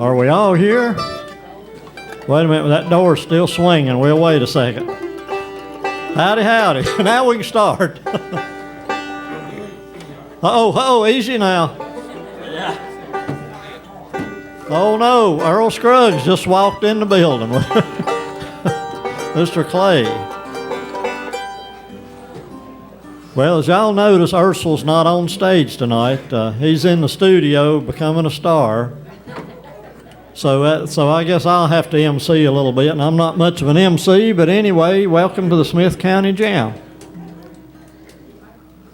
Are we all here? Wait a minute, that door's still swinging. We'll wait a second. Howdy, howdy. Now we can start. Oh, easy now. Oh no, Earl Scruggs just walked in the building. Mr. Clay. Well, as y'all notice, Ursul's not on stage tonight. He's in the studio becoming a star. So I guess I'll have to MC a little bit, and I'm not much of an MC, but anyway, welcome to the Smyth County Jam.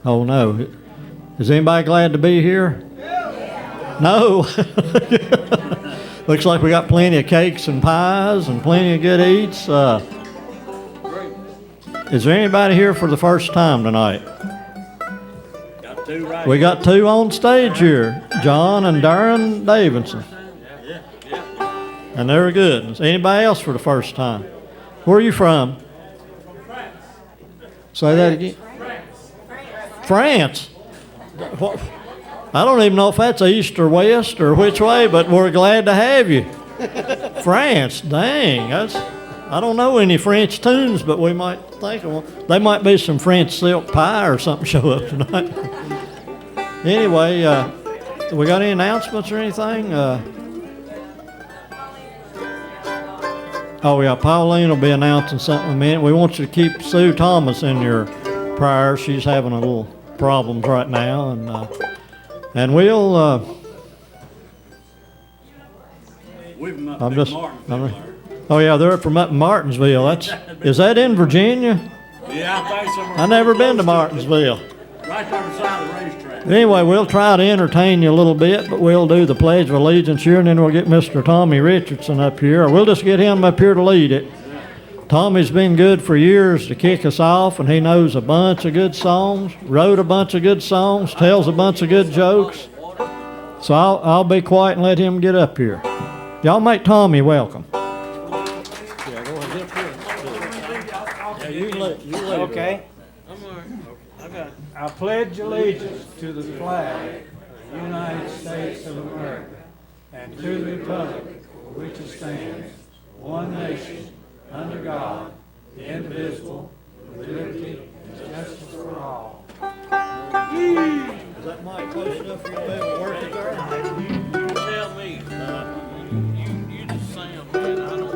Oh no, is anybody glad to be here? No. Looks like we got plenty of cakes and pies and plenty of good eats. Is there anybody here for the first time tonight? Got two right. We got two on stage here, John and Darren Davidson. And they're good. Is anybody else for the first time? Where are you from? France. Say that again. France. What? I don't even know if that's east or west or which way, but we're glad to have you. France, dang. I don't know any French tunes, but we might think of one. There might be some French silk pie or something show up tonight. Anyway, we got any announcements or anything? Oh, yeah, Pauline will be announcing something in a minute. We want you to keep Sue Thomas in your prayers. She's having a little problems right now, and we'll. We've met Martinsville. Oh yeah, they're from up in Martinsville. Is that in Virginia? Yeah, I think so. I've never been to Martinsville. Right there beside the racetrack. Anyway, we'll try to entertain you a little bit, but we'll do the Pledge of Allegiance here, and then we'll get Mr. Tommy Richardson up here, or we'll just get him up here to lead it. Tommy's been good for years to kick us off, and he knows a bunch of good songs, wrote a bunch of good songs, tells a bunch of good jokes. So I'll be quiet and let him get up here. Y'all make Tommy welcome. Yeah, go ahead. Yeah, you lead. Okay. I pledge allegiance to the flag of the United States of America and to the republic for which it stands, one nation, under God, indivisible, with liberty and justice for all. Is that mic close enough for you to be able to work it there? You tell me. You just sound good. I don't know.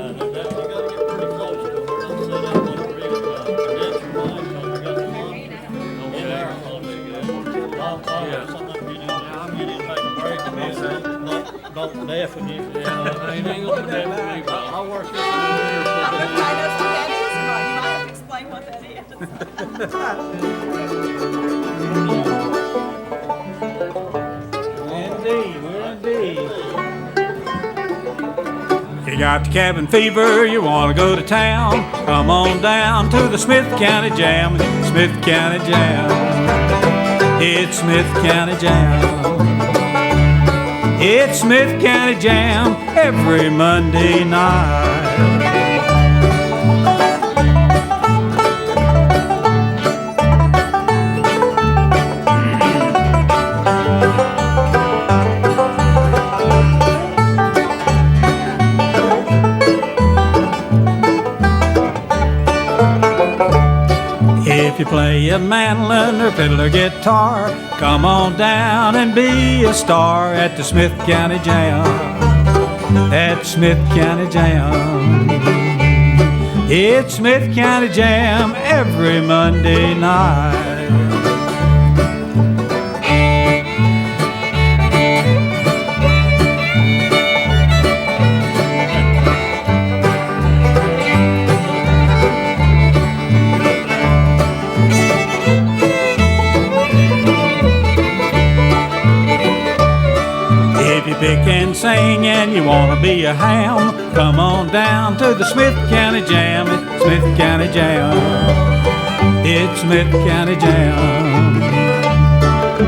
You got to get pretty close to it. Don't sit up like we're in condenser mic, so we got the mic in there. I'll have something up you do now. You didn't take a break and don't deafen you. Yeah, ain't gonna do that. I'll work this in here. I know what that is, or not. You might have to explain what that is. Indeed. You got the cabin fever, you want to go to town. Come on down to the Smyth County Jam. Smyth County Jam. It's Smyth County Jam. It's Smyth County Jam every Monday night. If you play a mandolin or fiddle or guitar, come on down and be a star at the Smyth County Jam. At Smyth County Jam. It's Smyth County Jam every Monday night. Pick and sing and you want to be a ham, come on down to the Smyth County Jam. It's Smyth County Jam. It's Smyth County Jam.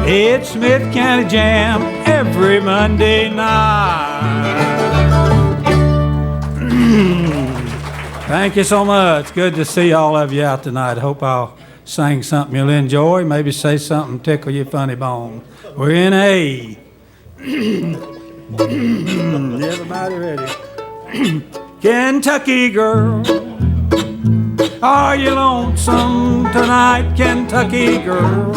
It's Smyth County Jam every Monday night. Thank you so much. Good to see all of you out tonight. I hope I'll sing something you'll enjoy. Maybe say something tickle your funny bone. We're in A. Everybody ready? Kentucky girl, are you lonesome tonight, Kentucky girl?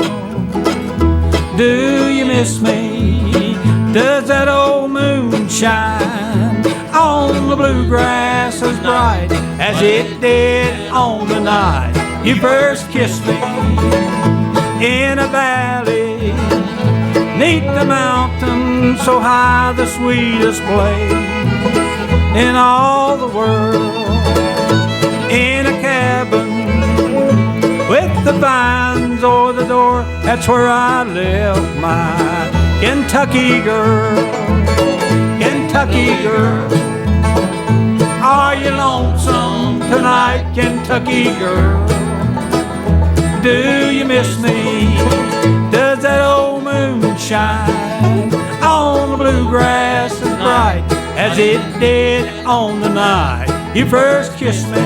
Do you miss me? Does that old moon shine on the bluegrass as bright as it did on the night you first kissed me? In a valley, neath the mountain, so high, the sweetest place in all the world. In a cabin with the vines o'er the door, that's where I left my Kentucky girl. Kentucky girl, are you lonesome tonight, Kentucky girl? Do you miss me? Does that old moon shine on the bluegrass as bright as it did on the night you first kissed me?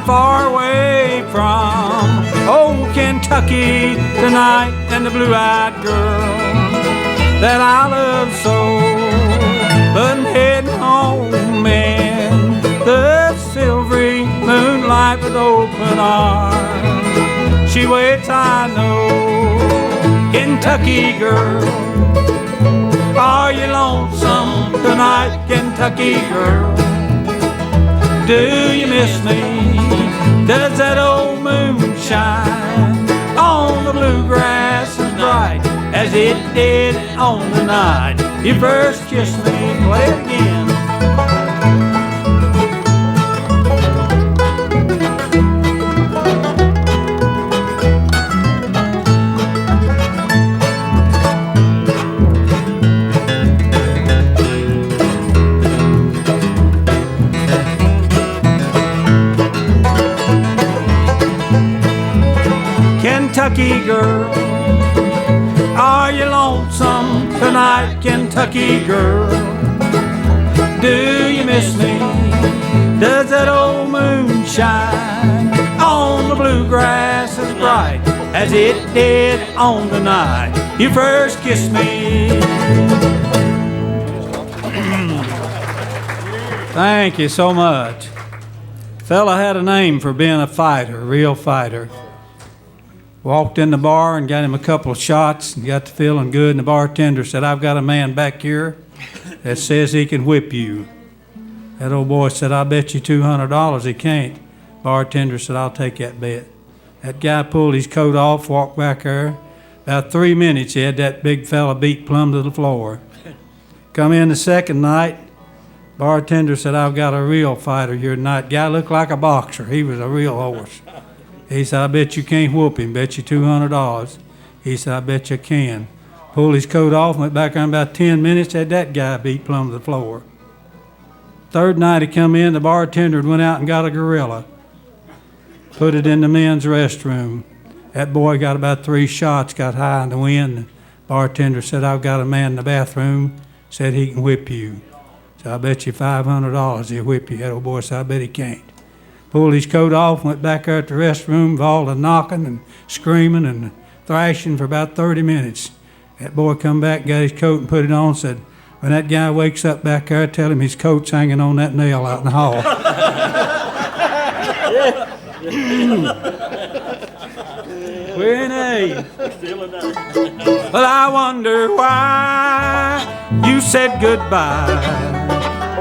Far away from old Kentucky tonight, and the blue-eyed girl that I love so, but I'm heading home in the silvery moonlight with open arms. She waits, I know. Kentucky girl, are you lonesome tonight, Kentucky girl? Do you miss me? Does that old moon shine on the bluegrass as bright as it did on the night you first kissed me? Play it again. Kentucky girl, are you lonesome tonight, Kentucky girl? Do you miss me? Does that old moon shine on the bluegrass as bright as it did on the night you first kissed me? Thank you so much. Fella had a name for being a fighter, a real fighter. Walked in the bar and got him a couple of shots and got to feeling good, and the bartender said, "I've got a man back here that says he can whip you." That old boy said, "I'll bet you $200 he can't." Bartender said, "I'll take that bet." That guy pulled his coat off, walked back there. About 3 minutes, he had that big fella beat plumb to the floor. Come in the second night, bartender said, "I've got a real fighter here tonight." Guy looked like a boxer. He was a real horse. He said, "I bet you can't whoop him. Bet you $200. He said, "I bet you can." Pulled his coat off, went back around about 10 minutes, had that guy beat plumb to the floor. Third night he come in, the bartender went out and got a gorilla. Put it in the men's restroom. That boy got about 3 shots, got high in the wind. The bartender said, "I've got a man in the bathroom, said he can whip you." So "I bet you $500 he'll whip you." That old boy said, "I bet he can't." Pulled his coat off, went back there at the restroom, all the knocking and screaming and thrashing for about 30 minutes. That boy come back, got his coat and put it on, said, "When that guy wakes up back there, tell him his coat's hanging on that nail out in the hall." We're in A. Well, I wonder why you said goodbye,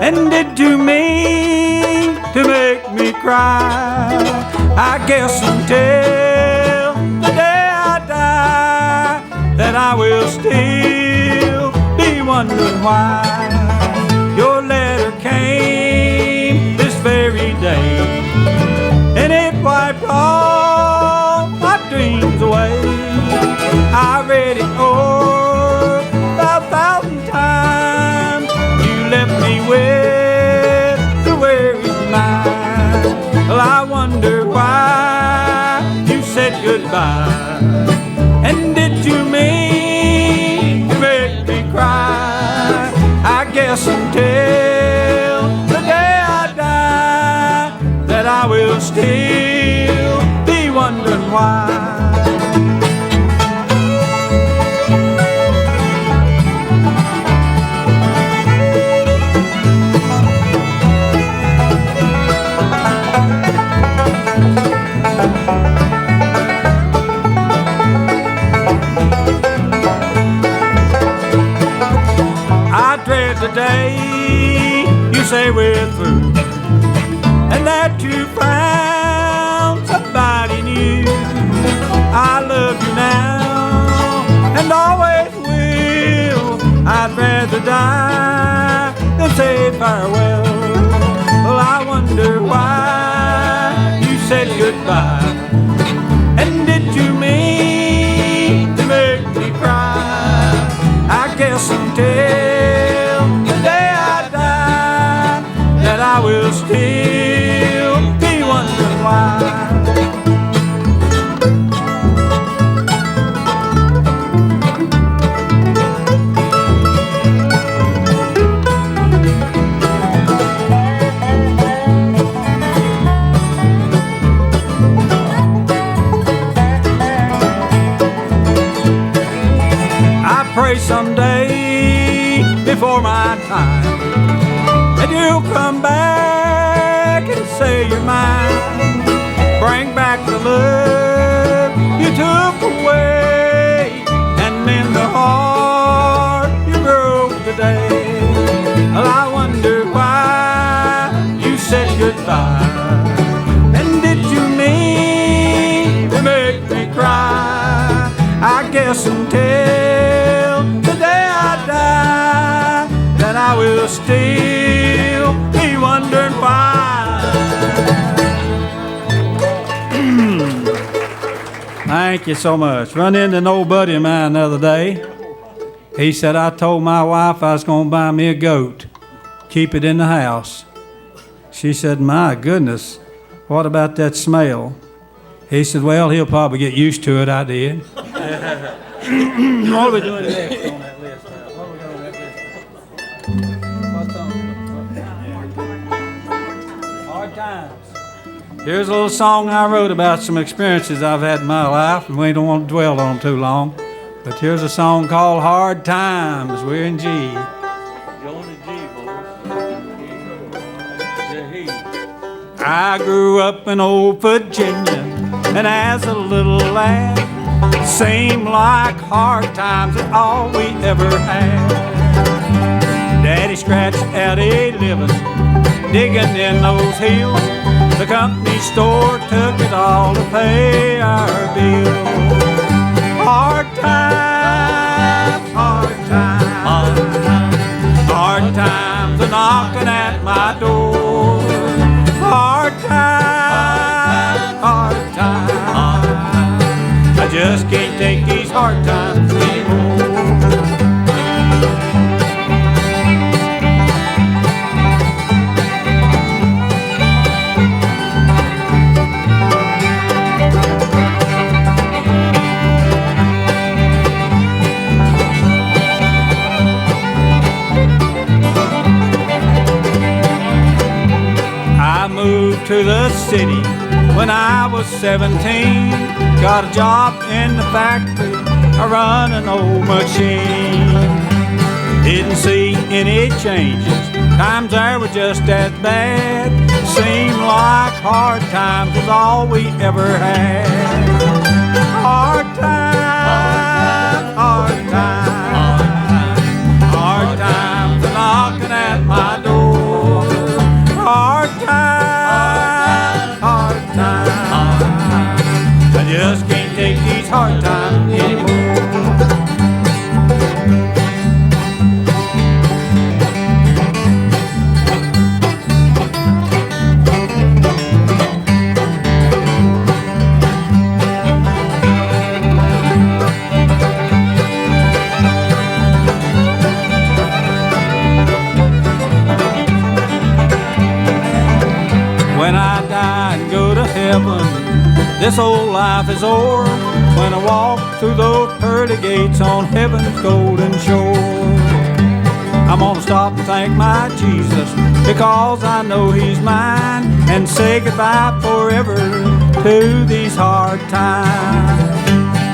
and did you mean to make me cry? I guess until the day I die, that I will still be wondering why your letter came this very day, and it wiped all my dreams away. I read it over about 1,000 times. You left me with the weary mind. Well, I wonder why you said goodbye. why. I dread the day you say we're through, and that you found somebody new. I love you now and always will. I'd rather die than say farewell. Well, I wonder why you said goodbye, and did you mean to make me cry? I guess until the day I die that I will still be wondering why. I pray someday before my time that you'll come back and say you're mine. Bring back the love you took away and mend the heart you broke today. Well, I wonder why you said goodbye, and did you mean to make me cry? I guess until the day I die that I will still be wondering why. Thank you so much. Run into an old buddy of mine the other day. He said, I told my wife I was going to buy me a goat, keep it in the house. She said, my goodness, what about that smell? He said, well, he'll probably get used to it. I did. What are we doing next on that list now? What are we got on that list? Hard times. Here's a little song I wrote about some experiences I've had in my life, and we don't want to dwell on them too long. But here's a song called Hard Times. We're in G. Going to G, boys. I grew up in old Virginia, and as a little lad, seemed like hard times is all we ever had. Daddy scratched out a living, digging in those hills. The company store took it all to pay our bills. Hard times, hard times, hard times, hard times are knocking at my door. Hard times, hard times, I just can't take these hard times anymore. I moved to the city when I was 17. Got a job in the factory, I run an old machine. Didn't see any changes, times there were just as bad. Seemed like hard times was all we ever had. Hard times, hard times, hard times are knocking at my door. Hard times, hard times, I just can't take these hard times anymore. When I die and go to heaven, this old life is o'er. When I walk through those pearly gates on heaven's golden shore, I'm gonna stop and thank my Jesus, because I know he's mine, and say goodbye forever to these hard times.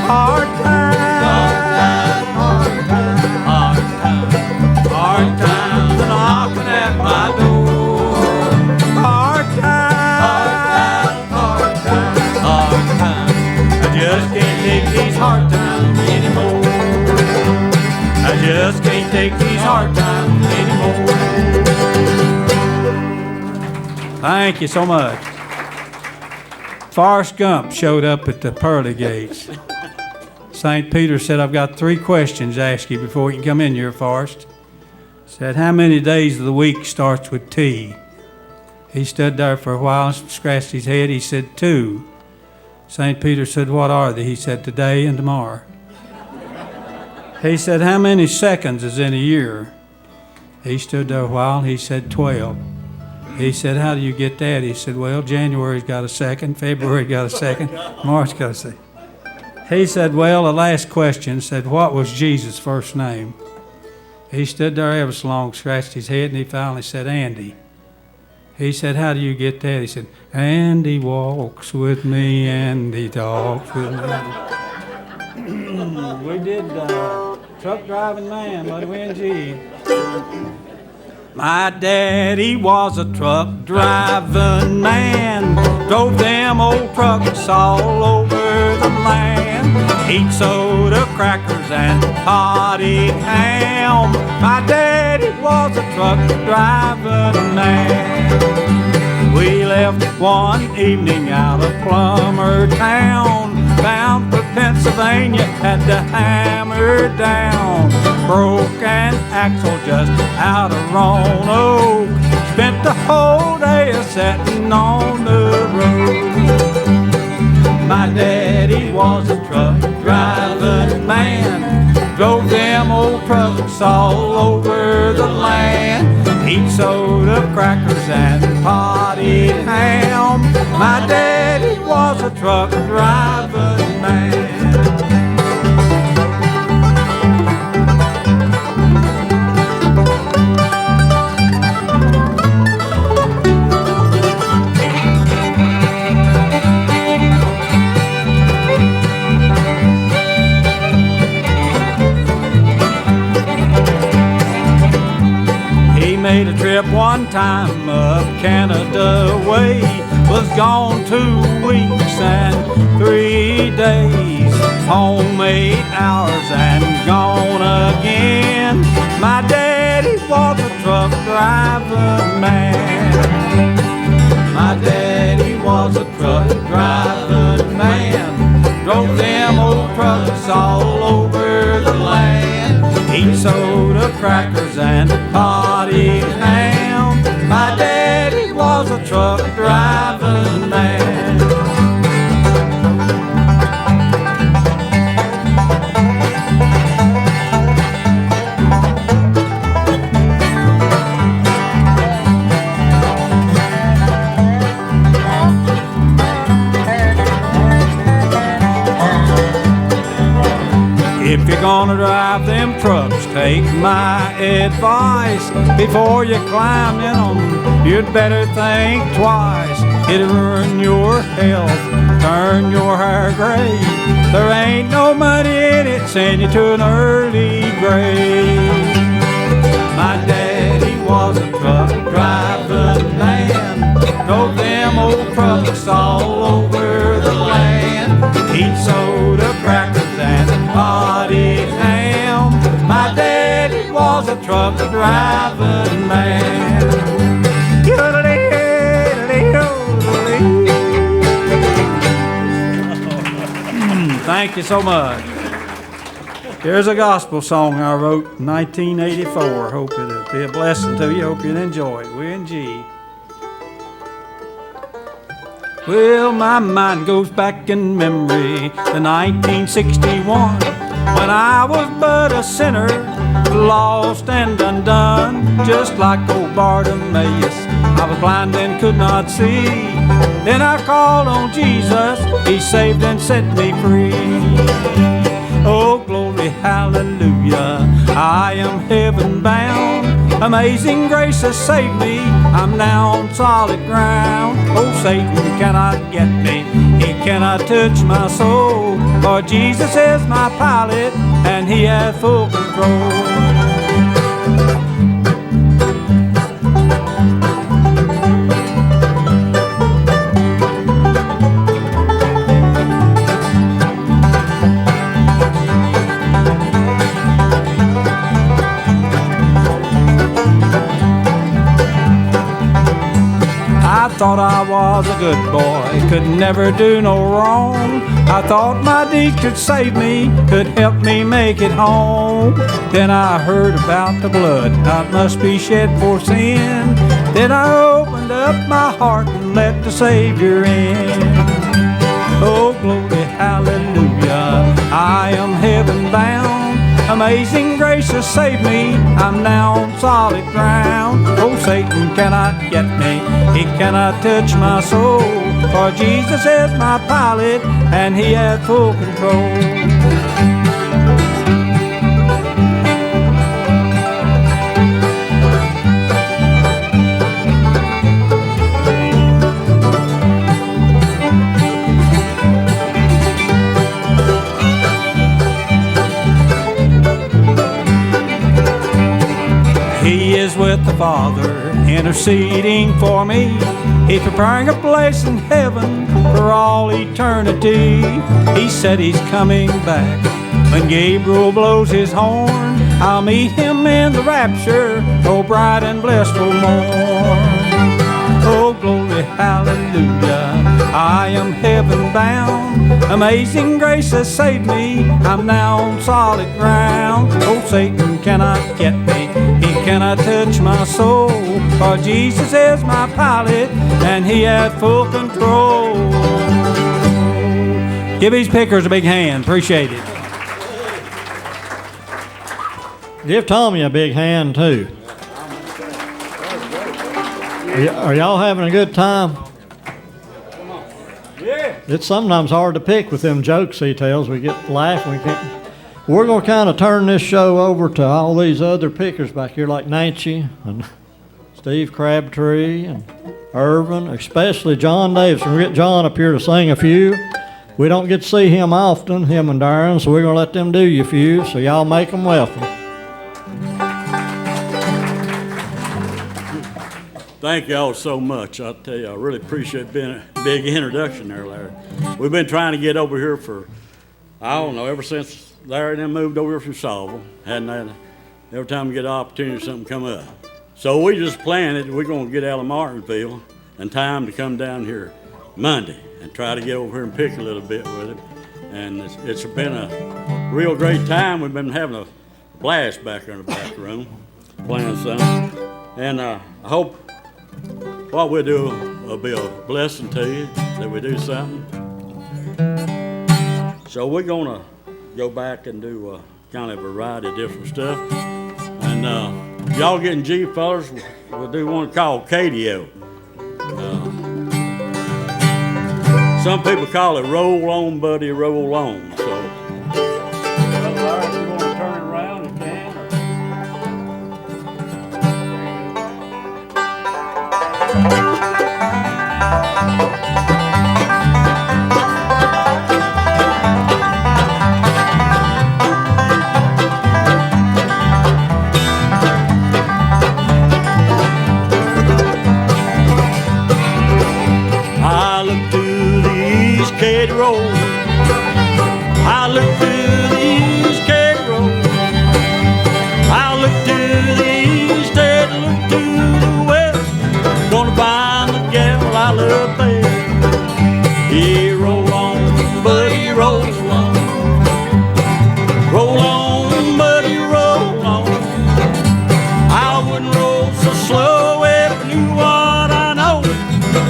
Hard times, hard times, hard times, hard times knocking at my door. Hard times, hard times, hard times. I just can't take these hard times anymore. I just can't take these hard times anymore. Thank you so much. Forrest Gump showed up at the pearly gates. St. Peter said, I've got 3 questions to ask you before you can come in here, Forrest. Said, how many days of the week starts with T? He stood there for a while, scratched his head. He said, 2. St. Peter said, what are they? He said, today and tomorrow. He said, how many seconds is in a year? He stood there a while. He said, 12. He said, how do you get that? He said, well, January's got a second, February got a second, March got a second. He said, well, the last question said, what was Jesus' first name? He stood there ever so long, scratched his head, and he finally said, Andy. He said, how do you get that? He said, Andy walks with me, and he talks with me. We did Truck Driving Man by the WNG. My daddy was a truck driving man, drove them old trucks all over the land, eat soda crackers and potted ham. My daddy was a truck driving man. We left one evening out of Plummer Town, bound for Pennsylvania, had to hammer down. Broke an axle just out of Roanoke, spent the whole day a-setting on the road. My daddy was a truck driving man, drove them old trucks all over the land, eat soda crackers and potted ham. My daddy was a truck driving man. Made a trip one time up Canada way, was gone 2 weeks and 3 days, home 8 hours and gone again. My daddy was a truck driving man. My daddy was a truck driving man, drove them old trucks all over the land, eat soda crackers and potted ham. My daddy was a truck driving man. If you're gonna drive them trucks, take my advice. Before you climb in them, you'd better think twice. It'll ruin your health, turn your hair gray. There ain't no money in it, send you to an early grave. My daddy was a truck driving man, drove them old trucks all over the land, eat soda crackers and potted ham. My daddy was a truck driving man. Thank you so much. Here's a gospel song I wrote in 1984. Hope it'll be a blessing to you. Hope you'll enjoy it. We're in G. Well, my mind goes back in memory to 1961, when I was but a sinner, lost and undone, just like old Bartimaeus. I was blind and could not see. Then I called on Jesus, He saved and set me free. Oh, glory, hallelujah, I am heaven bound. Amazing grace has saved me, I'm now on solid ground. Oh, Satan cannot get me, he cannot touch my soul. For Jesus is my pilot, and he hath full control. I thought I was a good boy, could never do no wrong. I thought my deed could save me, could help me make it home. Then I heard about the blood that must be shed for sin. Then I opened up my heart and let the Savior in. Oh, glory, hallelujah, I am heaven bound. Amazing grace has saved me, I'm now on solid ground. Oh, Satan cannot get me, he cannot touch my soul. For Jesus is my pilot, and he hath full control. He is with the Father, interceding for me. He's preparing a place in heaven for all eternity. He said he's coming back. When Gabriel blows his horn, I'll meet him in the rapture, oh bright and blessed will morn. Oh, glory, hallelujah, I am heaven bound. Amazing grace has saved me, I'm now on solid ground. Oh, Satan cannot get me, he cannot touch my soul. For Jesus is my pilot, and he hath full control. Give these pickers a big hand, appreciate it. Give Tommy a big hand, too. Are y'all having a good time? Yeah. It's sometimes hard to pick with them jokes he tells. We get laughing. We're going to kind of turn this show over to all these other pickers back here, like Nancy and Steve Crabtree and Irvin, especially John Davis. We'll get John up here to sing a few. We don't get to see him often, him and Darren, so we're going to let them do you a few, so y'all make them welcome. Thank y'all so much. I'll tell you, I really appreciate being a big introduction there, Larry. We've been trying to get over here for, I don't know, ever since Larry and them moved over here from Salville. Hadn't had, every time we get an opportunity, something come up. So we just planned it. We're going to get out of Martinsville in time to come down here Monday and try to get over here and pick a little bit with it. And it's been a real great time. We've been having a blast back there in the back room playing something. And I hope what we do will be a blessing to you, that we do something. So we're going to go back and do kind of a variety of different stuff. And y'all getting G, fellas, we'll do one called KDO. Some people call it Roll On, Buddy, Roll On. So, well, Larry, if you want to turn it around, you can. I look to the east, Katy Road. I look to the east, Katy Road. I look to the east and look to the west. Gonna find the gal I love there. Yeah, roll on, buddy, roll on. Roll on, buddy, roll on. I wouldn't roll so slow if I knew what I know.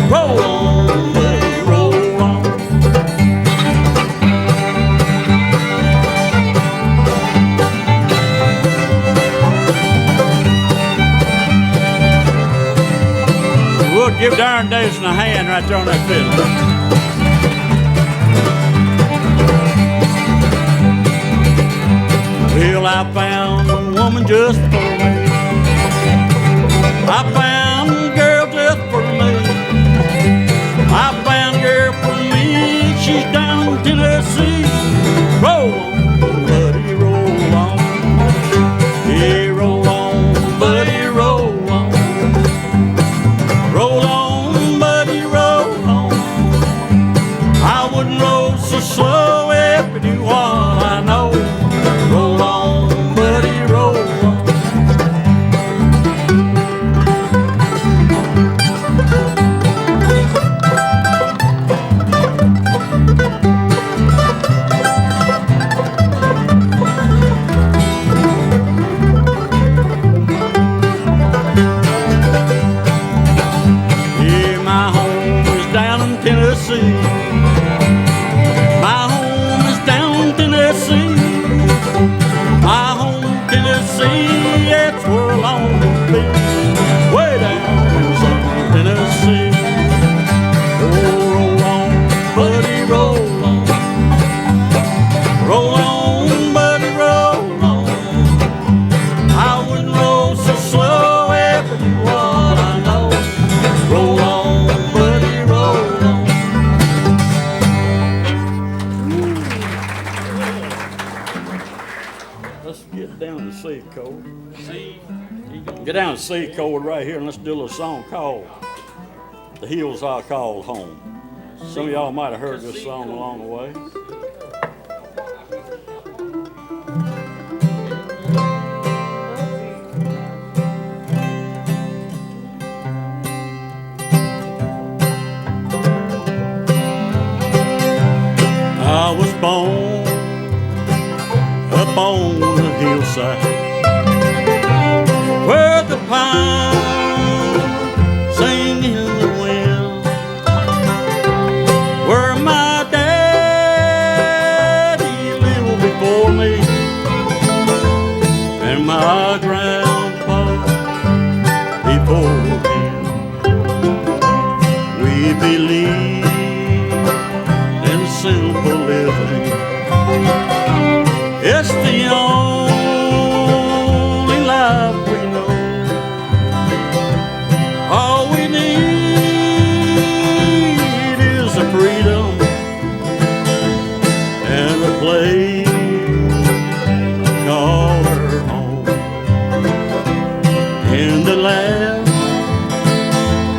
Roll on, buddy, roll on. We'll give Darren Davidson a hand right there on that fiddle. Well, I found a woman just for me. I found a girl just for me. I found a girl for me chord. C. You gonna Get down to C chord right here and let's do a little song called The Hills I Call Home. Some of y'all might have heard this song along the way. I was born up on the hillside where the pines sing in the wind, where my daddy lived before me and my grandpa before him. We believe in simple living. It's the only life we know. All we need is a freedom and a place call her home. In the land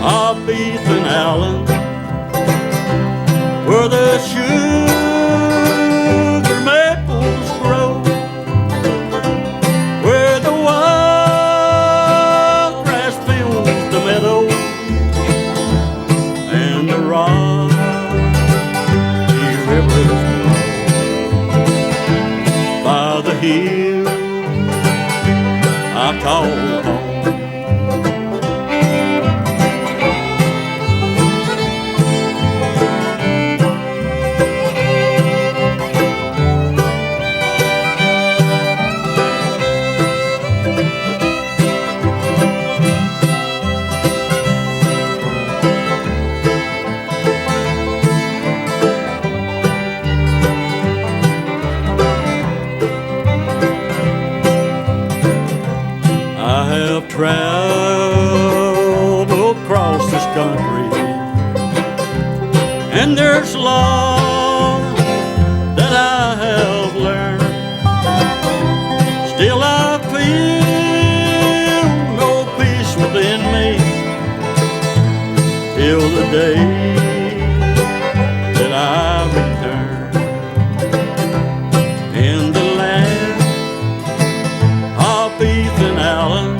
of Beef and Allen, where the sugar maples grow, where the wild grass fills the meadow, and the rocky rivers flow. By the hill I call home. Traveled across this country, and there's law that I have learned. Still I feel no peace within me till the day that I return. In the land of Beef and Allen,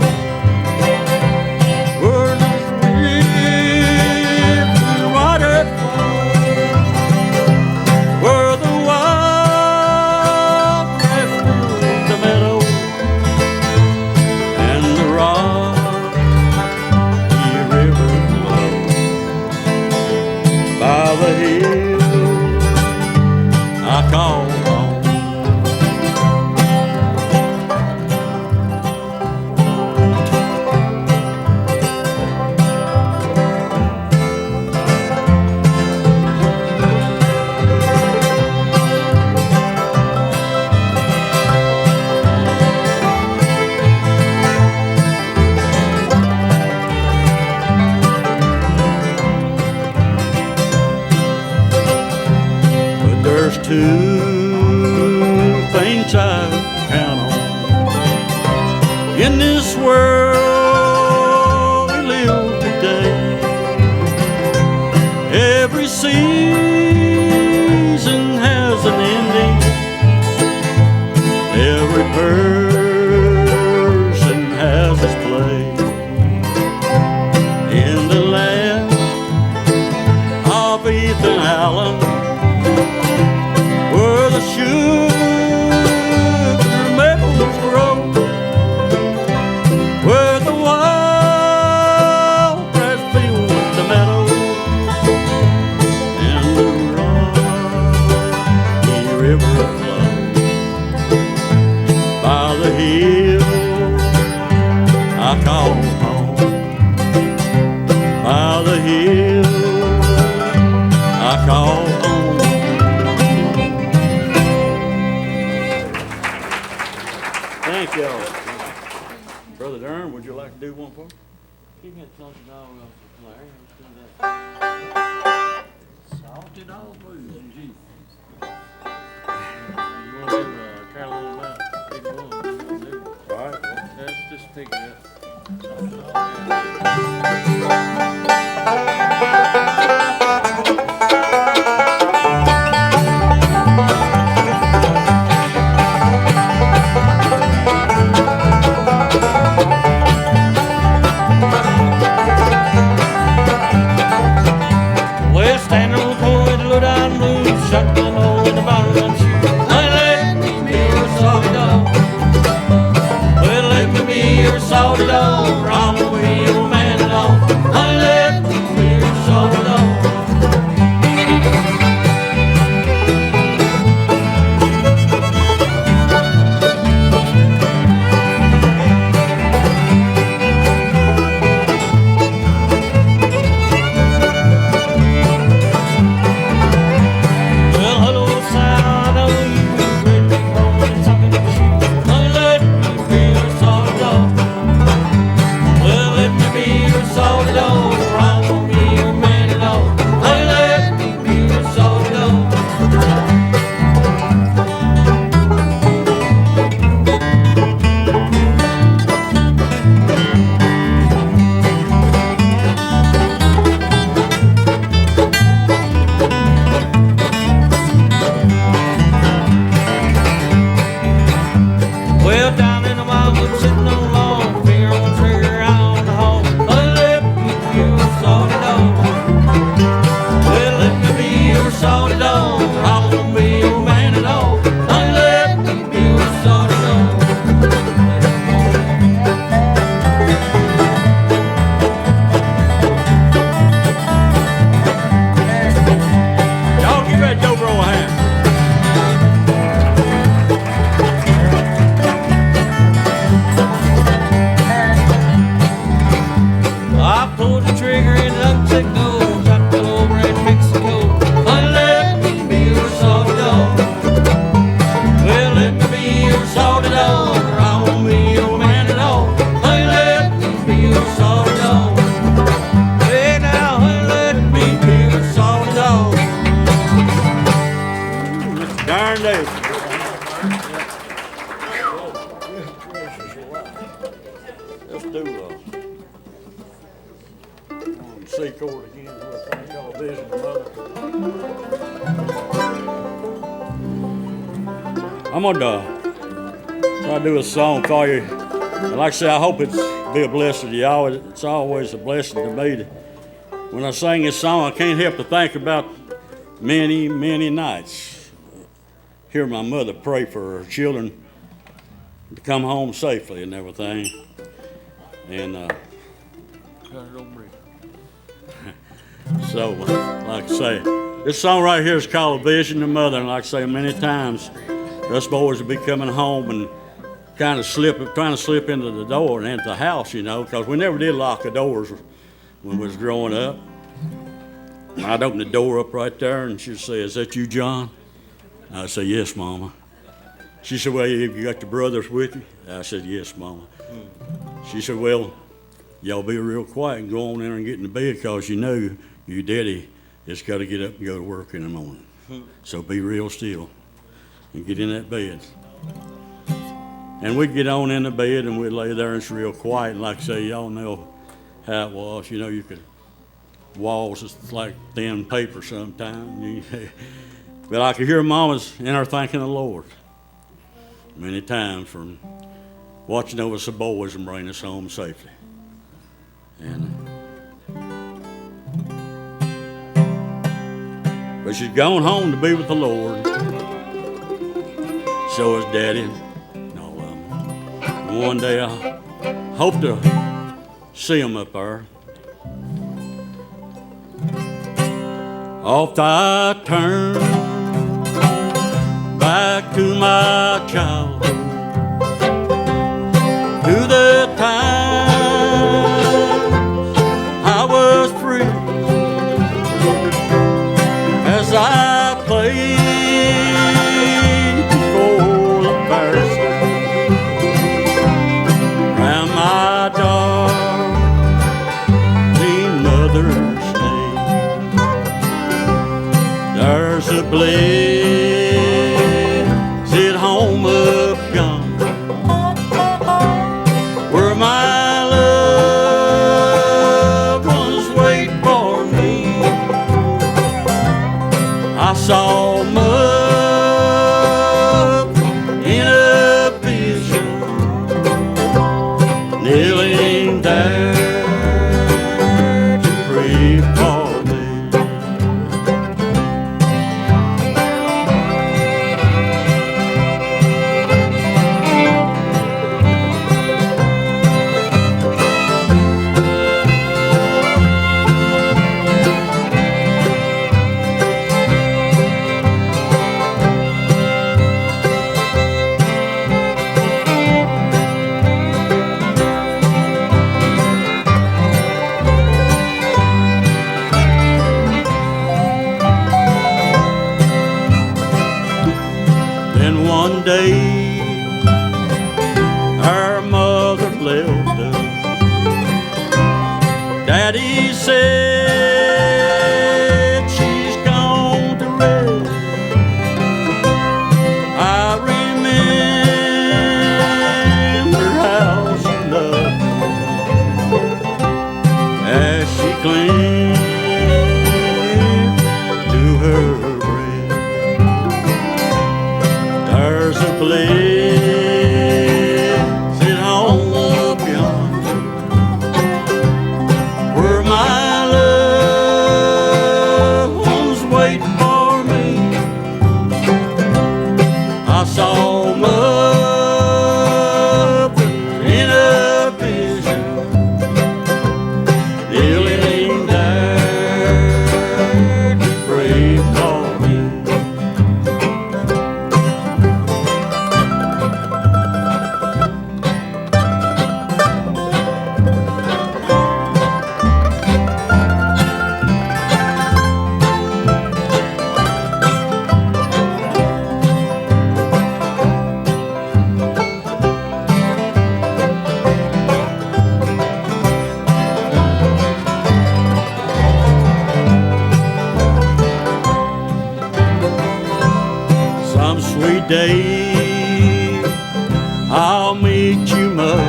two things I count on in this world we live today. Every season has an ending. Every person has his place. In the land of Ethan Allen, sugar maples grow, where the wild grass fills the meadow, and the rocky river flows. By the hill I call home. By the hill I call home. Thank y'all. Brother Durham, would you like to do one for me? You get something all else to play. Let's do that. Salty dog blues and G. You want to do Carolina Mountain? All right. pick it up. Well, standing on the corner with the low down blues, shotgun hole in the bottom of the shoe. Honey, let me be your salty dog. Well, let me be your salty dog. I'm gonna be your man at all. Honey, let me be your salty dog. Well, hello, son, I know you great big boy talking to you. Honey, let me be your salty dog. Well, let me be your salty dog, or I'm gonna be your man at all. Honey, let me be your salty dog. Well, down in the wildwood, sitting on the lawn, finger on the trigger, eye on the hall. Honey, let me be your salty dog. Well, let me be your salty dog. I'm gonna be your man at all. Honey, let me be your salty dog. Y'all give that dobro a hand. I pulled the trigger and up to go, shot fell over in Mexico. Honey, let me be your salty dog. Well, let me be your salty dog, or I won't be your man at all. Honey, let me be your salty dog. Hey now, honey, let me be your salty dog. Darn day. Let's do C chord again. We'll thank y'all vision, mother. I'm gonna try to do a song for you. And like I say, I hope it's be a blessing to y'all. It's always a blessing to me. When I sing this song, I can't help to think about many, many nights. Hear my mother pray for her children to come home safely and everything. And Cut it over. so, like I say, this song right here is called Vision of Mother. And like I say, many times us boys will be coming home and kind of trying to slip into the door and into the house, you know, because we never did lock the doors when we was growing up. I'd open the door up right there and she'd say, "Is that you, John?" I'd say, "Yes, Mama." She said, "Well, have you got your brothers with you?" I said, "Yes, Mama." She said, "Well, y'all be real quiet and go on in and get in the bed because you know your daddy has got to get up and go to work in the morning. So be real still and get in that bed." And we'd get on in the bed and we'd lay there and it's real quiet. And like I say, y'all know how it was. You know, you could, walls is like thin paper sometimes. But I could hear Mama's in her thanking the Lord many times from watching over us the boys and bringing us home safely. And but she's gone home to be with the Lord. So is Daddy and all of them. And one day I hope to see them up there. Oft I turn back to my childhood, to the times I was free, as I played before the fireside round my darling mother's name. There's a blessed home of yonder where my day I'll meet you, mother.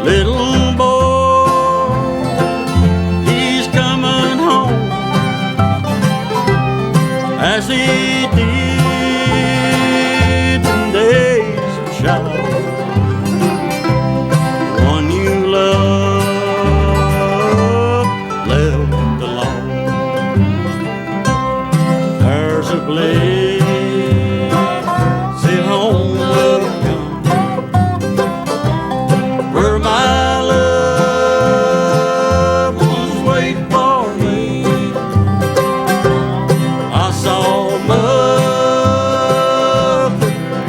Little boy, he's coming home as he did in days of child. One you love left alone. There's a blade sit home will come where my love was waiting for me. I saw mother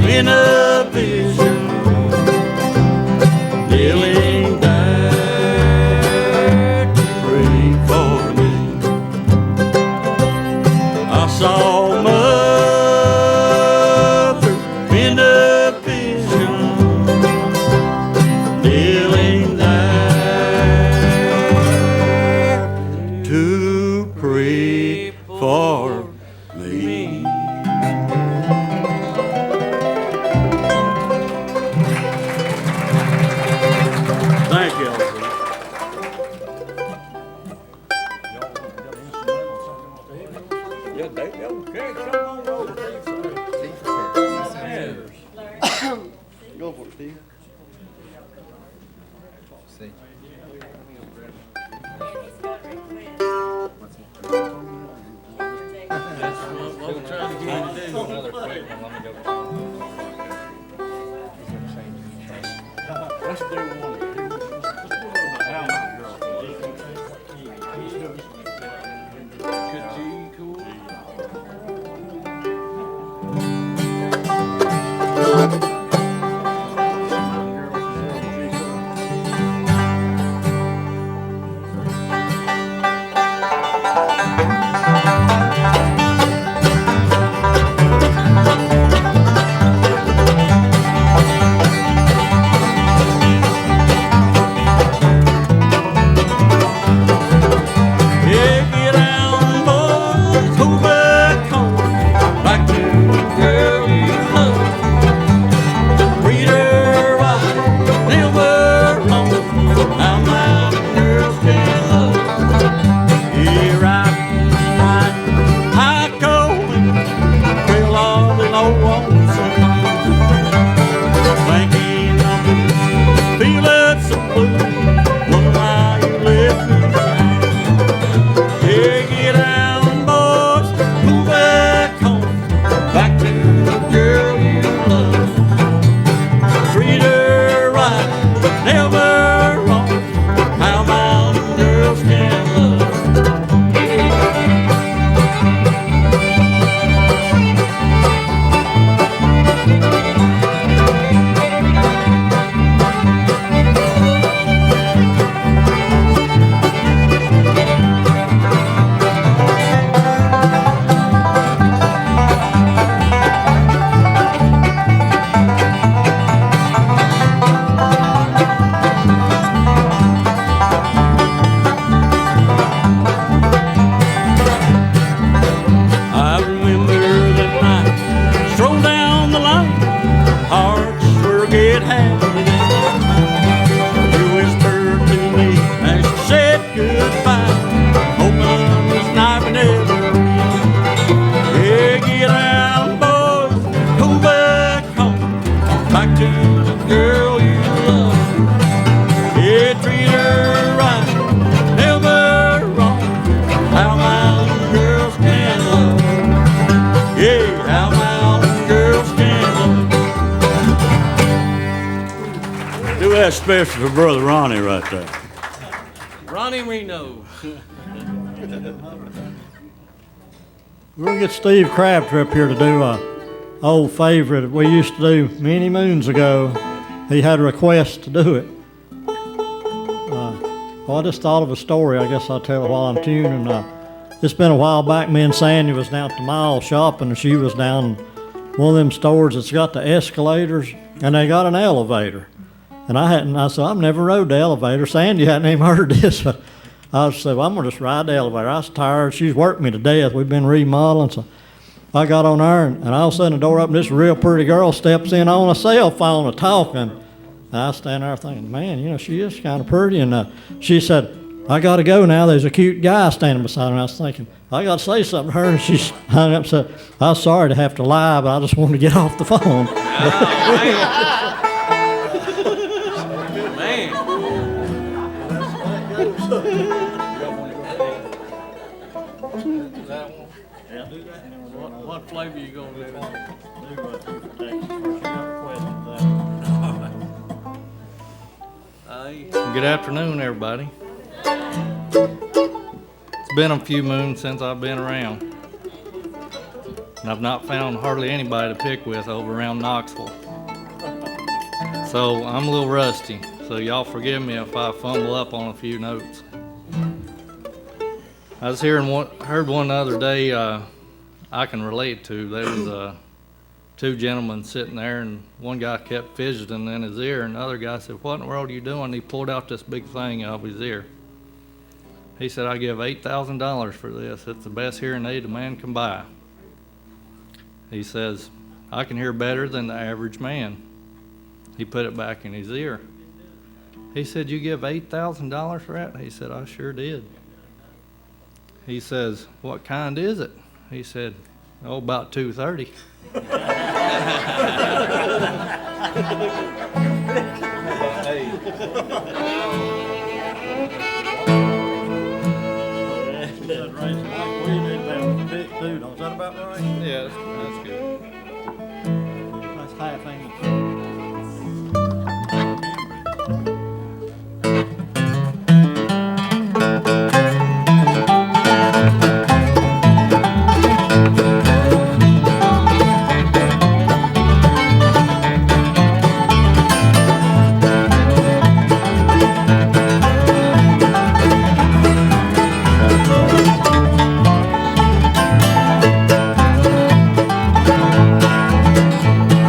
in a vision kneeling there to pray for me. I saw mother in a vision kneeling there to pray for me. Thank you, Elsie. Yeah, okay, come on over. Go for it, Steve. That's what we're trying to get you to do. Another quick one, let me go. Let's do one. Could you cool? Yeah, get down, boys, go back home, back to the girl you love. Treat her right, never wrong. How mountain girls can love. Yeah, right, high going, trail of the low sun. Thinking of you, feeling so blue. Wonder why you left me. Yeah, get down, boys, move back home, back to the girl you love. Treat her right, never wrong. How mountain girls can love. I remember that night, strolled down the line, hearts were get happy then. You whispered to me as you said goodbye, hoping this night would never end. Yeah, get down, boys, go back home, back to the girl you love. Yeah, treat her right, never wrong. How mountain girls can love. Yeah, how mountain girls can love. Do that special for Brother Ronnie right there. Ronnie Reno. We're gonna get Steve Crabtree up here to do a old favorite that we used to do many moons ago. He had a request to do it. Well, I just thought of a story. I guess I'll tell it while I'm tuning. It's been a while back. Me and Sandy was down at the mall shopping, and she was down one of them stores that's got the escalators, and they got an elevator. And I said, I've never rode the elevator. Sandy hadn't even heard this. But I said, well, I'm going to just ride the elevator. I was tired. She's worked me to death. We've been remodeling. So I got on there, and all of a sudden the door opened. This real pretty girl steps in on a cell phone talking. And I stand there thinking, man, you know, she is kind of pretty. And she said, I got to go now. There's a cute guy standing beside her. And I was thinking, I got to say something to her. And she hung up and said, I was sorry to have to lie, but I just wanted to get off the phone. What flavor you gonna do? Good afternoon, everybody. It's been a few moons since I've been around, and I've not found hardly anybody to pick with over around Knoxville. So I'm a little rusty, so y'all forgive me if I fumble up on a few notes. I was heard one the other day I can relate to. There was two gentlemen sitting there, and one guy kept fidgeting in his ear, and the other guy said, what in the world are you doing? And he pulled out this big thing out of his ear. He said, I give $8,000 for this. It's the best hearing aid a man can buy. He says, I can hear better than the average man. He put it back in his ear. He said, you give $8,000 for that? He said, I sure did. He says, what kind is it? He said, oh, about 230. Is that about right? Yeah, that's good. That's half inch.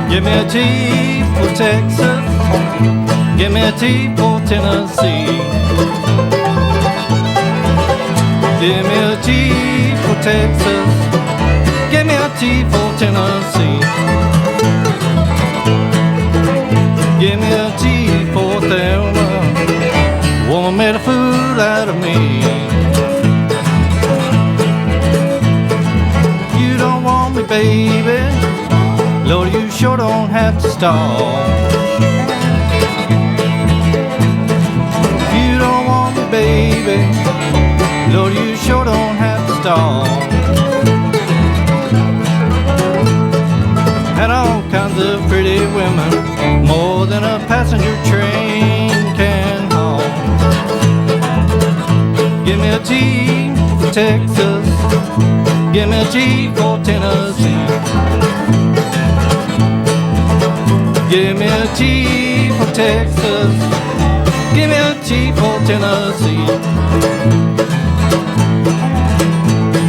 Give me a T for Texas, give me a T for Tennessee. Give me a T for Texas, give me a T for Tennessee. Give me a T for Thelma, woman made a fool out of me. You don't want me, baby, Lord, you sure don't have to stall. If you don't want me, baby, Lord, you sure don't have to stall. Had all kinds of pretty women, more than a passenger train can haul. Give me a T for Texas, give me a T for Tennessee. Give me a T for Texas, give me a T for Tennessee.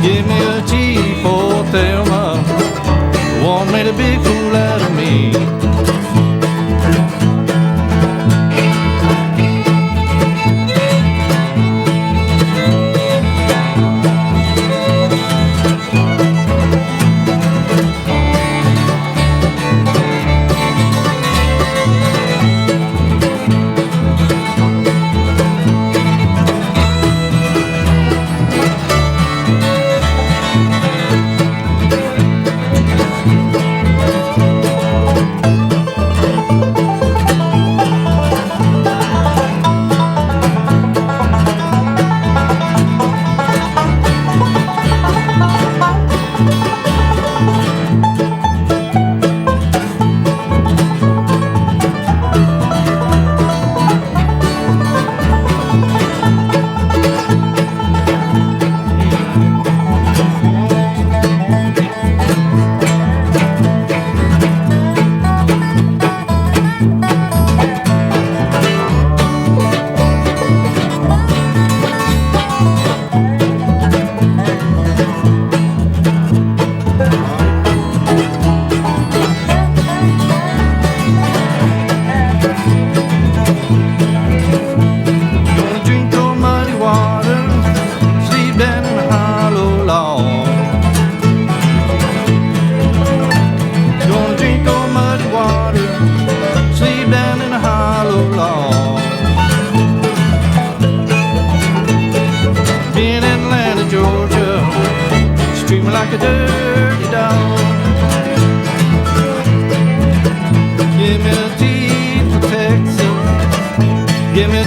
Give me a T for Thelma, won't make a big fool out of me.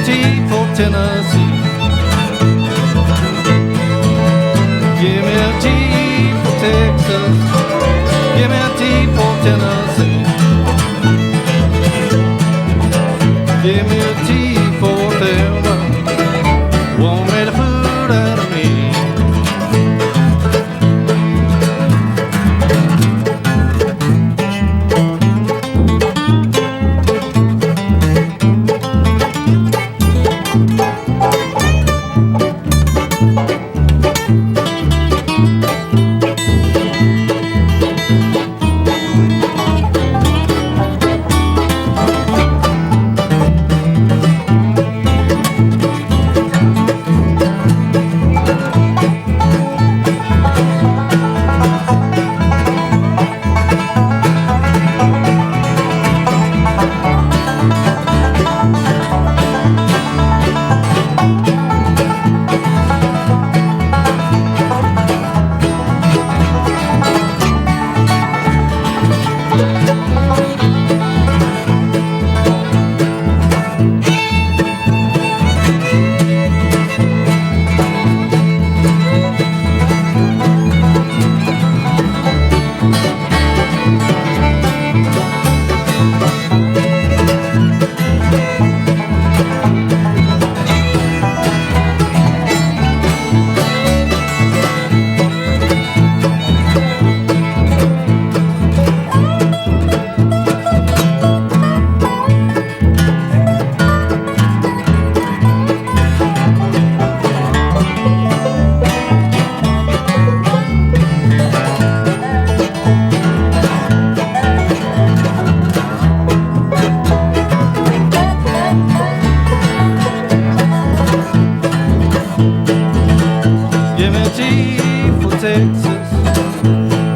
T for Tennessee. Give me a T for Texas. Give me a T for Tennessee. Give me a T for Thelma. Won't make a fool out of me.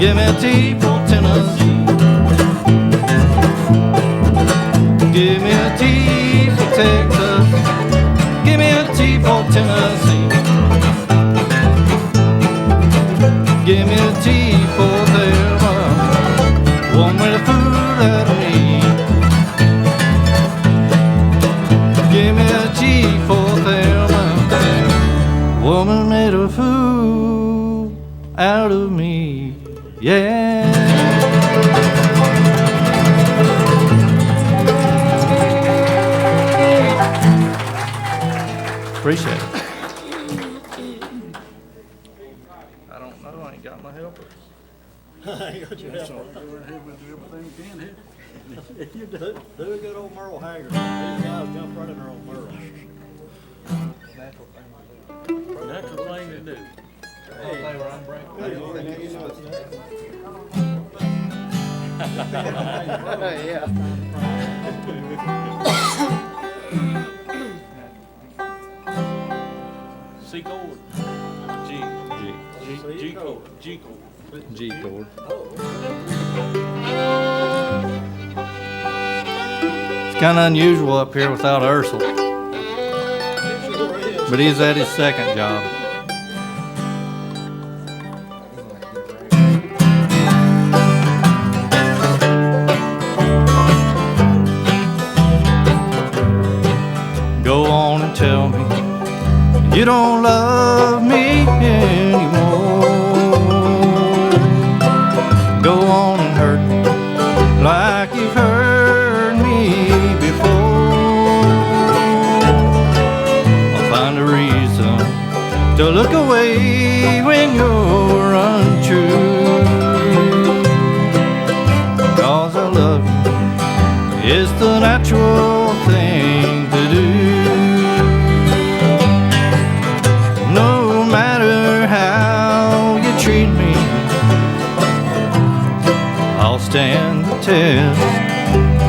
Give me a T for Tennessee. Give me a T for Texas. Give me a T for Tennessee. Give me a T for Thelma. Won't make a fool out of me. Give me a T for Thelma. Woman made a fool out of me. Yeah. Appreciate it. I don't know. I ain't got my helpers. I ain't got your help. You do a good old Merle Haggard. These guys jump right in their own Merle. Natural thing to do. Yeah. C chord. G chord. G chord. G chord. It's kind of unusual up here without Ursel, but he's at his second job. Go on and tell me you don't love me anymore. Go on and hurt me like you've hurt me before. I'll find a reason to look away when you're untrue. 'Cause I love you, it's the natural thing to do. No matter how you treat me, I'll stand the test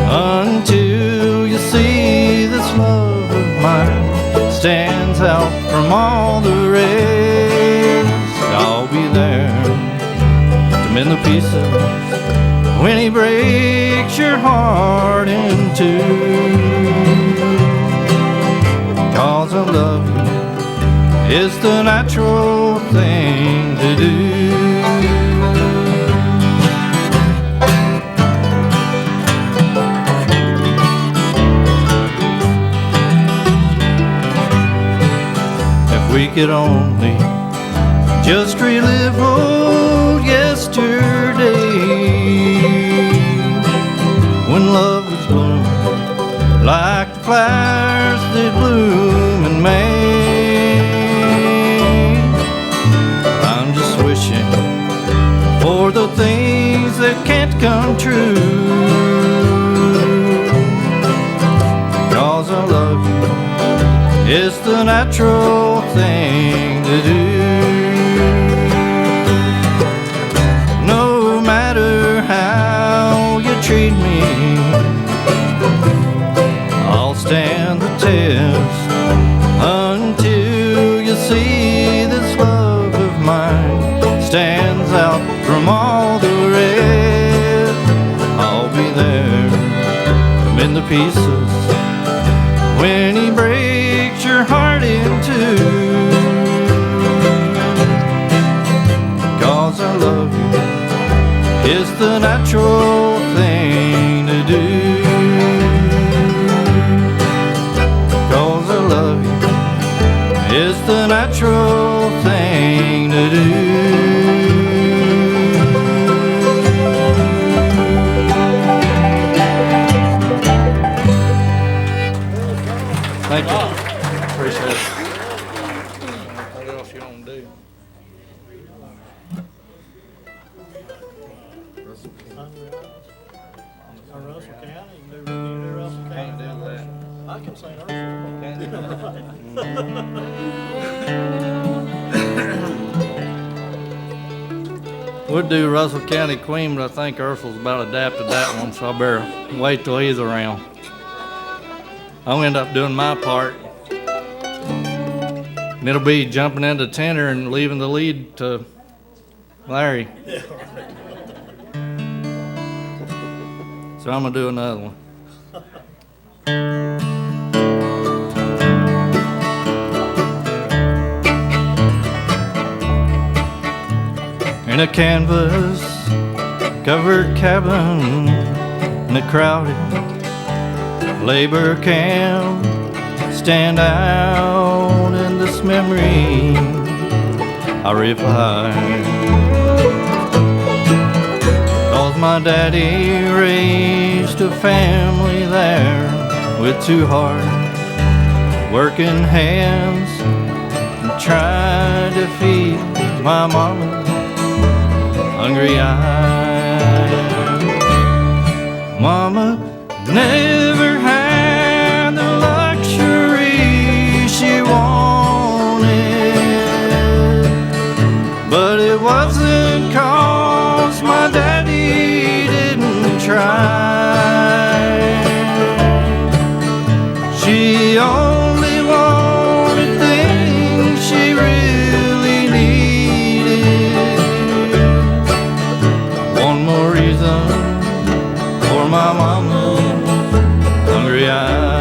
until you see this love of mine stands out from all the rest. I'll be there to mend the pieces when he breaks your heart in two. 'Cause I love you, it's the natural thing to do. could only just relive old yesterday, when love was blooming like flowers that bloom in May. I'm just wishing for the things that can't come true, 'cause I love you, it's the natural thing to do. No matter how you treat me, I'll stand the test until you see this love of mine stands out from all the rest. I'll be there to mend the pieces when he breaks your heart in two, 'cause I love you, it's the natural thing to do. 'Cause I love you, it's the natural thing to do. Thank you. Appreciate it. What else you want to do? Russell County, you can do Russell County. Can't do that. I can sing Russell. Can't do that. We'll do Russell County Queen, but I think Ursul's about adapted that one, so I better wait till he's around. I'll end up doing my part. And it'll be jumping into tenor and leaving the lead to Larry. So I'm gonna do another one. In a canvas covered cabin in a crowded labor camp, stand out in this memory I revive. 'Cause my daddy raised a family there with two hard working hands and tried to feed my mama hungry eyes. Mama never had the luxury she wanted, but it wasn't 'cause my daddy didn't try. She only wanted things she really needed. One more reason for my mama hungry eyes.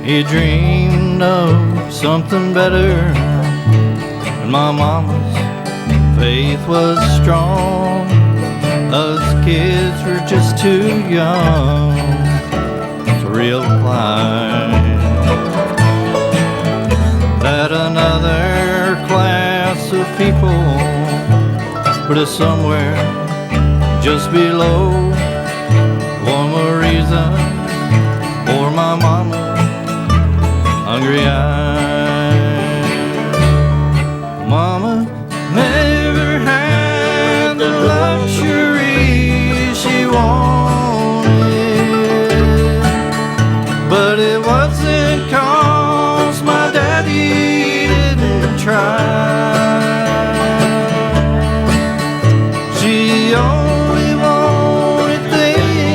He dreamed of something better, and my mama's faith was strong. Us kids were just too young to realize that another class of people put us somewhere just below. One more reason for my mama hungry eyes. Mama never had the luxury she wanted, but it wasn't 'cause my daddy didn't try. She only wanted things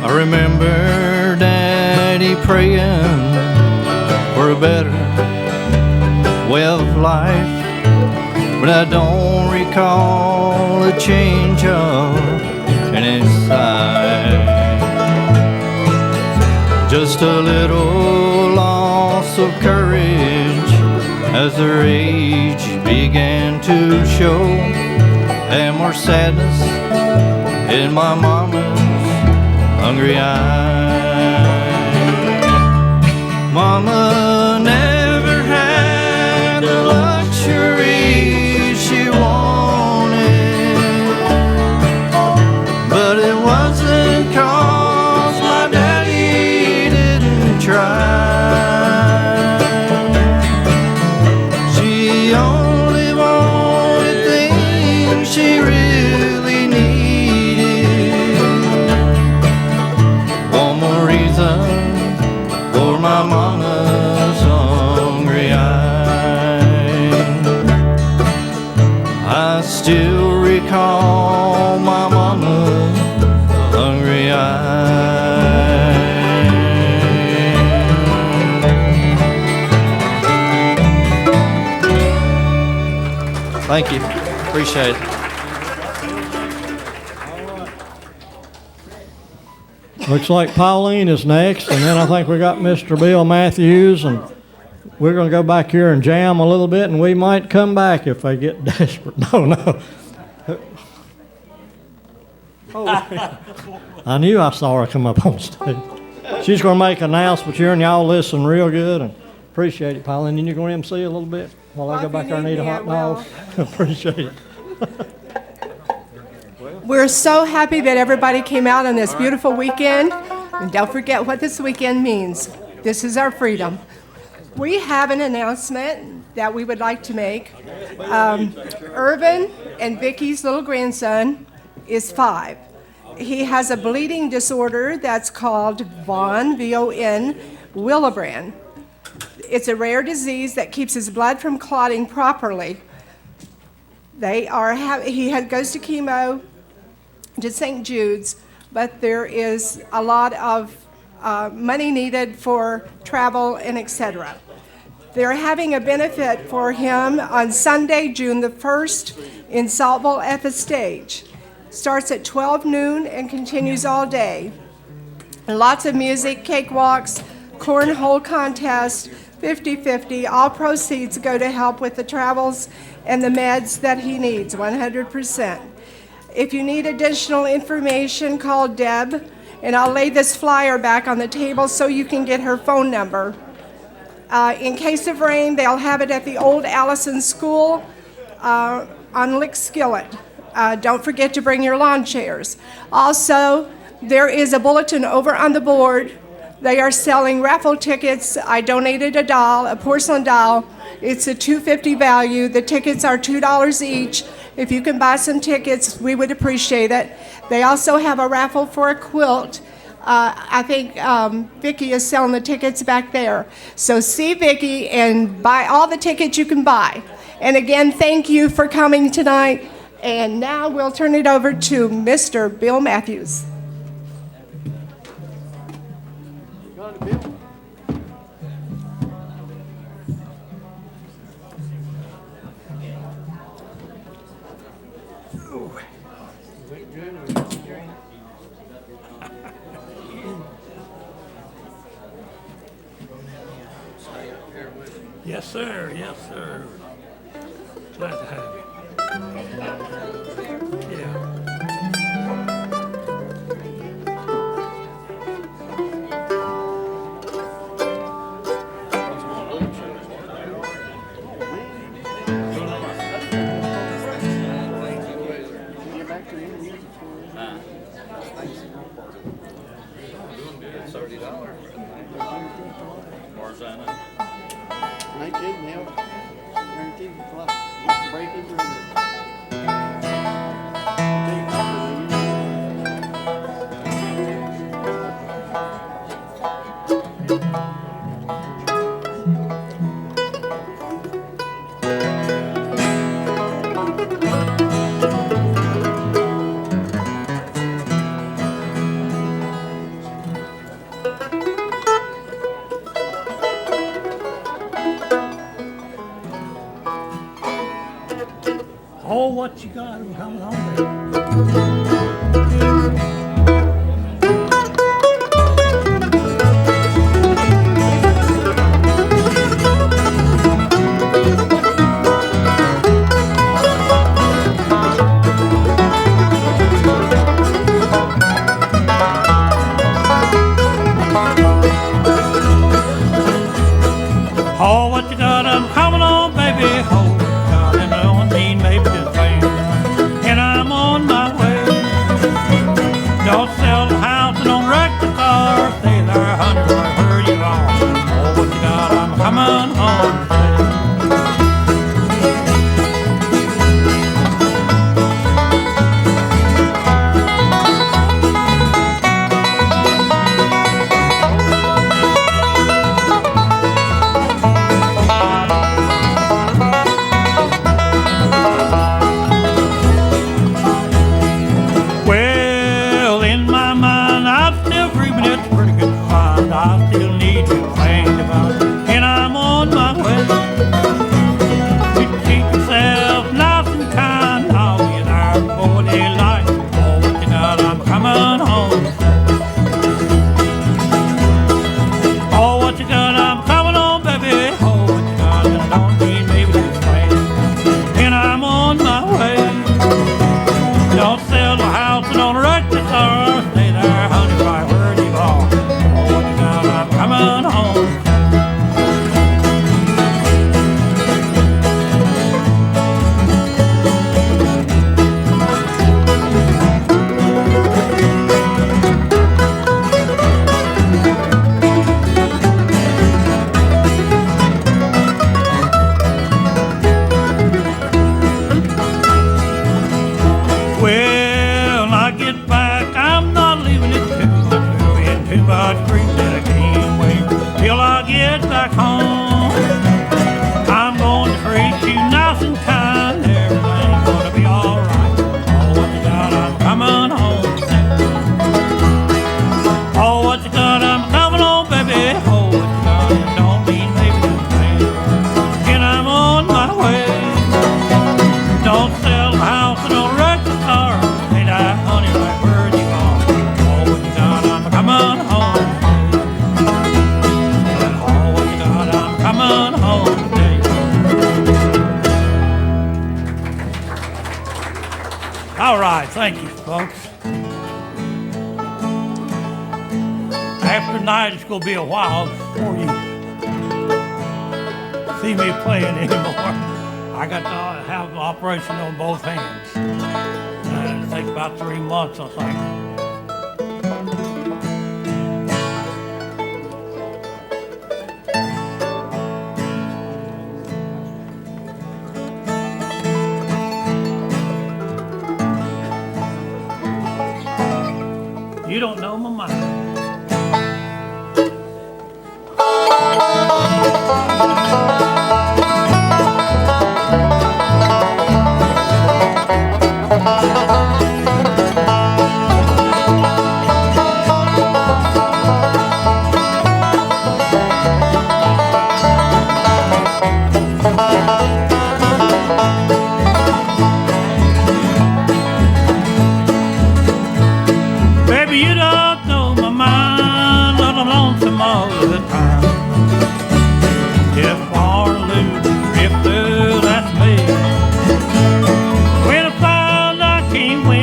I remember Daddy praying for a better way of life, but I don't recall a change of any sight. Just a little loss of courage as their age began to show, and more sadness in my mama's hungry eyes. Mama never had the luxury she wanted, but it wasn't 'cause my daddy didn't try. She only wanted things she really needed. One more reason for my mama's hungry eyes. I still recall my mama's hungry eyes. Thank you. Appreciate it. Looks like Pauline is next, and then I think we got Mr. Bill Matthews, and we're going to go back here and jam a little bit, and we might come back if they get desperate. No. Oh, I knew I saw her come up on stage. She's going to make announcements here, and y'all listen real good, and appreciate it, Pauline. And you're going to MC a little bit while I go back there and eat a hot dog? Appreciate it. We're so happy that everybody came out on this beautiful weekend. And don't forget what this weekend means. This is our freedom. We have an announcement that we would like to make. Irvin and Vicky's little grandson is 5. He has a bleeding disorder that's called VON, V-O-N, Willebrand. It's a rare disease that keeps his blood from clotting properly. He goes to chemo to St. Jude's, but there is a lot of money needed for travel and etc. They're having a benefit for him on Sunday, June the 1st in Saltville at the stage. Starts at 12 noon and continues all day. And lots of music, cakewalks, cornhole contest, 50-50. All proceeds go to help with the travels and the meds that he needs, 100%. If you need additional information, call Deb, and I'll lay this flyer back on the table so you can get her phone number. In case of rain, they'll have it at the old Allison School on Lick Skillet. Don't forget to bring your lawn chairs. Also, there is a bulletin over on the board. They are selling raffle tickets. I donated a doll, a porcelain doll. It's a $2.50 value. The tickets are $2 each. If you can buy some tickets, we would appreciate it. They also have a raffle for a quilt. I think Vicki is selling the tickets back there. So see Vicki and buy all the tickets you can buy. And again, thank you for coming tonight. And now we'll turn it over to Mr. Bill Matthews. Yes, sir. Yes, sir. Glad to have you. Yeah. sign up. I ain't kidding, hell. Guarantee you, it's like breaking through. Oh, what you got? I'm coming home. Oh, what you got? I'm coming on, baby. Oh, darling, I don't mean maybe just rain. And I'm on my way. Don't sell the house and don't wreck the car. Stay there, honey, I heard you are. Oh, what you got? I'm coming home. Well, in my mind, I'm still dreaming it's pretty good to find. I still need you to think about it, and I'm on my way. You keep yourself nice and kind. I'll be there before daylight. Oh, what you got? I'm coming home. Oh, what you got? I'm coming home, baby. Oh, what you got? I don't need maybe this way, and I'm on my way. Don't sell the house and don't wreck the car. Stay there, honey, right where you are. Oh, what you got? I'm coming home. Well, I get back, I'm not leaving it too much movie and too much grief that I can't wait till I get back home. I'm going to treat you nice and kind, everything's gonna be alright. Oh, what you got? I'm coming home. Oh, what you got? I'm coming home, baby. Oh, what you got? Don't mean maybe this thing, and I'm on my way. Don't sell the house and don't wreck the car. Hey, that honey, right where you are. Oh, what you got? I'm coming home. Oh, what you got? I'm coming home today. All right, thank you, folks. After tonight, it's going to be a while before you see me playing anymore. I got to have an operation on both hands. It'll take about 3 months, I think. You don't know my mind. Baby, you don't know my mind, I'm lonesome all the time. If Waterloo, drifter, that's me. When I found I can't win.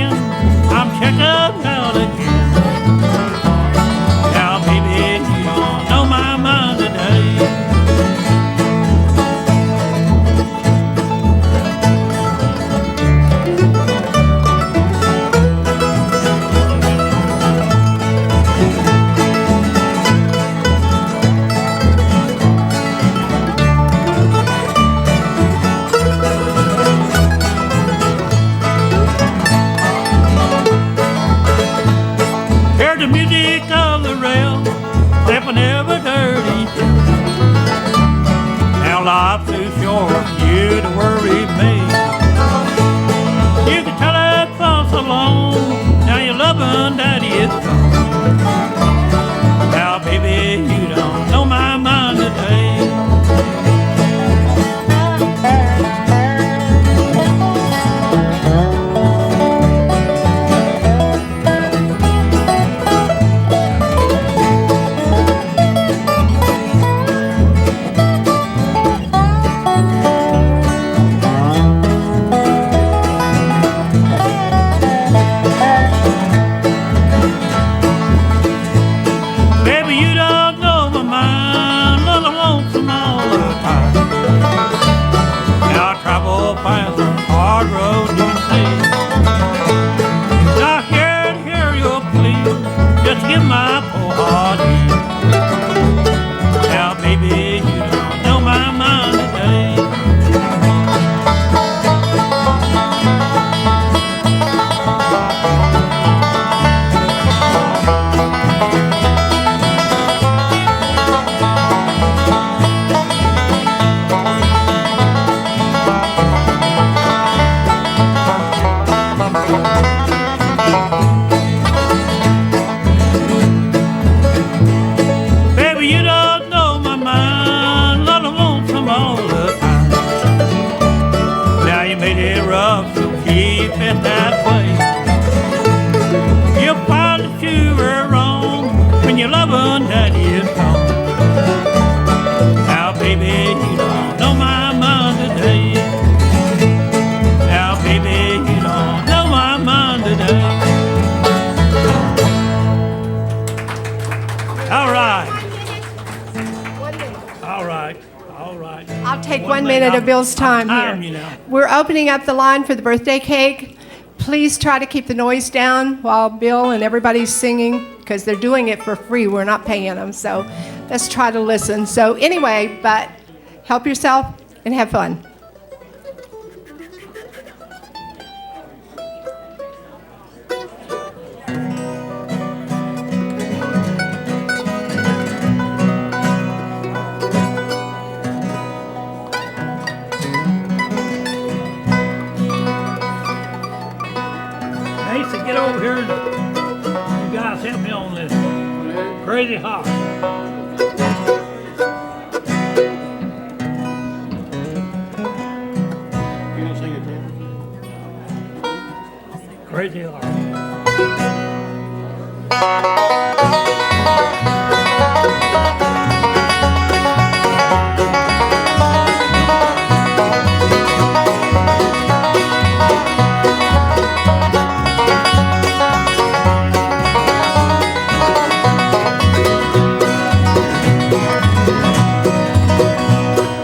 you'll find some hard road to see. Now here you'll please, just give my poor heart ease. Now baby, you don't know my mind today. Baby, you don't know my mind, Lord, I'm lonesome all the time. Now you made it rough, so keep it that way. You'll find that you were wrong when your loving daddy is gone. Now baby, you don't know my mind today. Now baby, you don't know my mind today. All right. All right. I'll take 1 minute of Bill's time I'm here. you now. We're opening up the line for the birthday cake. Please try to keep the noise down while Bill and everybody's singing, because they're doing it for free. We're not paying them, so let's try to listen. So anyway, but help yourself and have fun. Mason, get over here and you guys help me on this. Crazy heart. You gonna sing it then? Crazy heart.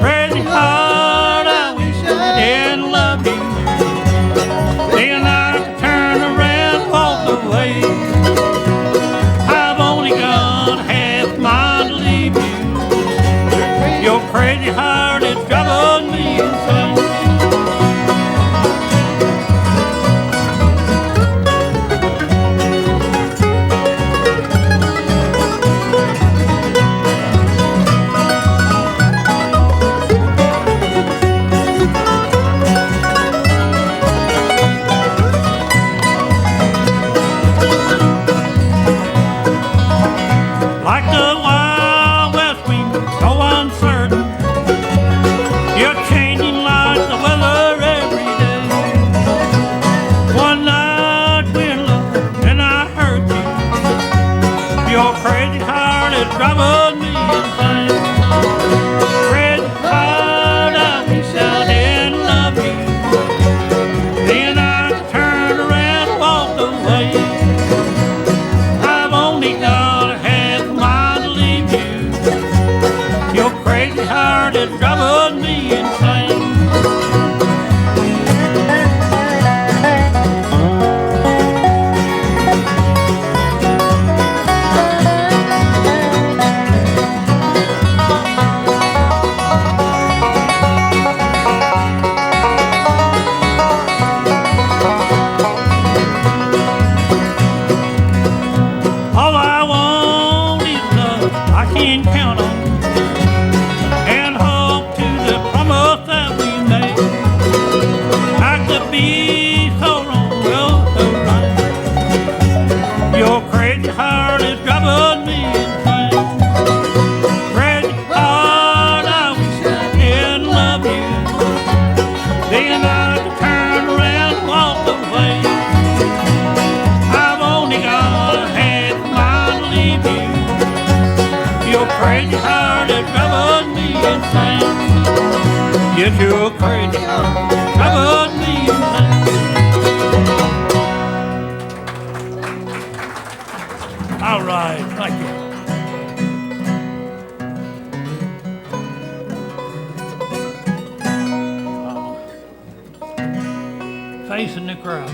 Crazy heart, I wish I didn't love you. Then I could turn around, walk away. I've only got half mind to leave you. Your crazy heart is driving me insane. Like the Wild West wind, so uncertain. You're changing like the weather every day. One night we're in love and I hurt you. Your crazy heart is driving me insane. Crazy heart, I wish I didn't love you. Then I turned around and walked away. I've only got a half mind to leave you. Your crazy heart is driving me insane. All I want is love I can count on, and hope to the promise that we made. I could be so wrong, well, so right. Your crazy heart is driving me insane. Crazy heart, I wish I didn't love you. Then I could turn around and walk away. I've only got a half mind to leave you. Your crazy heart is driving me insane. Yes, your crazy heart driving me insane. All right, thank you. facing the crowd.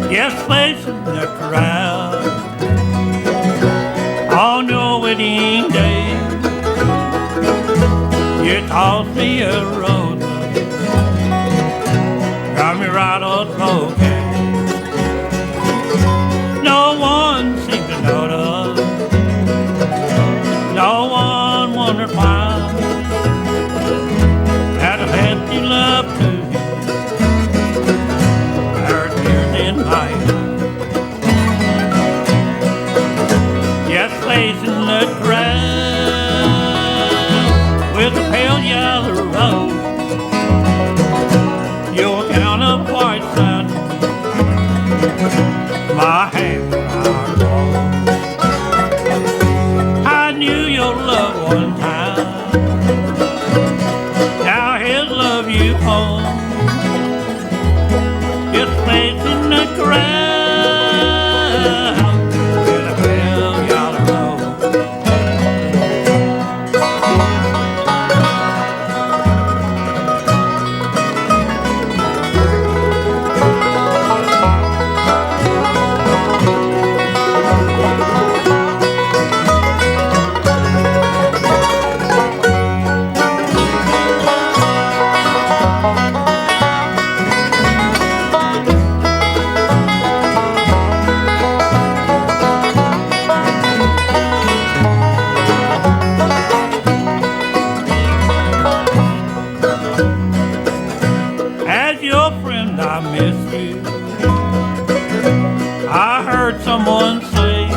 Yes, facing the crowd on your wedding day. You tossed me a rose, got me right on smoking. No one seemed to notice, no one wondered why. Had a hefty love to you, our tears in my eyes. Yes, facing the crowd with a pale yellow rose, your gown of white satin, my hair out rose. I knew your love one time, now his love you own. Just facing the crowd with a pale yellow rose. As your friend, I miss you. I heard someone say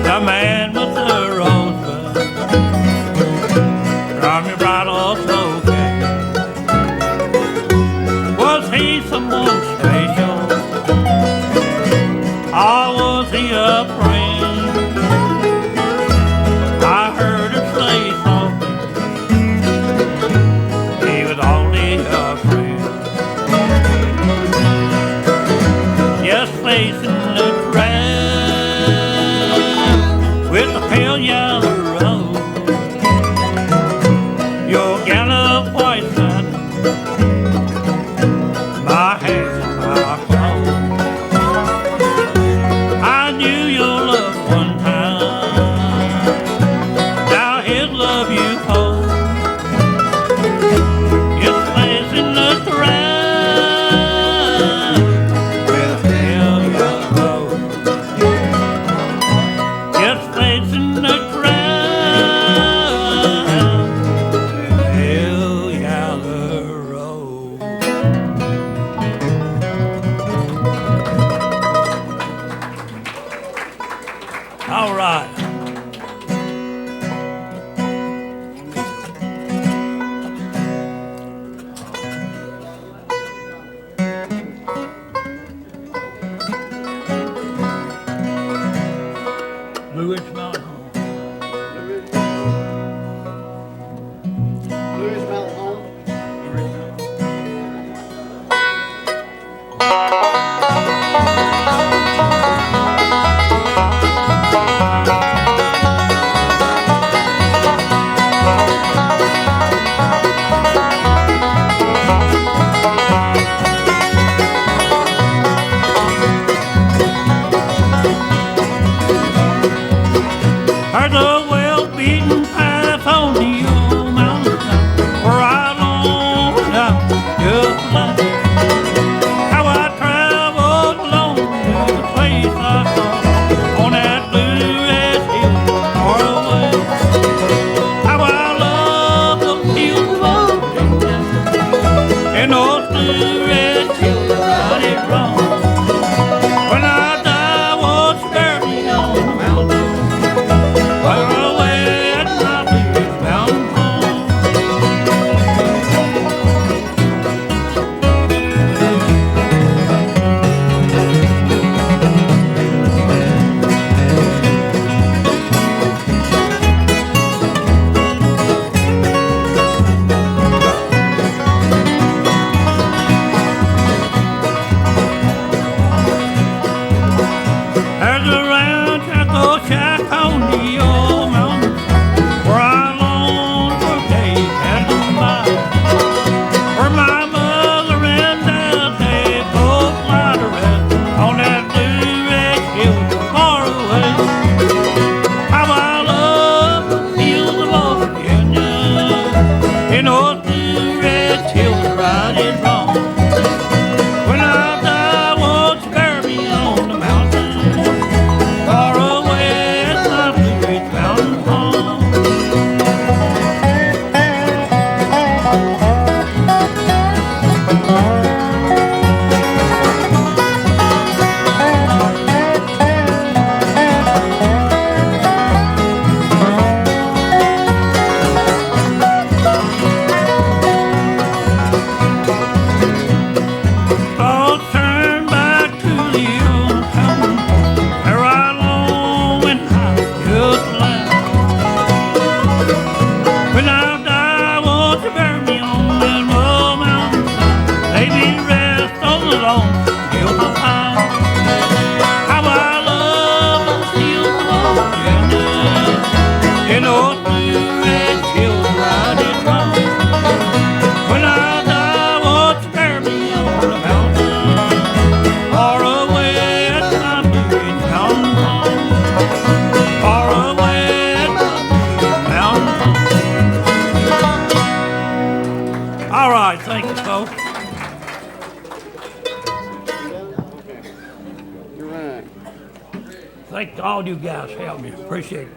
the man with the rosebud got me right off smoking. Was he someone special, or was he a friend? I heard her say something, he was only a friend. Yes, facing the crowd with a pale yellow rose, your gown of white satin, my hair, my clothes. I knew your love one time, now his love you hold. It's facing the crowd with a pale yellow rose. It's facing the crowd with a pale yellow rose. All right. Blue Ridge Mountain Home. Blues Mountain Home. Thank all you guys helped me. Appreciate it.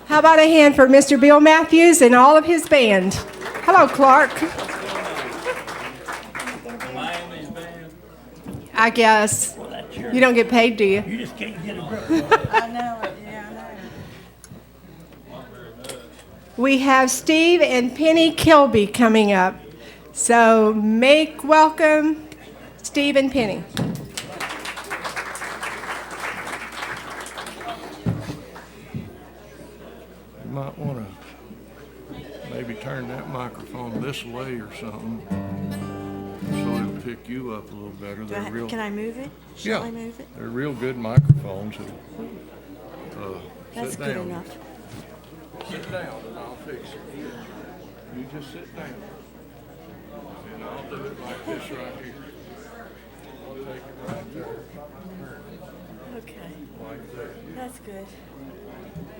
How about a hand for Mr. Bill Matthews and all of his band? Hello, Clark. I guess. You don't get paid, do you? You just can't get a grip. I know it, yeah, I know. We have Steve and Penny Kilby coming up. So make welcome Steve and Penny. You might want to maybe turn that microphone this way or something so it'll pick you up a little better. Can I move it? Shall Yeah, I move it? they're real good microphones. That's Sit good down. enough. Sit down and I'll fix it. You just sit down. And I'll do it like this right here. I'll take it right there. Okay, Like that. that's good.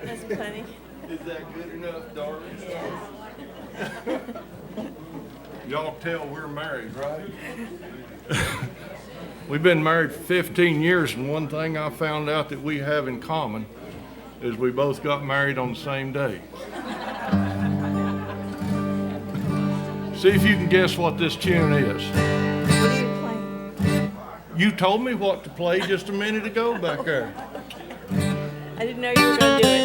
That's plenty. Is that good enough, darling? Yeah. Y'all tell we're married, right? We've been married for 15 years, and one thing I found out that we have in common is we both got married on the same day. See if you can guess what this tune is. What are you playing? You told me what to play just a minute ago back there. I didn't know you were going to do it.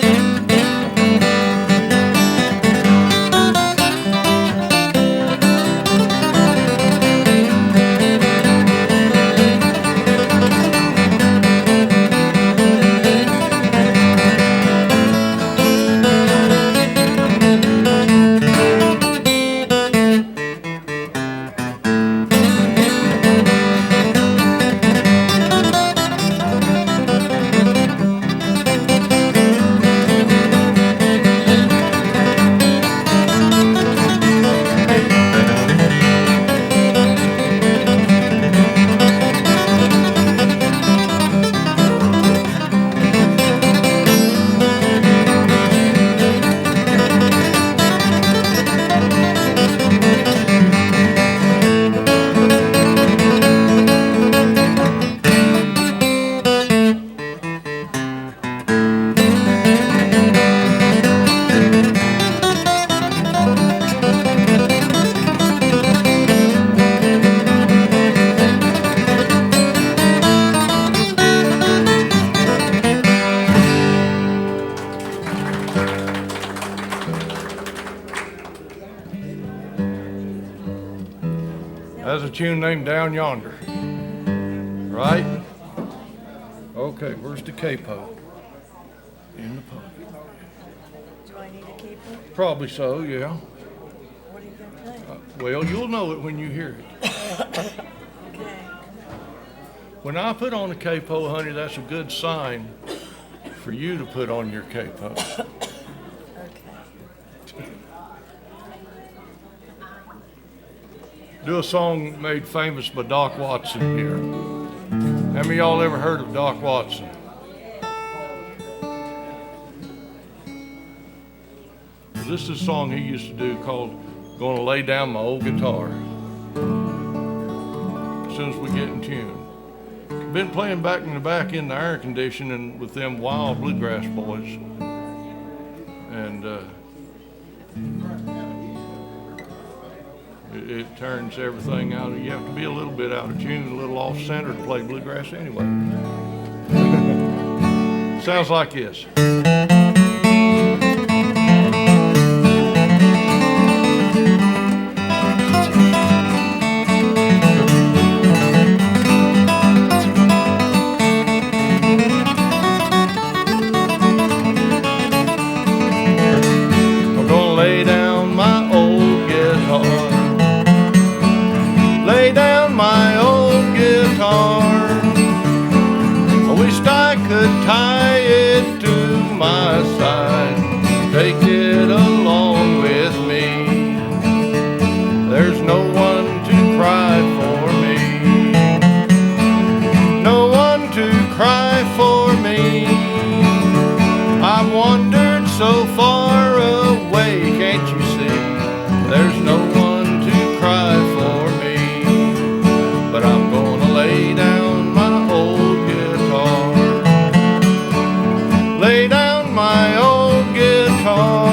That's a tune named Down Yonder. Right? Okay, where's the capo? In the pocket. Do I need a capo? Probably so, yeah. What are you going to play? Well, you'll know it when you hear it. Okay. When I put on a capo, honey, that's a good sign for you to put on your capo. Okay. Do a song made famous by Doc Watson here. How many of y'all ever heard of Doc Watson? This is a song he used to do called Gonna Lay Down My Old Guitar. As soon as we get in tune. Been playing back in the back in the air conditioning with them wild Bluegrass boys. And it turns everything out. You have to be a little bit out of tune, a little off center to play bluegrass anyway. Sounds like this. I'm gonna lay down my old guitar. Lay down my old guitar. I wished I could tie it to my old guitar.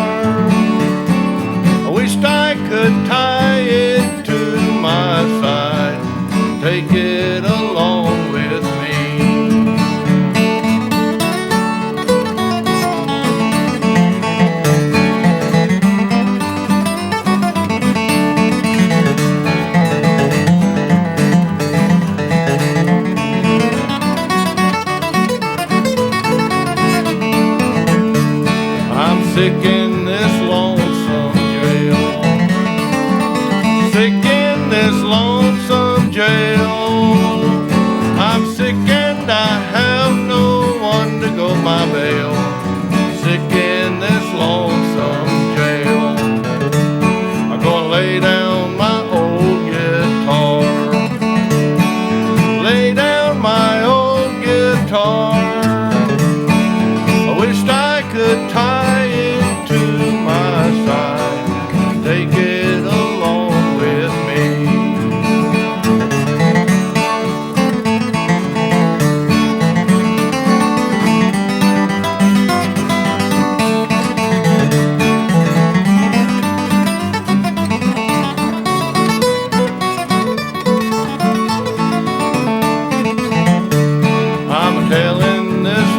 I wished I could tie it to my side, take it along with me. Sick in this lonesome jail. Sick in this lonesome jail. I'm sick and I have no one to go my bail. Sick in this lonesome jail. I'm gonna lay down my old guitar. Lay down my old guitar. I wished I could tie to my side, take it along with me. I'm telling this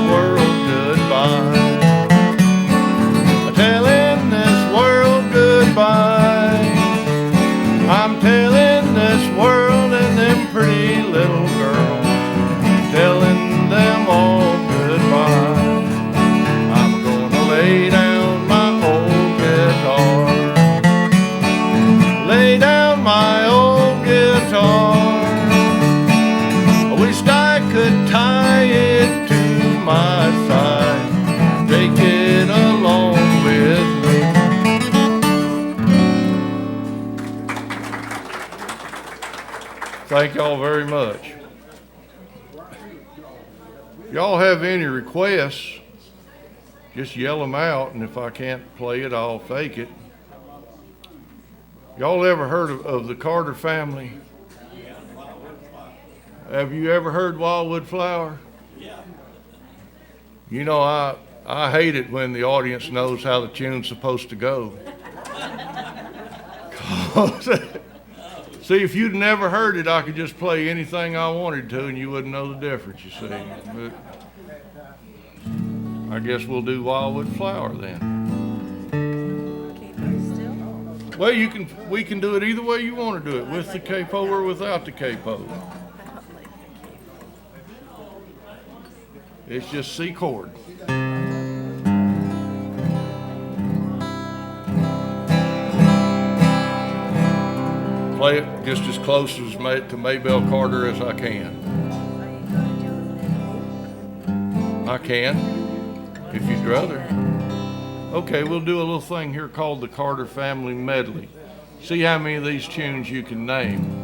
world goodbye. I'm telling this world and them pretty little girls, telling them all goodbye. I'm gonna lay down my old guitar. Lay down my old guitar. I wished I could tie it to my side, take it along with me. Thank y'all very much. If y'all have any requests, just yell them out, and if I can't play it, I'll fake it. Y'all ever heard of the Carter family? Have you ever heard Wildwood Flower? You know, I hate it when the audience knows how the tune's supposed to go. See, if you'd never heard it, I could just play anything I wanted to and you wouldn't know the difference, you see. But I guess we'll do Wildwood Flower then. Well, we can do it either way you want to do it, with the capo or without the capo. It's just C chord. Play it just as close as to Maybelle Carter as I can. I can, if you'd rather. Okay, we'll do a little thing here called the Carter Family Medley. See how many of these tunes you can name.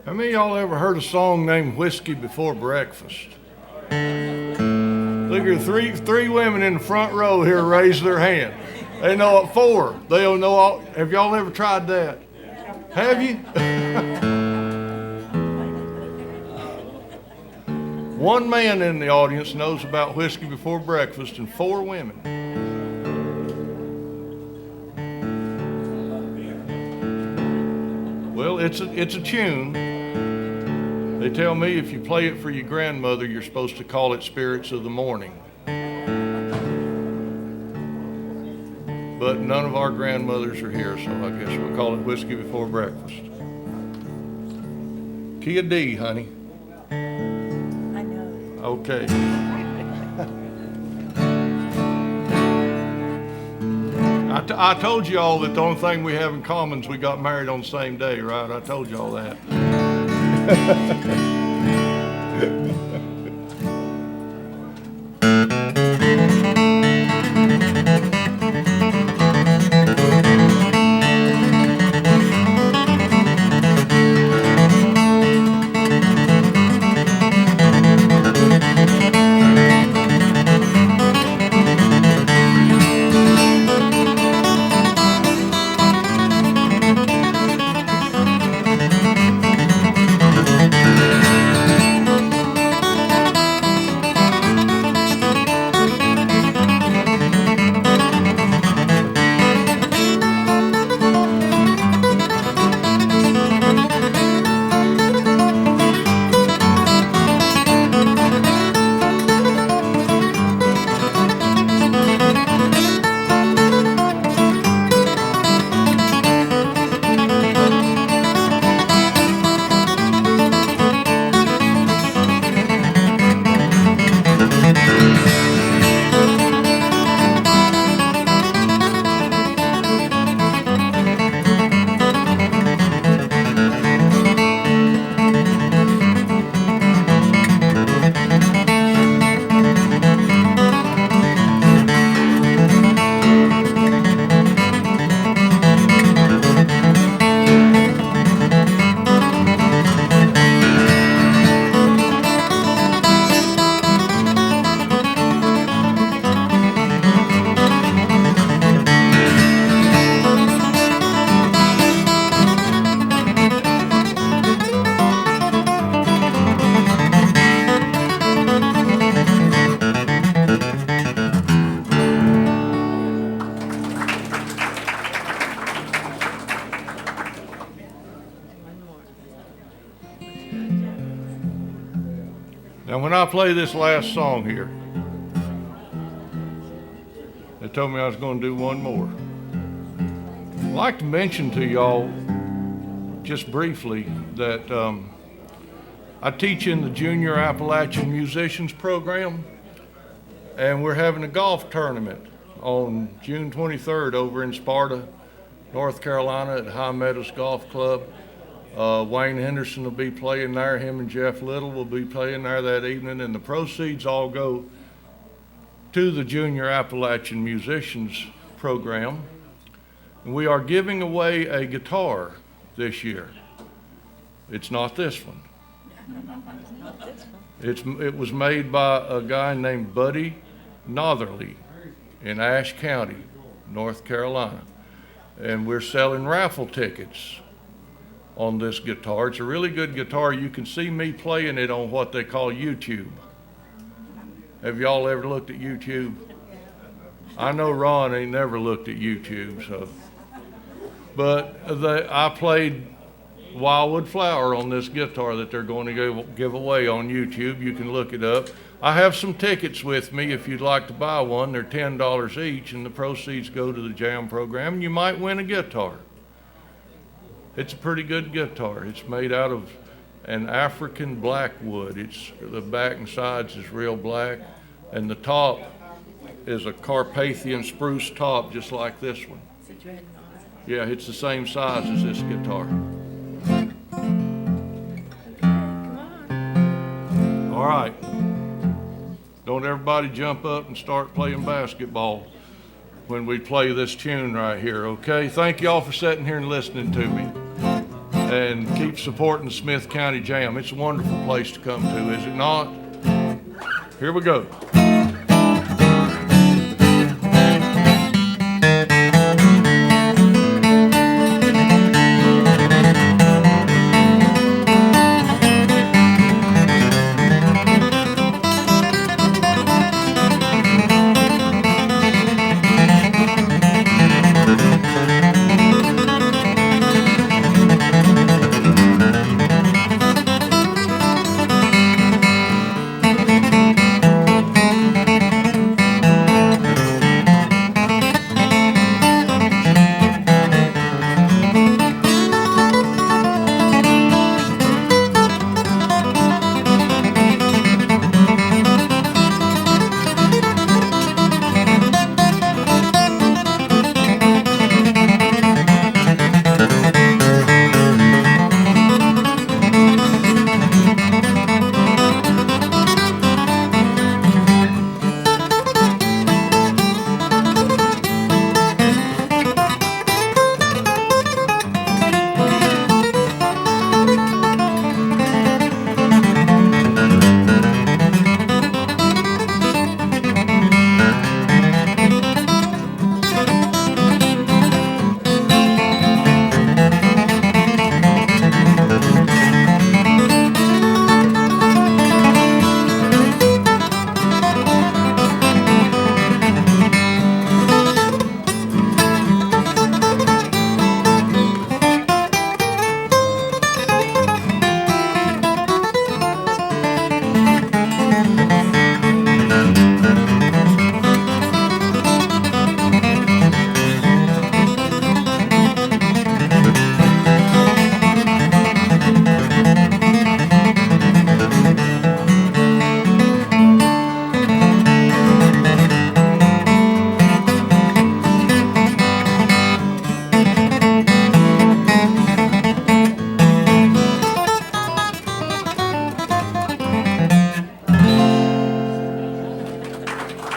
How many of y'all ever heard a song named Whiskey Before Breakfast? Look at three women in the front row here raise their hand. They know it. 4. They don't know all. Have y'all ever tried that? Have you? One man in the audience knows about Whiskey Before Breakfast and 4 women. Well, it's a tune. They tell me if you play it for your grandmother, you're supposed to call it Spirits of the Morning. But none of our grandmothers are here, so I guess we'll call it Whiskey Before Breakfast. Key of D, honey. I know. Okay. I told you all that the only thing we have in common is we got married on the same day, right? I told you all that. Now, when I play this last song here, they told me I was going to do one more. I'd like to mention to y'all, just briefly, that I teach in the Junior Appalachian Musicians Program, and we're having a golf tournament on June 23rd over in Sparta, North Carolina at High Meadows Golf Club. Wayne Henderson will be playing there. Him and Jeff Little will be playing there that evening, and the proceeds all go to the Junior Appalachian Musicians Program. And we are giving away a guitar this year. It's not this one. It was made by a guy named Buddy Notherly in Ashe County, North Carolina. And we're selling raffle tickets on this guitar. It's a really good guitar. You can see me playing it on what they call YouTube. Have y'all ever looked at YouTube? I know Ron ain't never looked at YouTube, so. But I played Wildwood Flower on this guitar that they're going to give away on YouTube. You can look it up. I have some tickets with me if you'd like to buy one. They're $10 each, and the proceeds go to the Jam program, and you might win a guitar. It's a pretty good guitar. It's made out of an African black wood. The back and sides is real black, and the top is a Carpathian spruce top, just like this one. Yeah, it's the same size as this guitar. All right. Don't everybody jump up and start playing basketball when we play this tune right here, okay? Thank y'all for sitting here and listening to me. and keep supporting the Smyth County Jam. It's a wonderful place to come to, is it not? Here we go.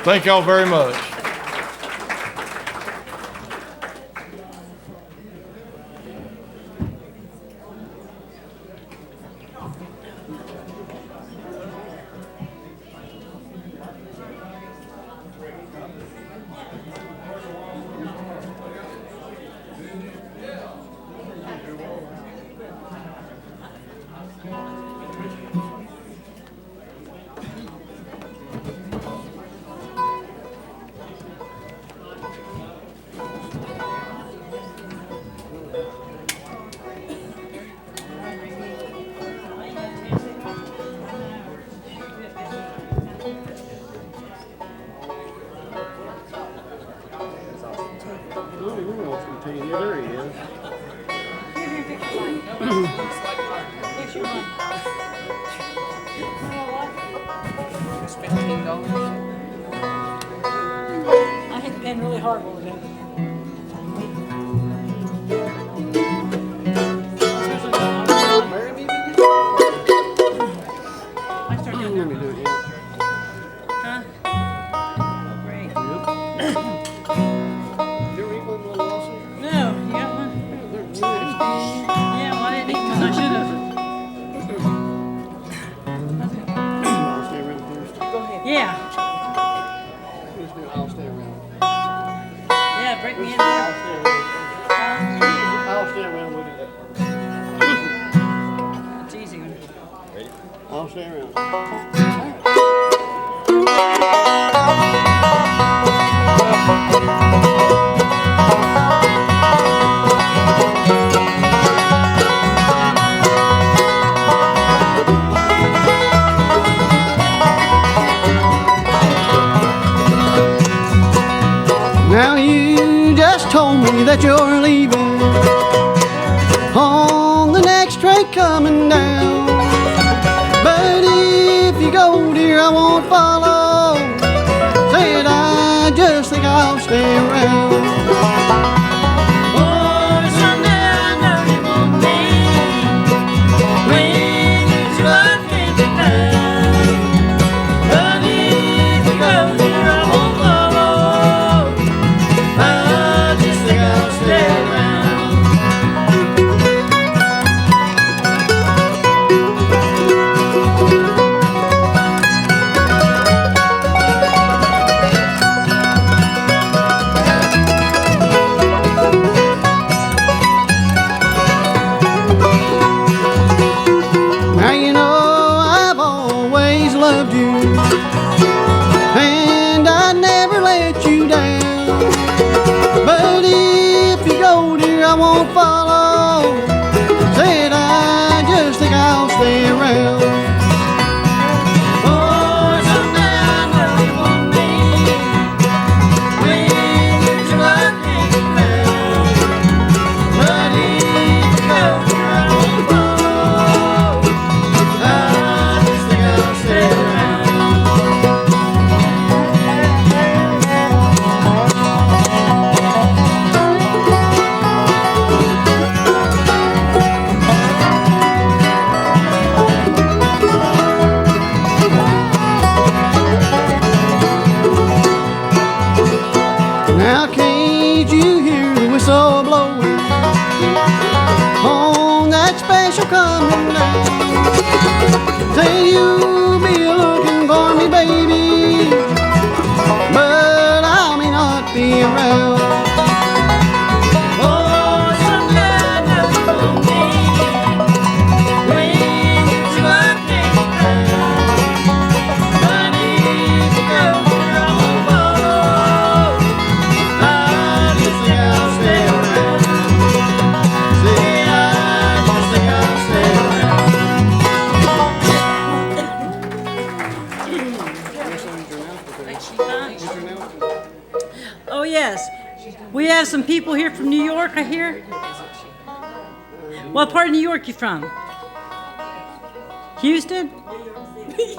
Thank y'all very much. There he is. It's $15. I had been really hard over there. I started doing that. Huh? Oh, great. No, you got one? Yeah, well, I didn't eat one. I should have. Go ahead. Yeah. I'll stay around. Yeah, break me in there. I'll stay around with it. It's easy. I'll stay around. Now you just told me that you're leaving on the next train coming down. But if you go, dear, I won't follow. Said I just think I'll stay around. coming down. Say you'll be looking for me, baby, but I may not be around. Oh, someday that's for me. When you are getting down, but if you go there, I won't follow. I just think I'll stay around. Say I just think I'll stay around. Oh, yes. We have some people here from New York, I hear. What part of New York you from? Houston?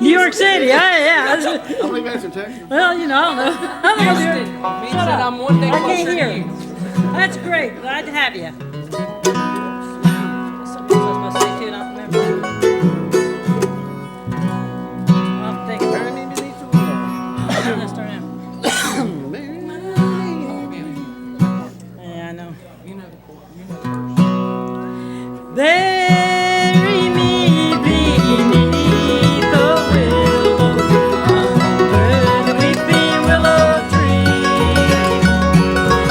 New York City, yeah. I believe that's in Texas. Well, you know, I don't know. I don't know. Means that I'm one day I closer can't to hear. you. That's great. Glad to have you. Something else I was supposed to say too, and I don't remember. I'll think about it. Let's start out. Yeah, I know. Bury me beneath the willow, under the weeping willow tree,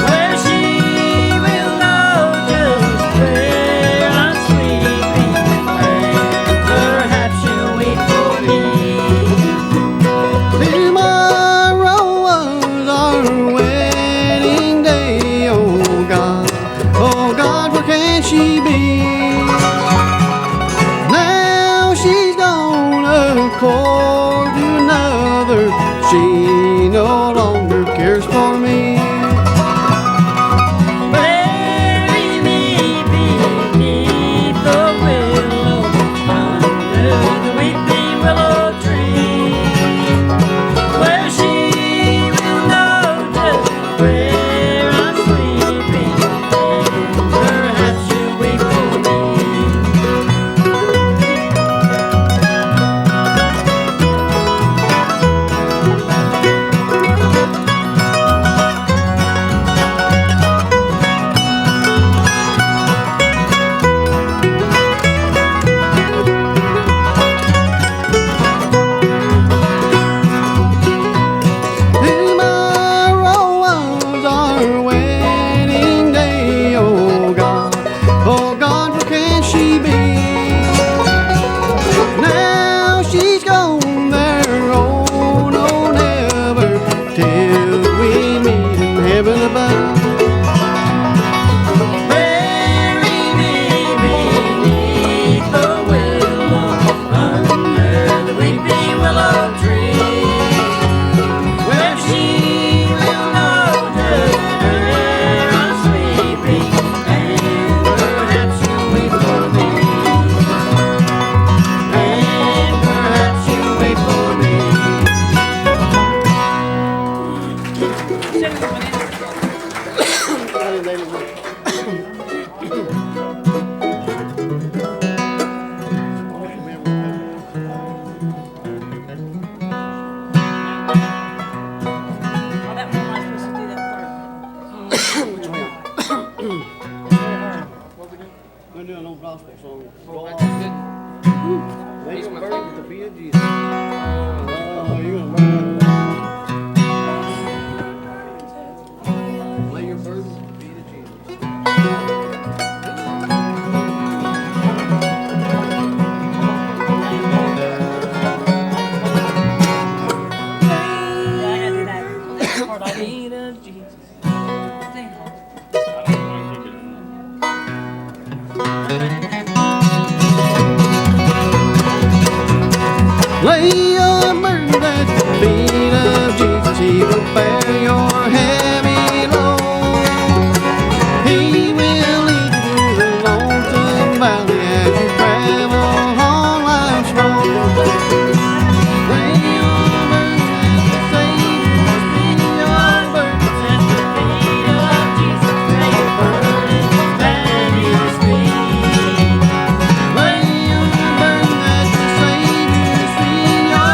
where she will know just where I'm sleeping, and perhaps she'll wait for me. Tomorrow was our wedding day, oh God, where can she be? Now she's gone a court to another, she no longer cares for me. Bury me beneath the willow, under the weeping willow tree, where she will know just where I'm sleeping, and perhaps she'll wait for me. Tomorrow was our wedding day, oh God, where can she be? Now she's gone there, oh no, never, till we meet in heaven above. Bury me beneath the willow, under the weeping willow tree, where she will know just where I'm sleeping, and perhaps she'll wait for me, and perhaps she'll wait for me. Oh, that one am I supposed to do that part? Which one? We're doing an old gospel song. Lay your burden at the feet of Jesus. Oh, you're gonna burn that. Lay your burden at the feet of Jesus. Yeah, I gotta do that part. I need of Jesus. Sing. Lay your burden at the feet of Jesus. He will bear your heavy load. He will lead you through the lonesome valley as you travel on life's road. Lay your burden at the Savior's feet. Your burdens at the feet of Jesus. Lay your burdens at His feet. Lay your burden at the Savior's feet. Your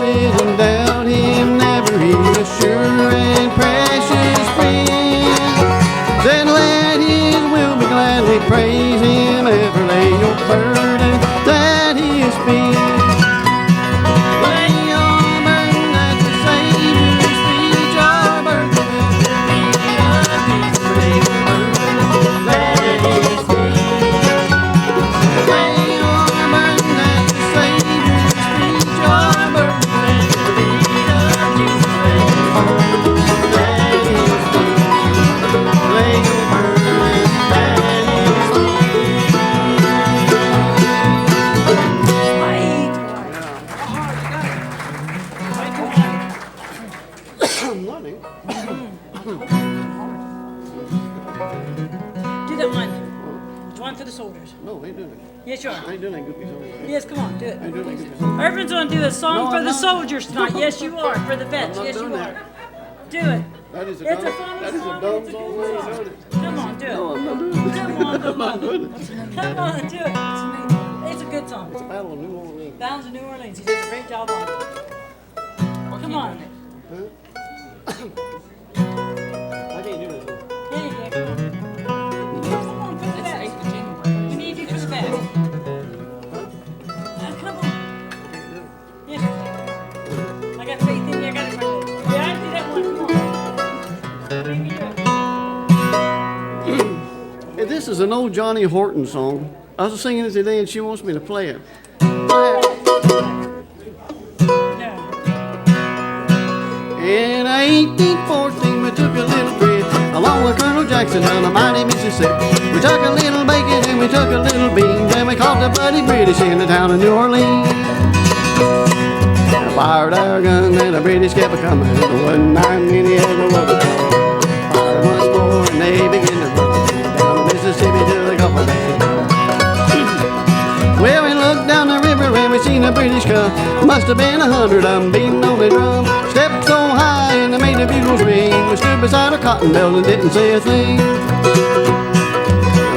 sitting down him, never he's a sure and precious friend. Then let his will be gladly praise him, ever lay your burden that he has been. Lay your burden at the Savior's feet, your burden at the feet of Jesus. Lay your burden that he has been. Lay your burden at the Savior's feet, your burden at the feet of Jesus. Lay your burden that he has been. Lay your burden that he has been. Money. Do that one. It's one for the soldiers. No, I ain't doing it. Yes, you I are. ain't doing that goofy song. Yes, come on, do I ain't it. doing that goofy song. Irvin's gonna do a song No, for I'm the not. soldiers tonight. Yes, you are. For the vets. I'm not Yes, you doing are. that. Do it. That is a It's a dumb, funny that is a song. dumb It's a song. good I ain't song. doing it. Come on, do it. No, I'm not doing it. Come on, I'm not doing it. Come on, do it. It's a good song. It's a battle of New Orleans. Bounds of New Orleans. He does a great job on it. Come on. I can't do this one. Yeah, you can. Come on, put it back. We need you to put it back. Come on. Yeah. I got faith in you. I got it right. Yeah, I do that one. Come on. Make me do it. Hey, this is an old Johnny Horton song. I was singing it today and she wants me to play it. In 1814, we took a little trip along with Colonel Jackson down the mighty Mississippi. We took a little bacon and we took a little beans, and we caught the bloody British in the town of New Orleans. Fired our gun and the British kept coming. One night many other was fired once more and they began to run down the Mississippi to the Gulf of Mexico. Well, we looked down the river and we seen the British come. Must have been 100 of them beating on the drum. Stepped so high and they made the bugles ring. We stood beside our cotton bales and didn't say a thing.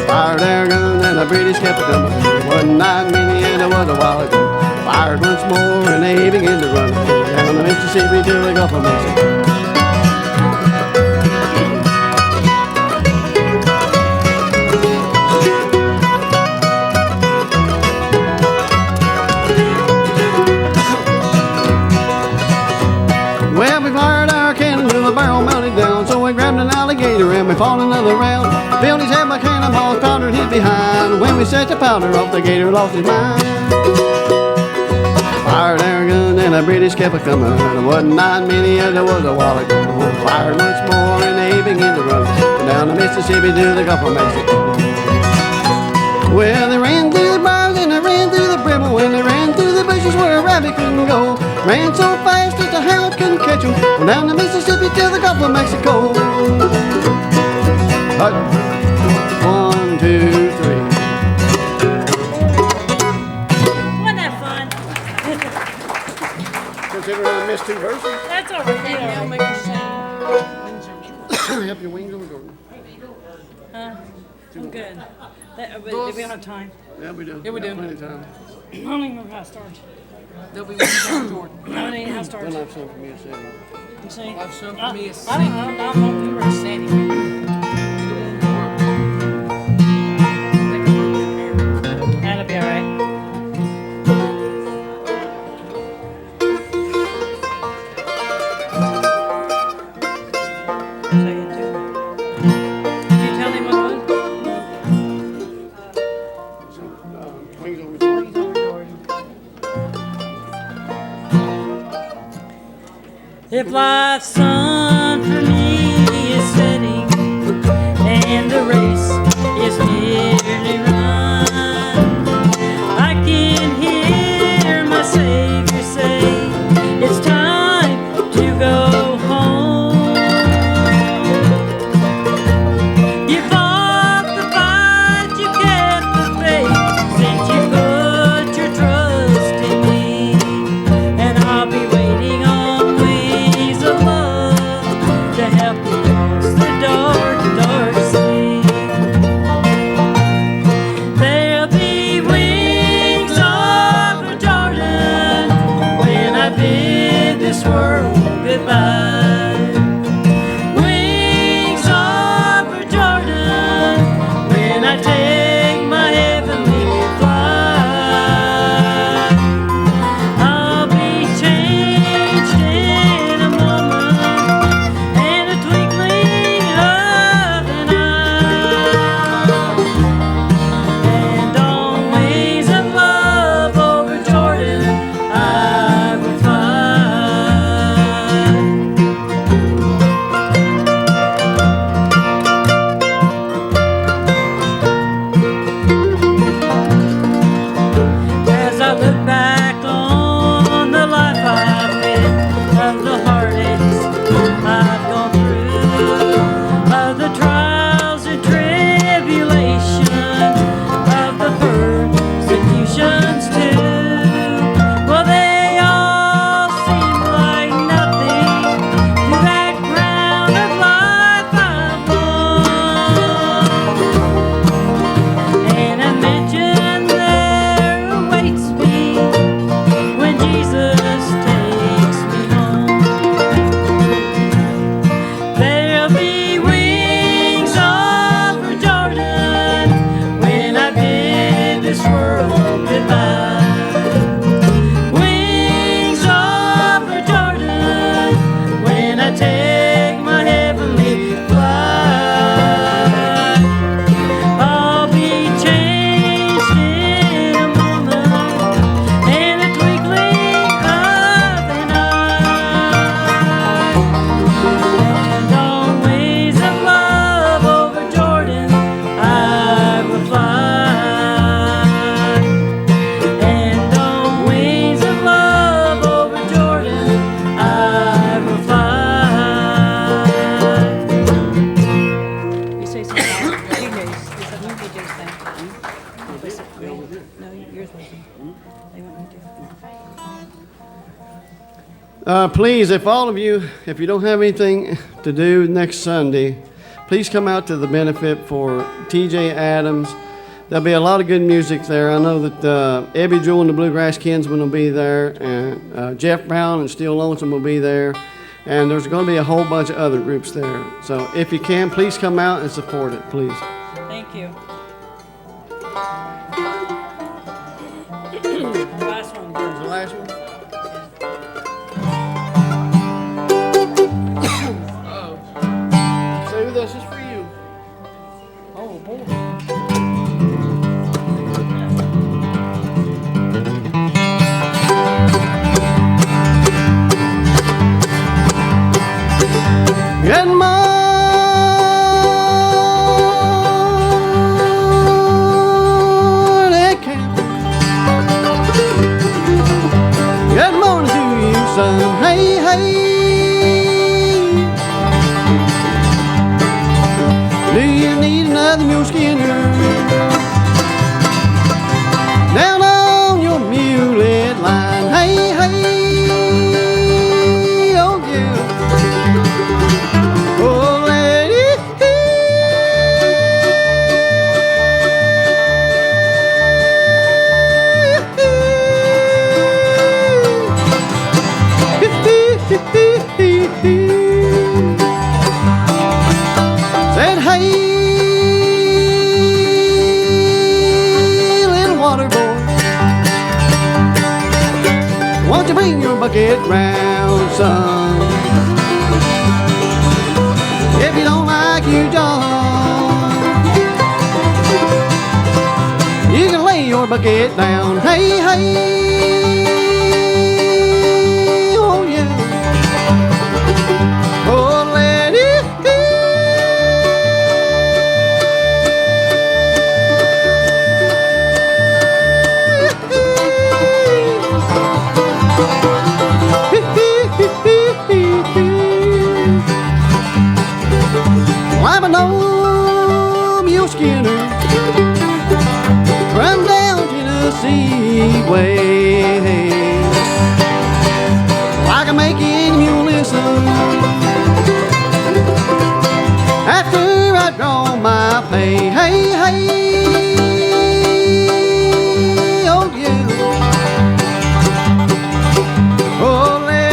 Fired our gun and the British kept coming. One night many and it was a while ago. Fired once more and they began to run down the Mississippi to the Gulf of Mexico. Well, we fired our cannon till the barrel melted down. So we grabbed an alligator and we fought another round. Filled his head with cannonballs, powdered his behind. When we set the powder off, the gator lost his mind. Fired our gun and the British kept a coming. There wasn't not many as there was a while ago. Fired once more and they began to run down the Mississippi to the Gulf of Mexico. Well, they ran through the bars and they ran through the brimble, and they ran through the bushes where a rabbit couldn't go. Ran so fast that the hounds couldn't catch them. Down the Mississippi to the Gulf of Mexico. 1, 2, 3. Wasn't that fun? Considering I missed 2 verses. That's all right. Yeah. Make you sing. Help your wings over, Gordon. I'm good. We don't have time. Yeah, we do. Yeah, we do. Plenty of time. I don't even know how to start. There'll be one for Jordan. I don't even know how to start. Then I've some for me to say. You see? I've some for me to I don't know. You were Sandy. Either one more. That'll be all right. Did you tell him what it was? Wings over, If life's sun for me is setting and the race is nearly run, I can hear my Savior say, it's time to go home. You fought the fight, you kept the faith, since you put your trust in me, and I'll be waiting on wings of love to help you cross the dark, dark sea. Please, if you don't have anything to do next Sunday, please come out to the benefit for T.J. Adams. There'll be a lot of good music there. I know that Ebby Jewell and the Bluegrass Kinsmen will be there, and Jeff Brown and Steel Lonesome will be there, and there's going to be a whole bunch of other groups there. So if you can, please come out and support it, please. Thank you. Last one. There's the last one. Sue, this is for you. Oh, boy. Good morning, Camp. Good morning to you, son. Hey, hey. Do you need another mule skinner? Down on your mulet line. Hey, hey. Oh, yeah. Oh, lady. Said, hey, little water boy, won't you bring your bucket round, son? If you don't like you, John, you can lay your bucket down. Hey, hey, oh yeah. Oh, lady. I'm an old mule skinner from down Tennessee way. I can make any mule listen after I draw my pay. Hey, hey, oh yeah. Oh, lady.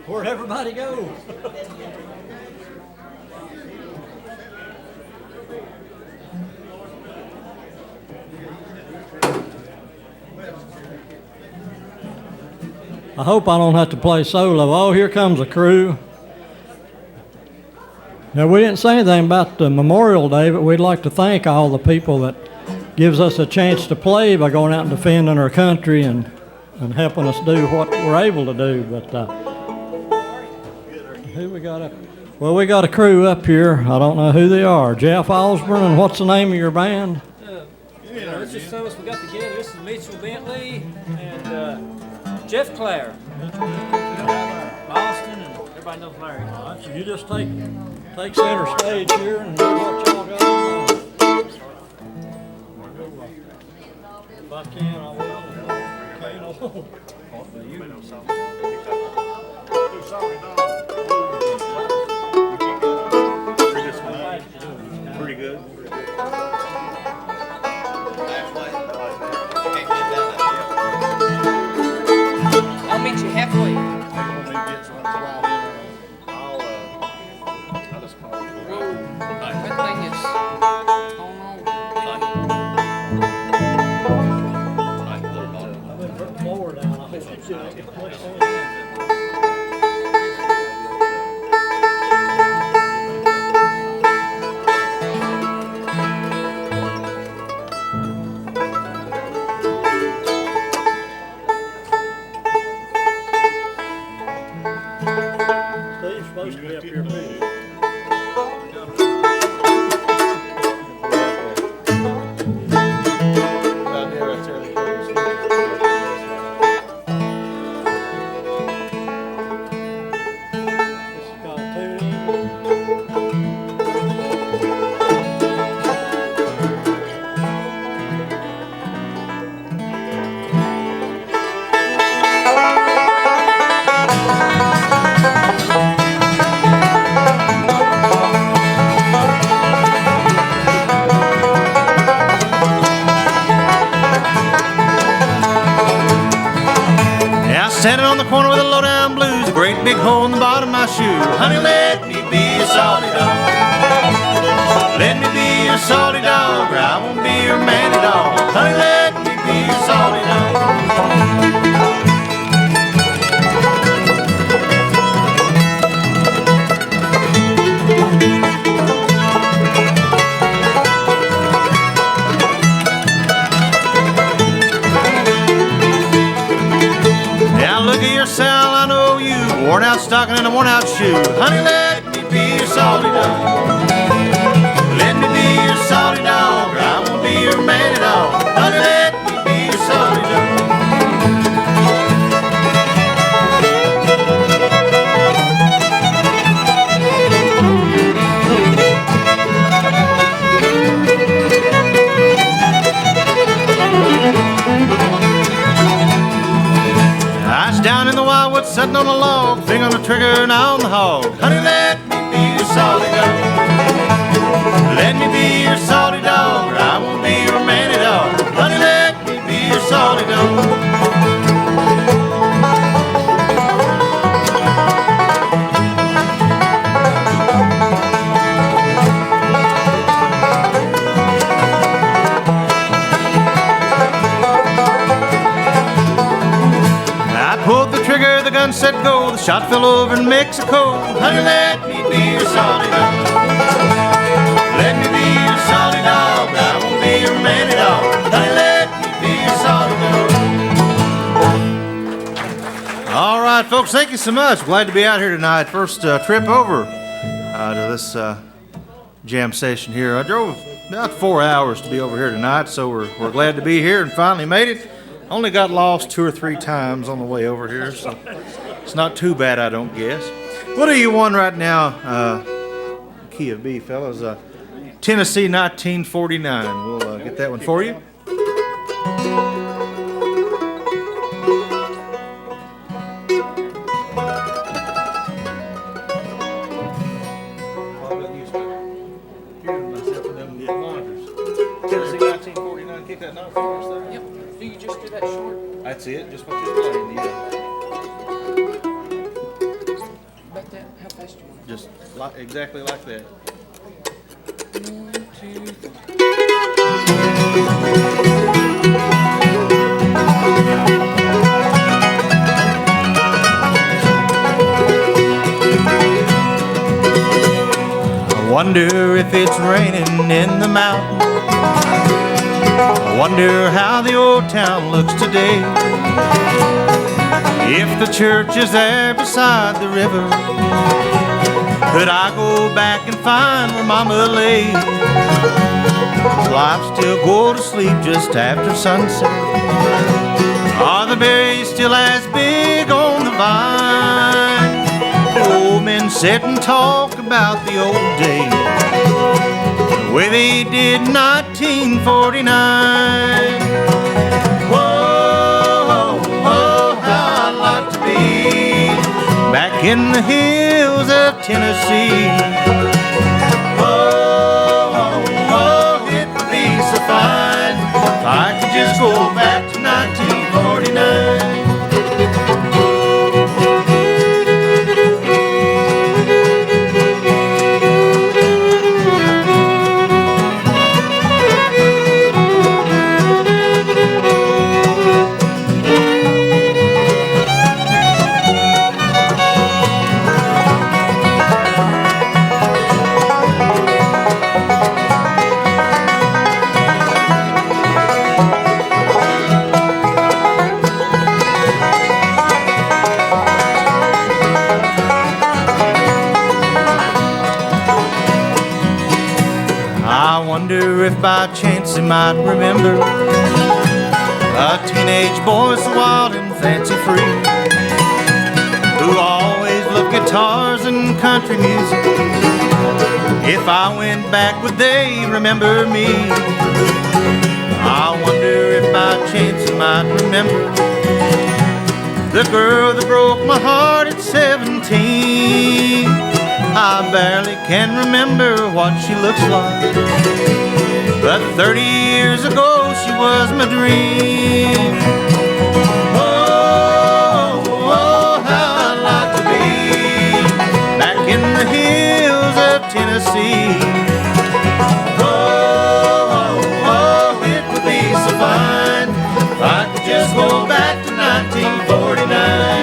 Where'd everybody go? I hope I don't have to play solo. Oh, here comes a crew. Now, we didn't say anything about the Memorial Day, but we'd like to thank all the people that gives us a chance to play by going out and defending our country and helping us do what we're able to do. But who we got up? Well, we got a crew up here. I don't know who they are. Jeff Osborne, and what's the name of your band? Let's just tell us we got together. This is Mitchell Bentley and Jeff Clare. Boston, and everybody knows Larry. All right, so you just take center stage here and do what y'all got to do. If I can, I will. If I won't. Pretty good. I'll meet you halfway. I'll just call you. That thing is Honey, let me be your salty dog. Let me be your salty dog, or I won't be your man at all. Honey, let me be your salty dog. Now look at your Sal, I know you, worn out stocking and a worn out shoe. Honey, let me be your salty dog. Let me be your salty dog, or I won't be your man at all. Honey, let me be your salty dog. I was down in the wildwood, sitting on a log, finger on the trigger and eye on the hog. Honey, let me be your salty dog. Let me be your salty dog, or I won't be your man at all. Honey, let me be your salty dog. Pulled the trigger, the gun said go, the shot fell over in Mexico. Honey, let me be your salty dog. Let me be your salty dog, I won't be your man at all. Honey, let me be your salty dog. All right, folks, thank you so much. Glad to be out here tonight. First trip over to this jam session here. I drove about 4 hours to be over here tonight, so we're glad to be here and finally made it. Only got lost 2 or 3 times on the way over here, so it's not too bad, I don't guess. What do you want right now? Key of B, fellas. Tennessee 1949. We'll get that one for you. Tennessee 1949. Kick that note for us there. Yep. Do you just do that short? That's it, just what you're playing, yeah. About that? How fast you want? Just like, exactly like that. 1, 2, 3. I wonder if it's raining in the mountains. I wonder how the old town looks today. If the church is there beside the river, could I go back and find where Mama lay? Will I still go to sleep just after sunset? Are the berries still as big on the vine? The old men sit and talk about the old days, the way they did 1949. Whoa, whoa, how I'd like to be back in the hills of Tennessee. Whoa, whoa, it would be so fine if I could just go back to 1949. I wonder if by chance he might remember a teenage boy so wild and fancy-free, who always loved guitars and country music. If I went back, would they remember me? I wonder if by chance he might remember the girl that broke my heart at 17. I barely can remember what she looks like, but 30 years ago she was my dream. Oh, oh, how I'd like to be back in Tennessee. Oh, it would be so fine if I could just go back to 1949.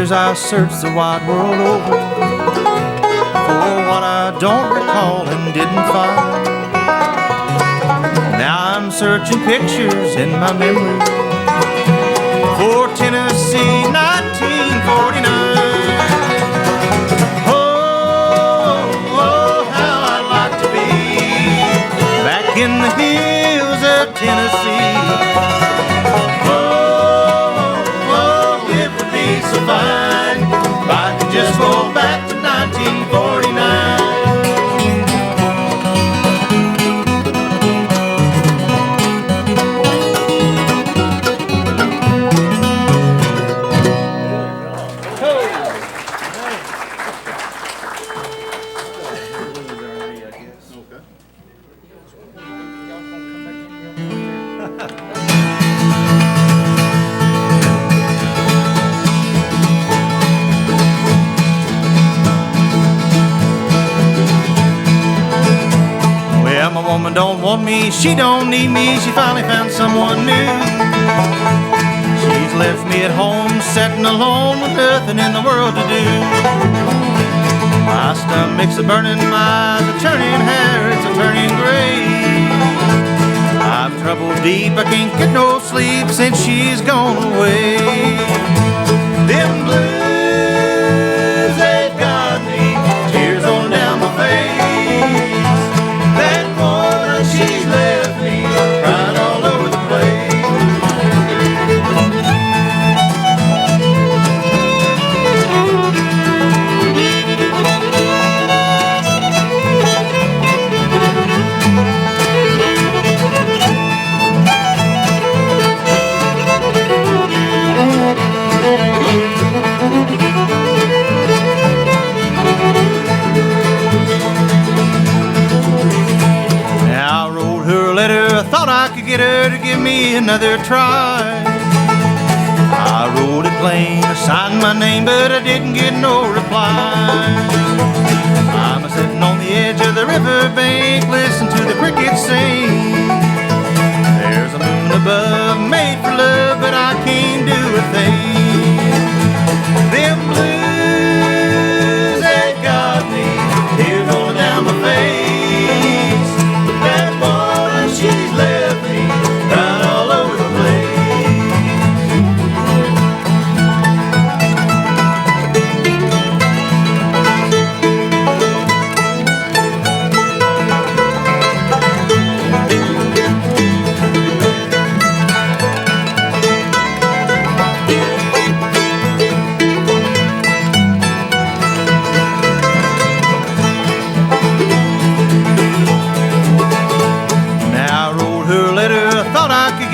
I searched the wide world over for what I don't recall and didn't find. Now I'm searching pictures in my memory for Tennessee 1949. Oh, how I'd like to be back in the hills of Tennessee. So fine if I could just go back to 1949. Don't want me, she don't need me, she finally found someone new. She's left me at home, sitting alone with nothing in the world to do. My stomach's a burning, my eyes are turning hair, it's a turning gray. I'm troubled deep, I can't get no sleep since she's gone away. Them blues, they've got me, tears rolling down my face. That woman, she's left me crying all over the get her to give me another try. I wrote it plain, I signed my name, but I didn't get no reply. I'm sitting on the edge of the riverbank, listen to the crickets sing. There's a moon above, made for love, but I can't do a thing. Them blues, they got me, tears rolling down my face. That woman, she's left me crying all over the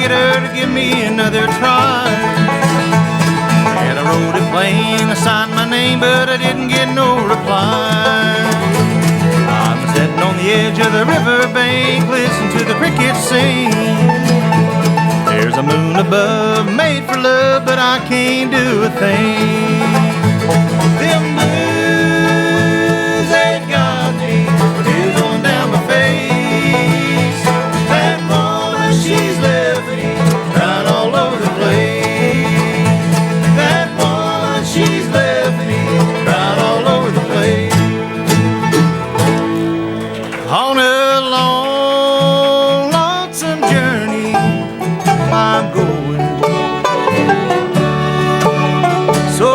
get her to give me another try. And I wrote it plain, I signed my name, but I didn't get no reply. I'm sitting on the edge of the riverbank, listen to the crickets sing. There's a moon above, made for love, but I can't do a thing. Them blues, they got me, tears on down my face. That woman, she's left me crying all over the place. That woman, she's left me crying all over the place. On a long, lonesome journey I'm going, so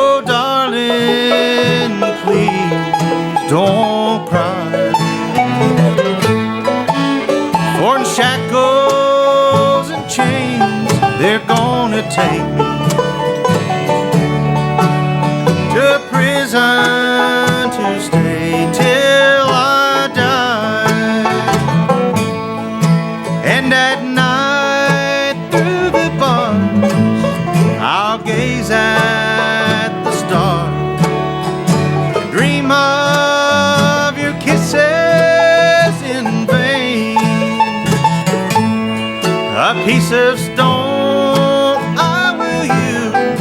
piece of stone I will use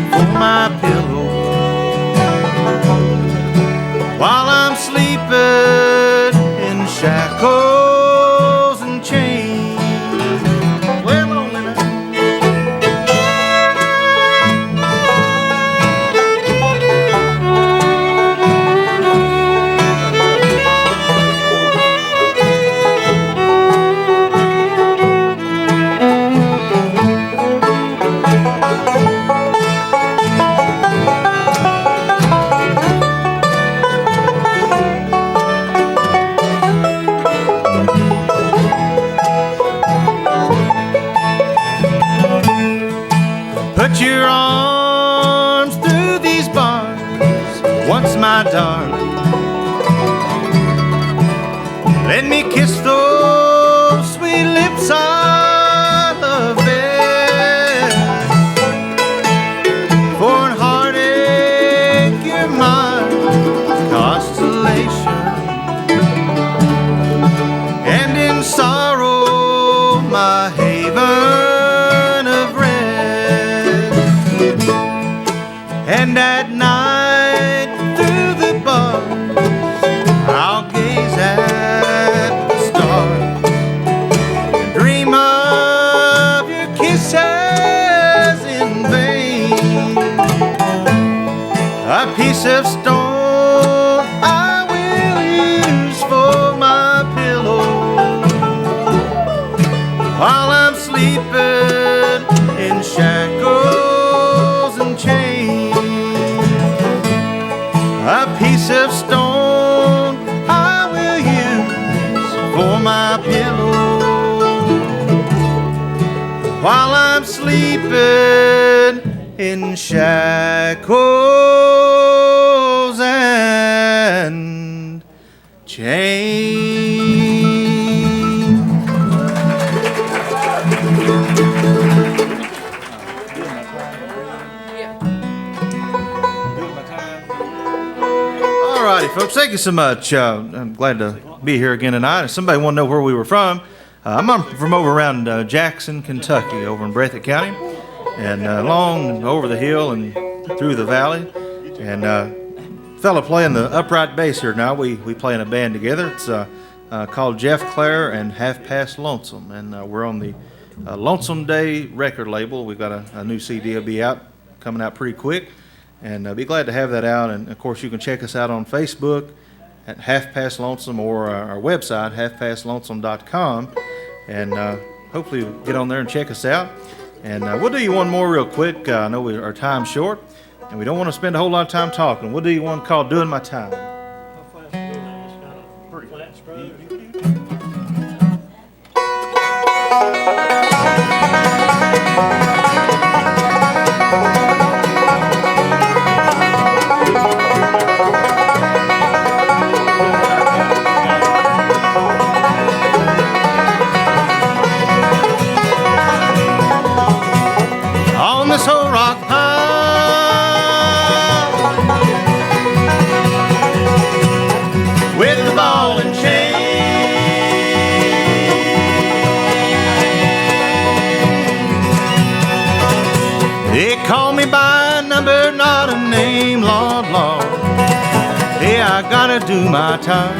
for my pillow while I'm sleeping in shackles and chains. Well, lonely night. Put your arms through these bars once, my darling. Let me kiss those sweet lips I love best. For in heartache you're my constellation, and in sorrow my haven of rest. And at night through the bars I'll gaze at the stars and dream of your kisses in vain. A piece of stone I will use for my pillow while I'm sleeping in shackles and chains. A piece of stone I will use for my pillow while I'm sleeping in shackles and chains. Alrighty, folks, thank you so much. I'm glad to be here again tonight. If somebody want to know where we were from, I'm from over around Jackson, Kentucky, over in Breathitt County, and along over the hill and through the valley. And fella playing the upright bass here now. We play in a band together. It's called Jeff Clare and Half Past Lonesome, and we're on the Lonesome Day record label. We've got a new CD will be out, coming out pretty quick. And be glad to have that out. And, of course, you can check us out on Facebook at Half Past Lonesome or our website, halfpastlonesome.com. And hopefully you'll get on there and check us out. And we'll do you one more real quick. I know our time's short, and we don't want to spend a whole lot of time talking. We'll do you one called Doing My Time. On this old rock pile with the ball and chain, they call me by a number, not a name, Lord, Lord. Hey, I gotta do my time.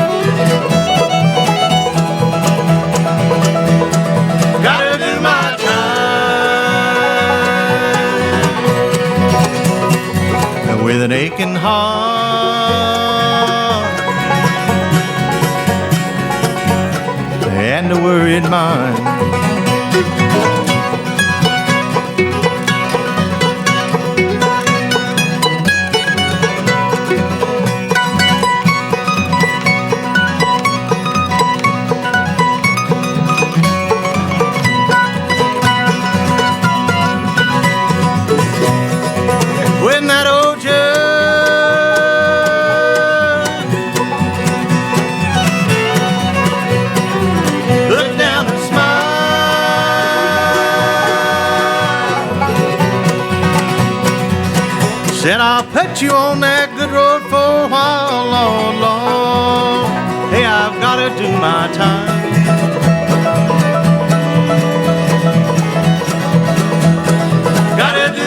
Gotta do my time. With an aching heart and a worried mind, when that old judge looked down and smiled, said, I'll put you on that good road for a while, Lord, Lord. Hey, I've got to do my time.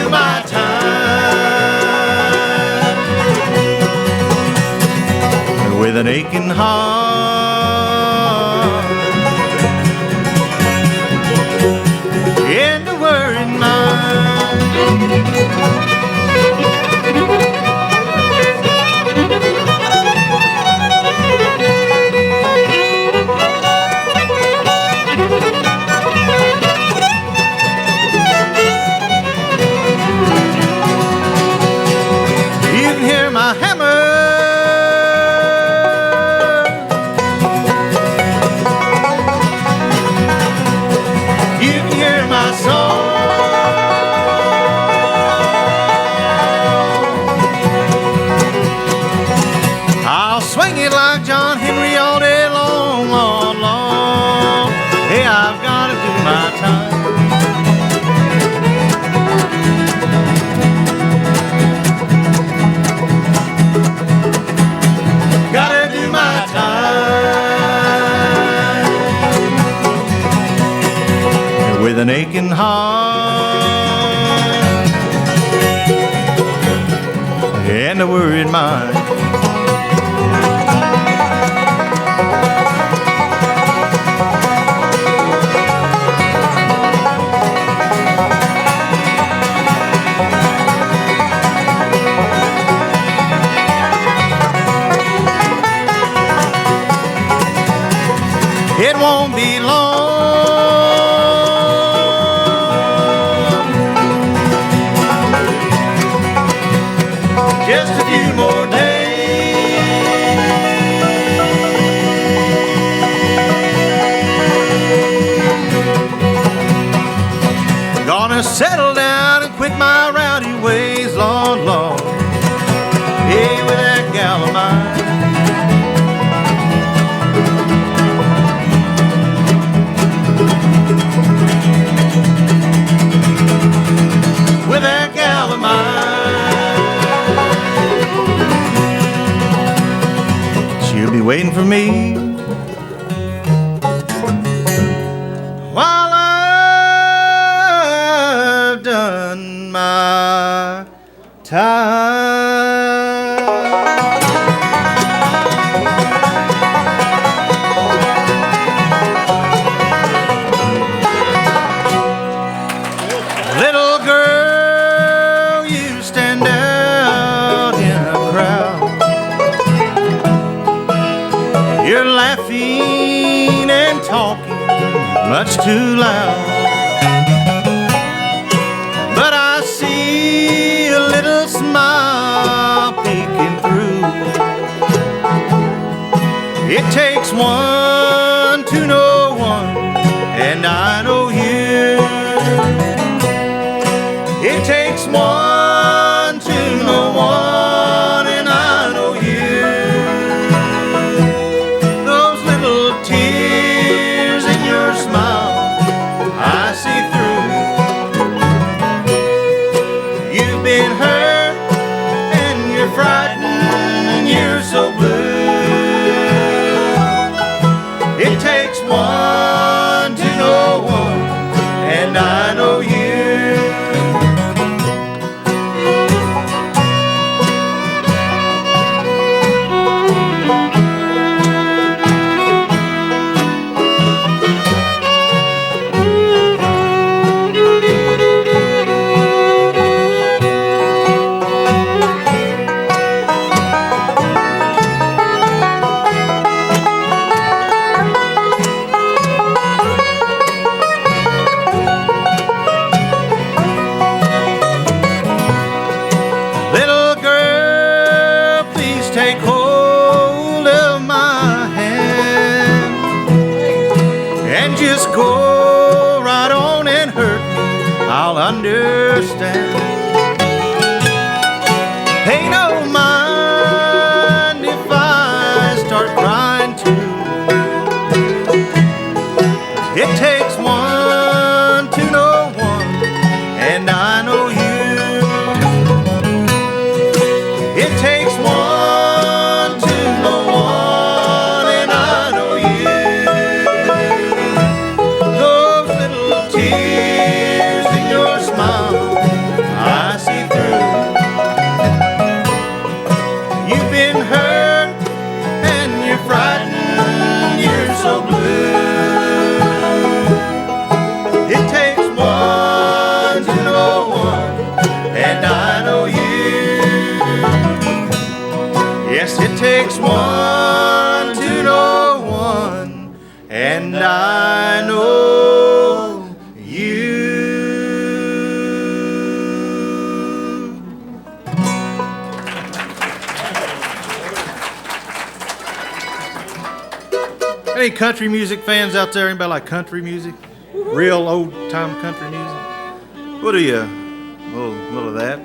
do my time with an aching heart and a worried mind. You can hear my hammer, you can hear my song. I'll swing it like John Henry all day long, long, long. Hey, I've got to do my time. Gotta do my time with an aching heart and a worried mind. It won't be long, just a few more days. Gonna settle down and quit my rowdy ways, Lord, Lord. Hey, with that gal of mine. With that gal of mine, she'll be waiting for me while I've done my time. Little girl, you stand out in a crowd. You're laughing and talking much too loud. But I see a little smile peeking through. It takes one to know one, and I know you. It takes one to know one, and I know you. Those little tears in your smile, I see through. You've been hurt, and you're frightened, and you're so blue. Yes, it takes one to know one, and I know you. Any country music fans out there? Anybody like country music? Real old time country music? What do you? A little of that.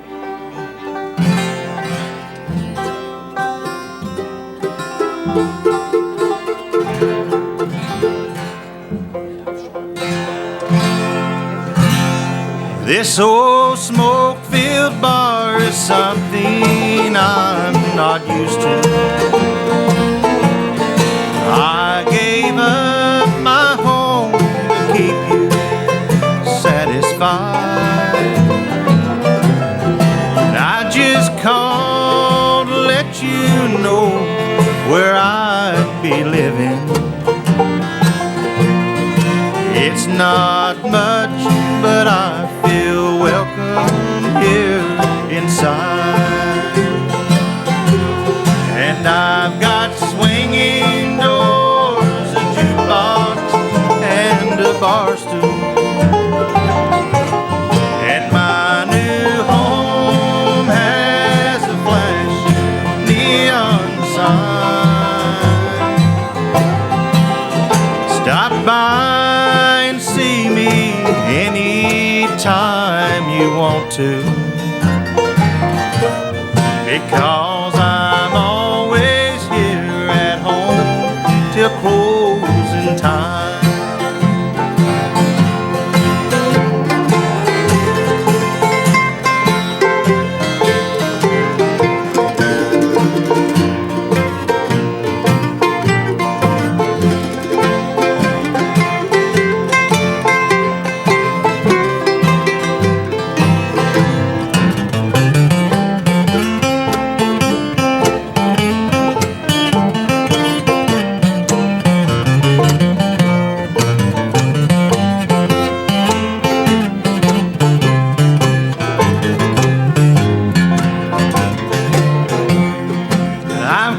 This old smoke-filled bar is something I'm not used to. I gave up my home to keep you satisfied. And I just called to let you know where I'd be living. It's not much, but I feel welcome here inside. And I've got swinging doors, a jukebox, and a bar stool. And my new home has a flashing neon sign. Stop by and see me anytime you want to, because I'm always here at home till closing time.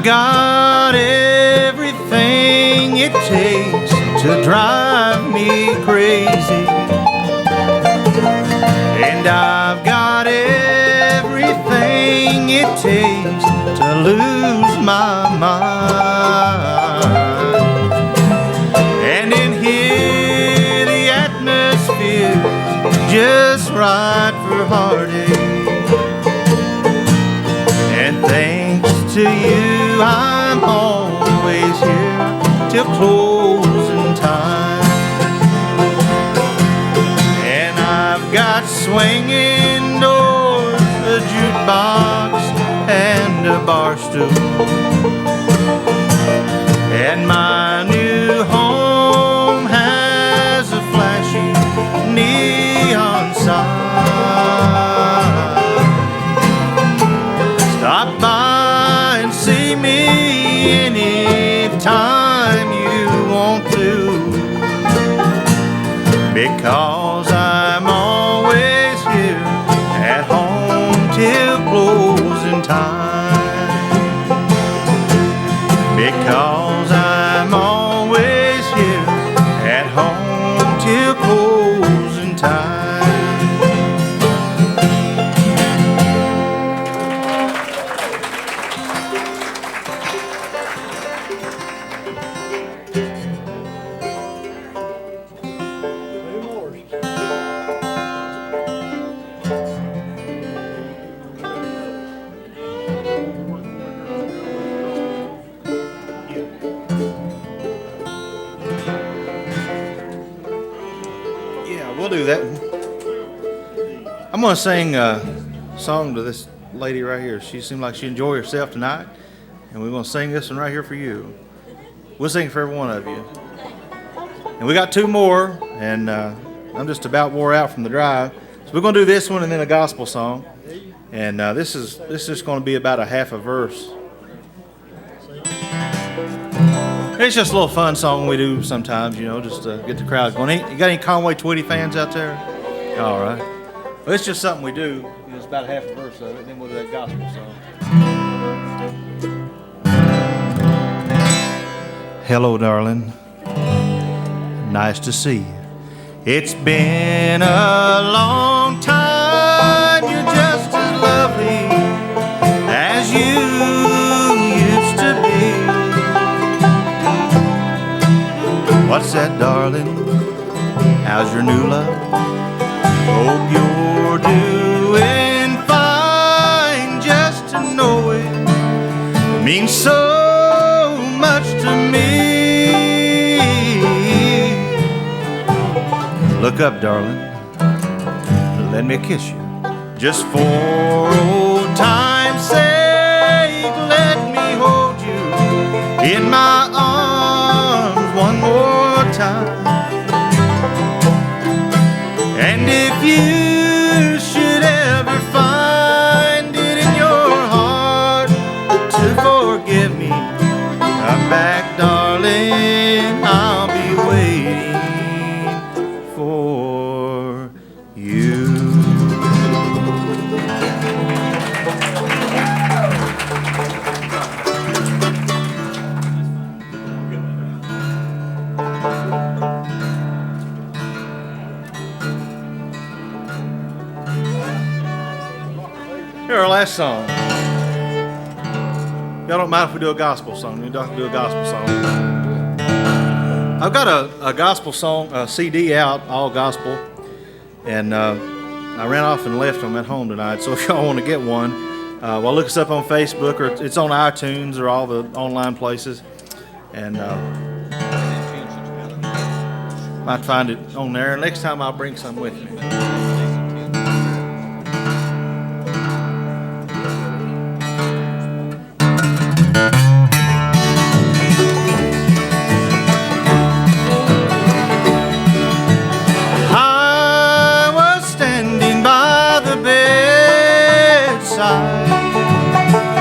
Got everything it takes to drive me crazy, and I've got everything it takes to lose my mind. And in here the atmosphere's just right for heartache, and thanks to you I'm always here till closing time. And I've got swinging doors, a jukebox, and a bar stool. And my new home has a flashy neon sign. Stop by and see me anytime you want to, because I'm always here at home till closing time. Because I'm always here at home till closing time. We'll do that. I'm going to sing a song to this lady right here. She seemed like she enjoyed herself tonight, and we're going to sing this one right here for you. We'll sing for every one of you. And we got two more, and I'm just about wore out from the drive. So we're going to do this one and then a gospel song. And this is just going to be about a half a verse. It's just a little fun song we do sometimes, you know, just to get the crowd going. You got any Conway Twitty fans out there? All right. Well, it's just something we do. It's about a half a verse of it, and then we'll do that gospel song. Hello, darling. Nice to see you. It's been a long time. You're just as lovely as you used to be. What's that, darling? How's your new love? Hope you're doing fine. Just to know it means so much to me. Look up, darling. Let me kiss you. Just for old time's sake, let me hold you in my arms one more time. And if you should ever find it in your heart to forgive me, come back, darling. I'll be waiting for you. Here, our last song. Y'all don't mind if we do a gospel song? We don't do a gospel song. I've got a gospel song CD out, all gospel, and I ran off and left them at home tonight. So if y'all want to get one, well, look us up on Facebook, or it's on iTunes or all the online places, and might find it on there. Next time I'll bring some with me.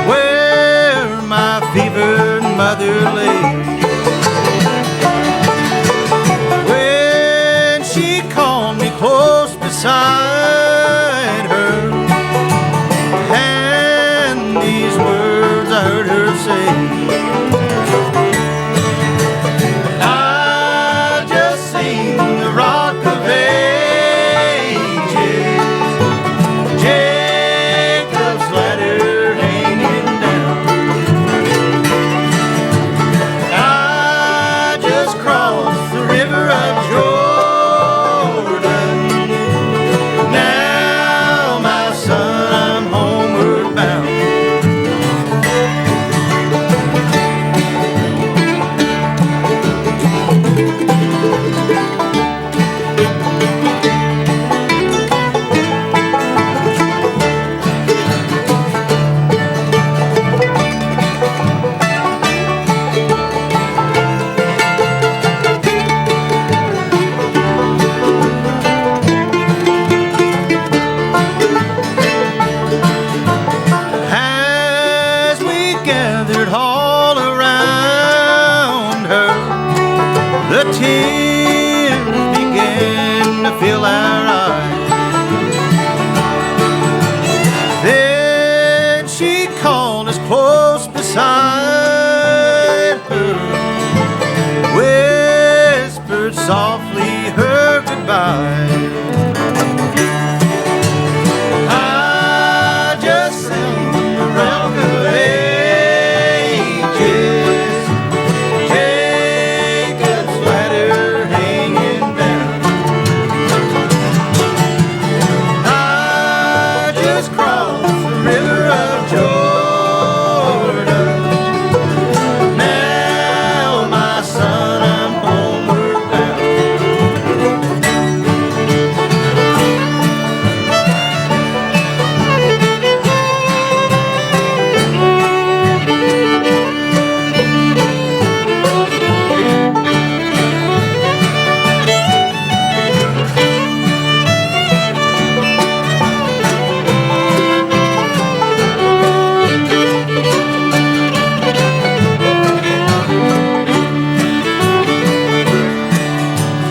Where my fevered mother lay, when she called me close beside her, and these words I heard her say, I just seen the rock of ages, fill our eyes. Then she called us close beside her, whispered softly her goodbye. I just sing the rock of ages, Jacob's ladder hanging down.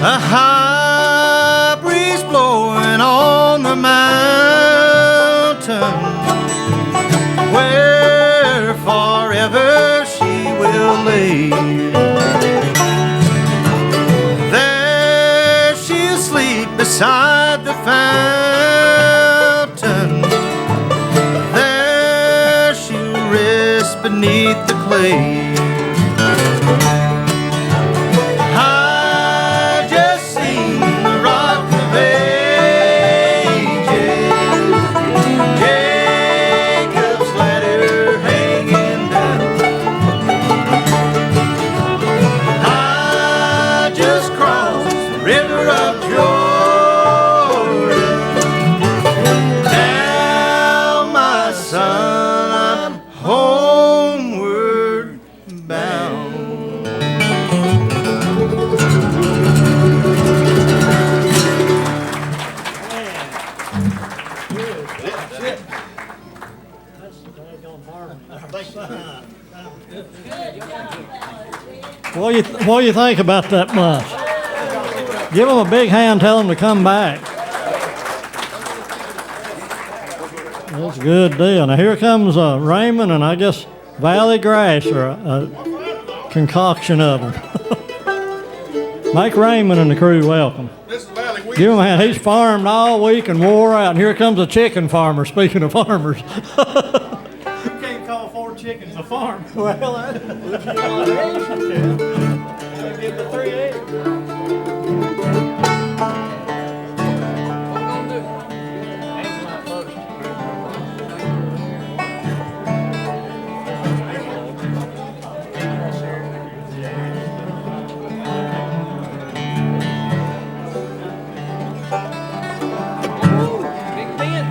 A high breeze blowing on the mountain, where forever she will lay. beside the fountain. There she'll rest beneath the clay. I just seen the rock of ages, Jacob's ladder hanging down. I just crossed the river of Jordan. Now, my son, I'm homeward bound. What do you think about that bunch? Give them a big hand, tell them to come back. That's a good deal. Now here comes Raymond and I guess Valley Grass, or a concoction of them. Make Raymond and the crew welcome. Give him a hand. He's farmed all week and wore out. And here comes a chicken farmer, speaking of farmers. You can't call 4 chickens a farm. Well, Give the 3 eggs. Big Ben.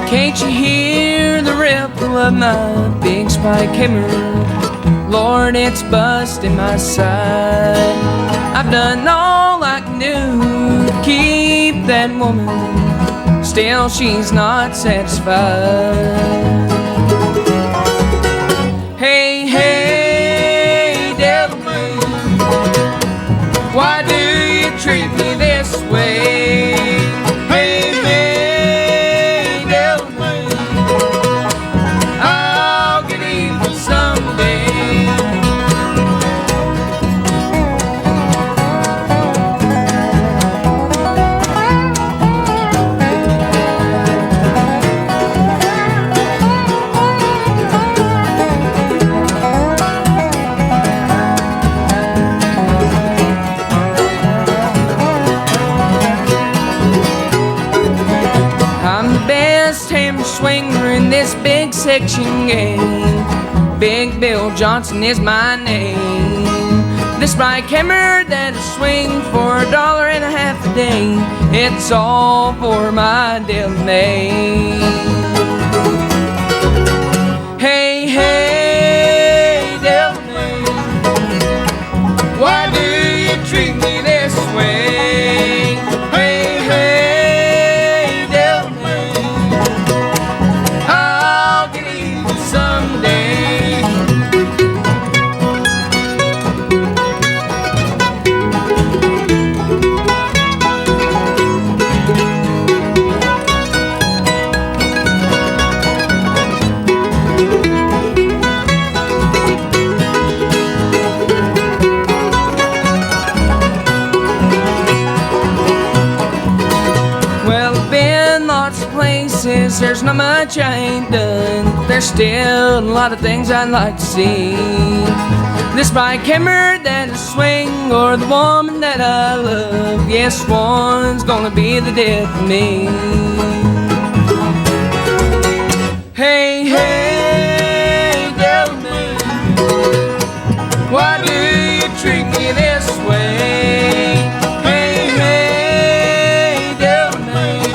Can't you hear the ripple of my big spike hammer? Lord, it's busting my side. I've done all I can do to keep that woman, still she's not satisfied. Hey, hey, devil man, why do you treat me this way? Hey, hey, devil man, I'll get even someday. I'm the best hammer swinger in this big section gang. Big Bill Johnson is my name. This spike hammer that I swing for $1.50 a day, it's all for my devil name. Hey, hey, devil man, why do you treat me this way? Hey, hey, devil man, I'll get even someday. Well, I've been lots of places, there's not much I ain't done. There's still a lot of things I'd like to see. This spike hammer that I swing, or the woman that I love, yes, one's gonna be the death of me. Hey, hey, devil man, why do you treat me this way? Hey, hey, devil man,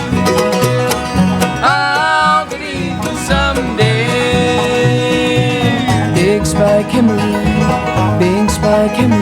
I'll get even someday. Big spike hammer, big spike hammer.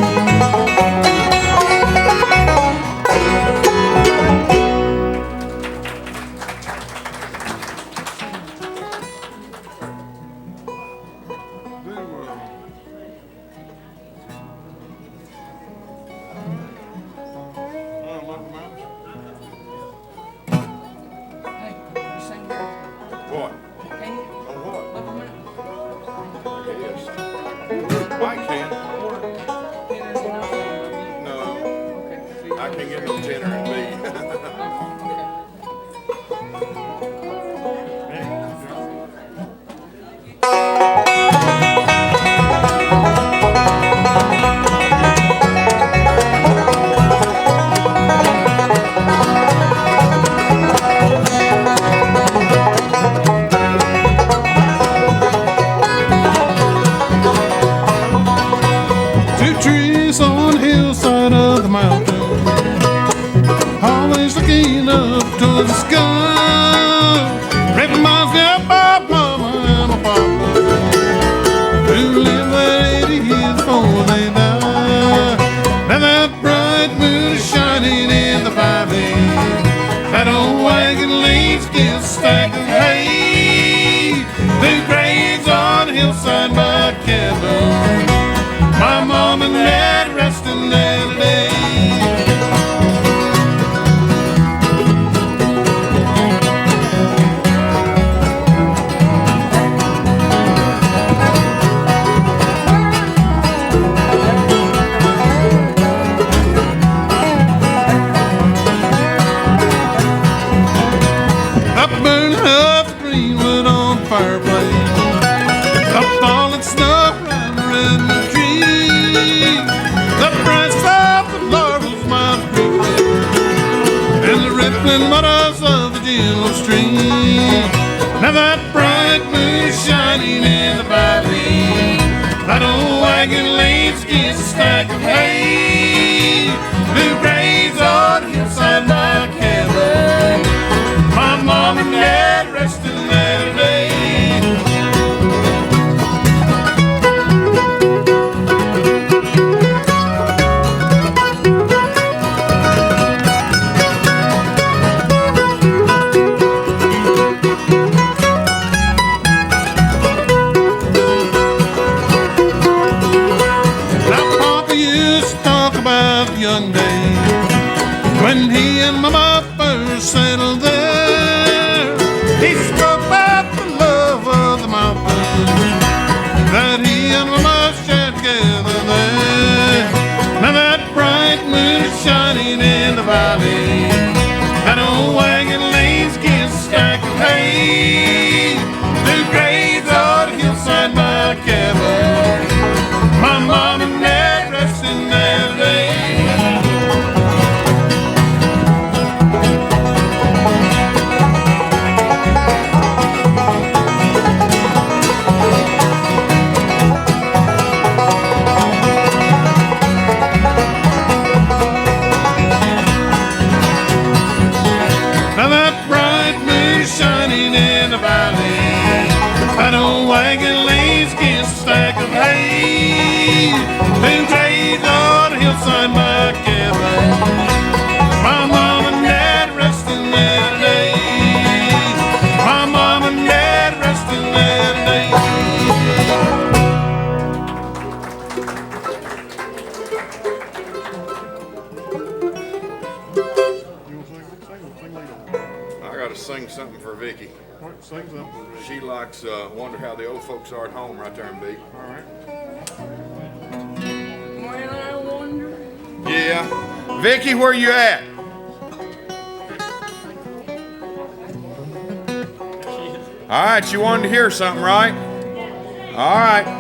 Hey, you sing good. What? Can you? On what? Love a minute. Yes. I can. No, I can't get no tenor in B. Two trees on the hillside of the mountain, always looking up to the sky. Reminds me of my mama and my papa, who lived there 80 years before they died. Now that bright moon is shining in the valley, that old wagon leaves get stacked of hay. Two graves on the hillside by the cabin, my mom and dad resting there today. Now that bright moon is shining in the valley. That old wagon leans against a stack of hay. Blue graves on the hillside by a cabin. My mom and dad resting there today. Young day when he and Mama first settled there. He spoke about the love of the mountain that he and Mama shared together there. Now that bright moon is shining in the valley. That old wagon leans against a stack of hay. Two graves on the hillside by a cabin. My mom and dad resting there today. That old wagon leans against a stack of hay. Two graves on a hillside by a cabin. My mom and dad resting there today. My mom and dad resting there today. I gotta sing something for Vicky. Sing something. She likes Wonder How the Old Folks Are at Home right there in B. All right. Well, I wonder. Yeah. Vicky, where you at? All right, you wanted to hear something, right? All right.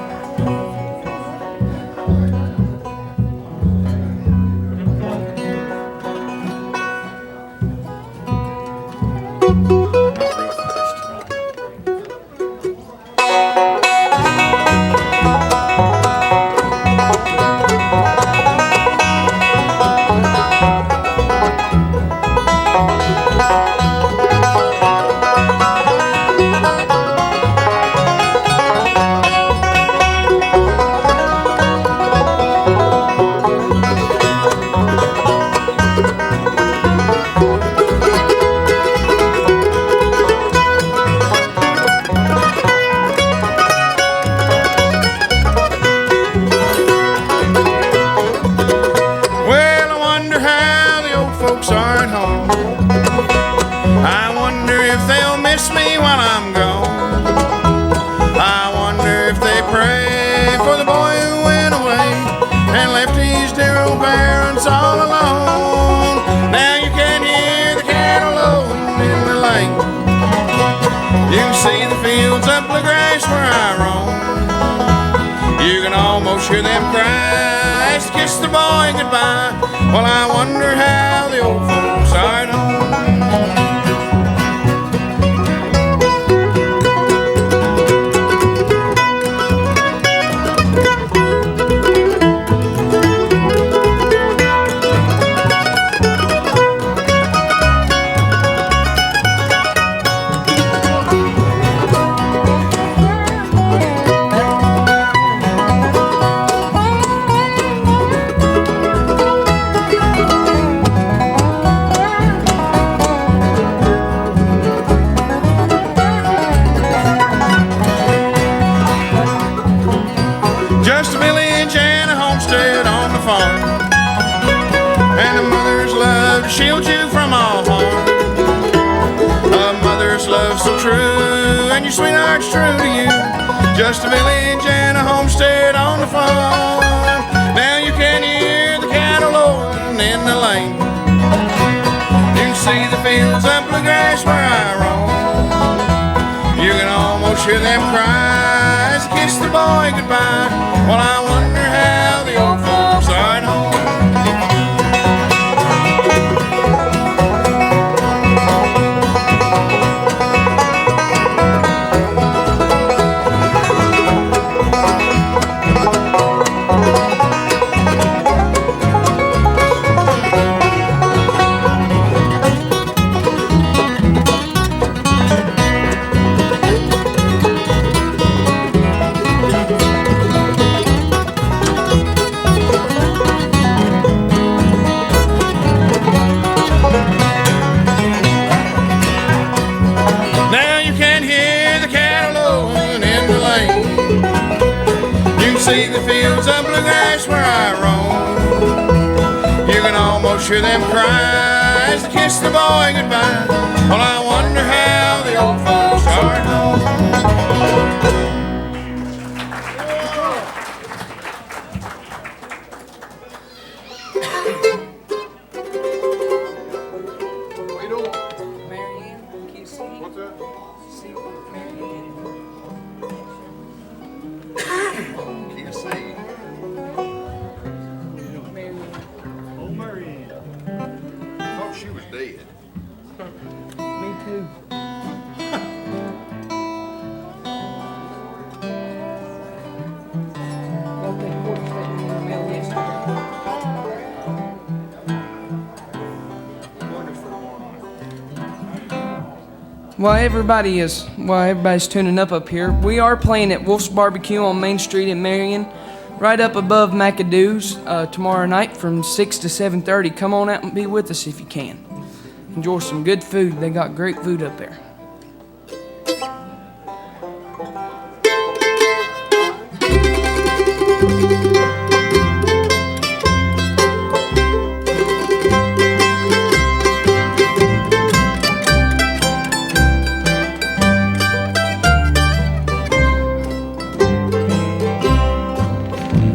Bluegrass where I roam. You can almost hear them cry to kiss the boy goodbye. Well, I wonder how the old folks are at home. Shield you from all harm. A mother's love so true, and your sweetheart's true to you. Just a village and a homestead on the farm. Now you can hear the cattle lowing in the lane. You can see the fields of bluegrass where I roam. You can almost hear them cry as they kiss the boy goodbye. Well, I wonder how the old folks are at home. see the fields of bluegrass where I roam. You can almost hear them cry as they kiss the boy goodbye. Well, I wonder how the old folks are at home. While everybody's tuning up here, we are playing at Wolf's Barbecue on Main Street in Marion, right up above McAdoo's tomorrow night from 6 to 7:30. Come on out and be with us if you can. Enjoy some good food. They got great food up there.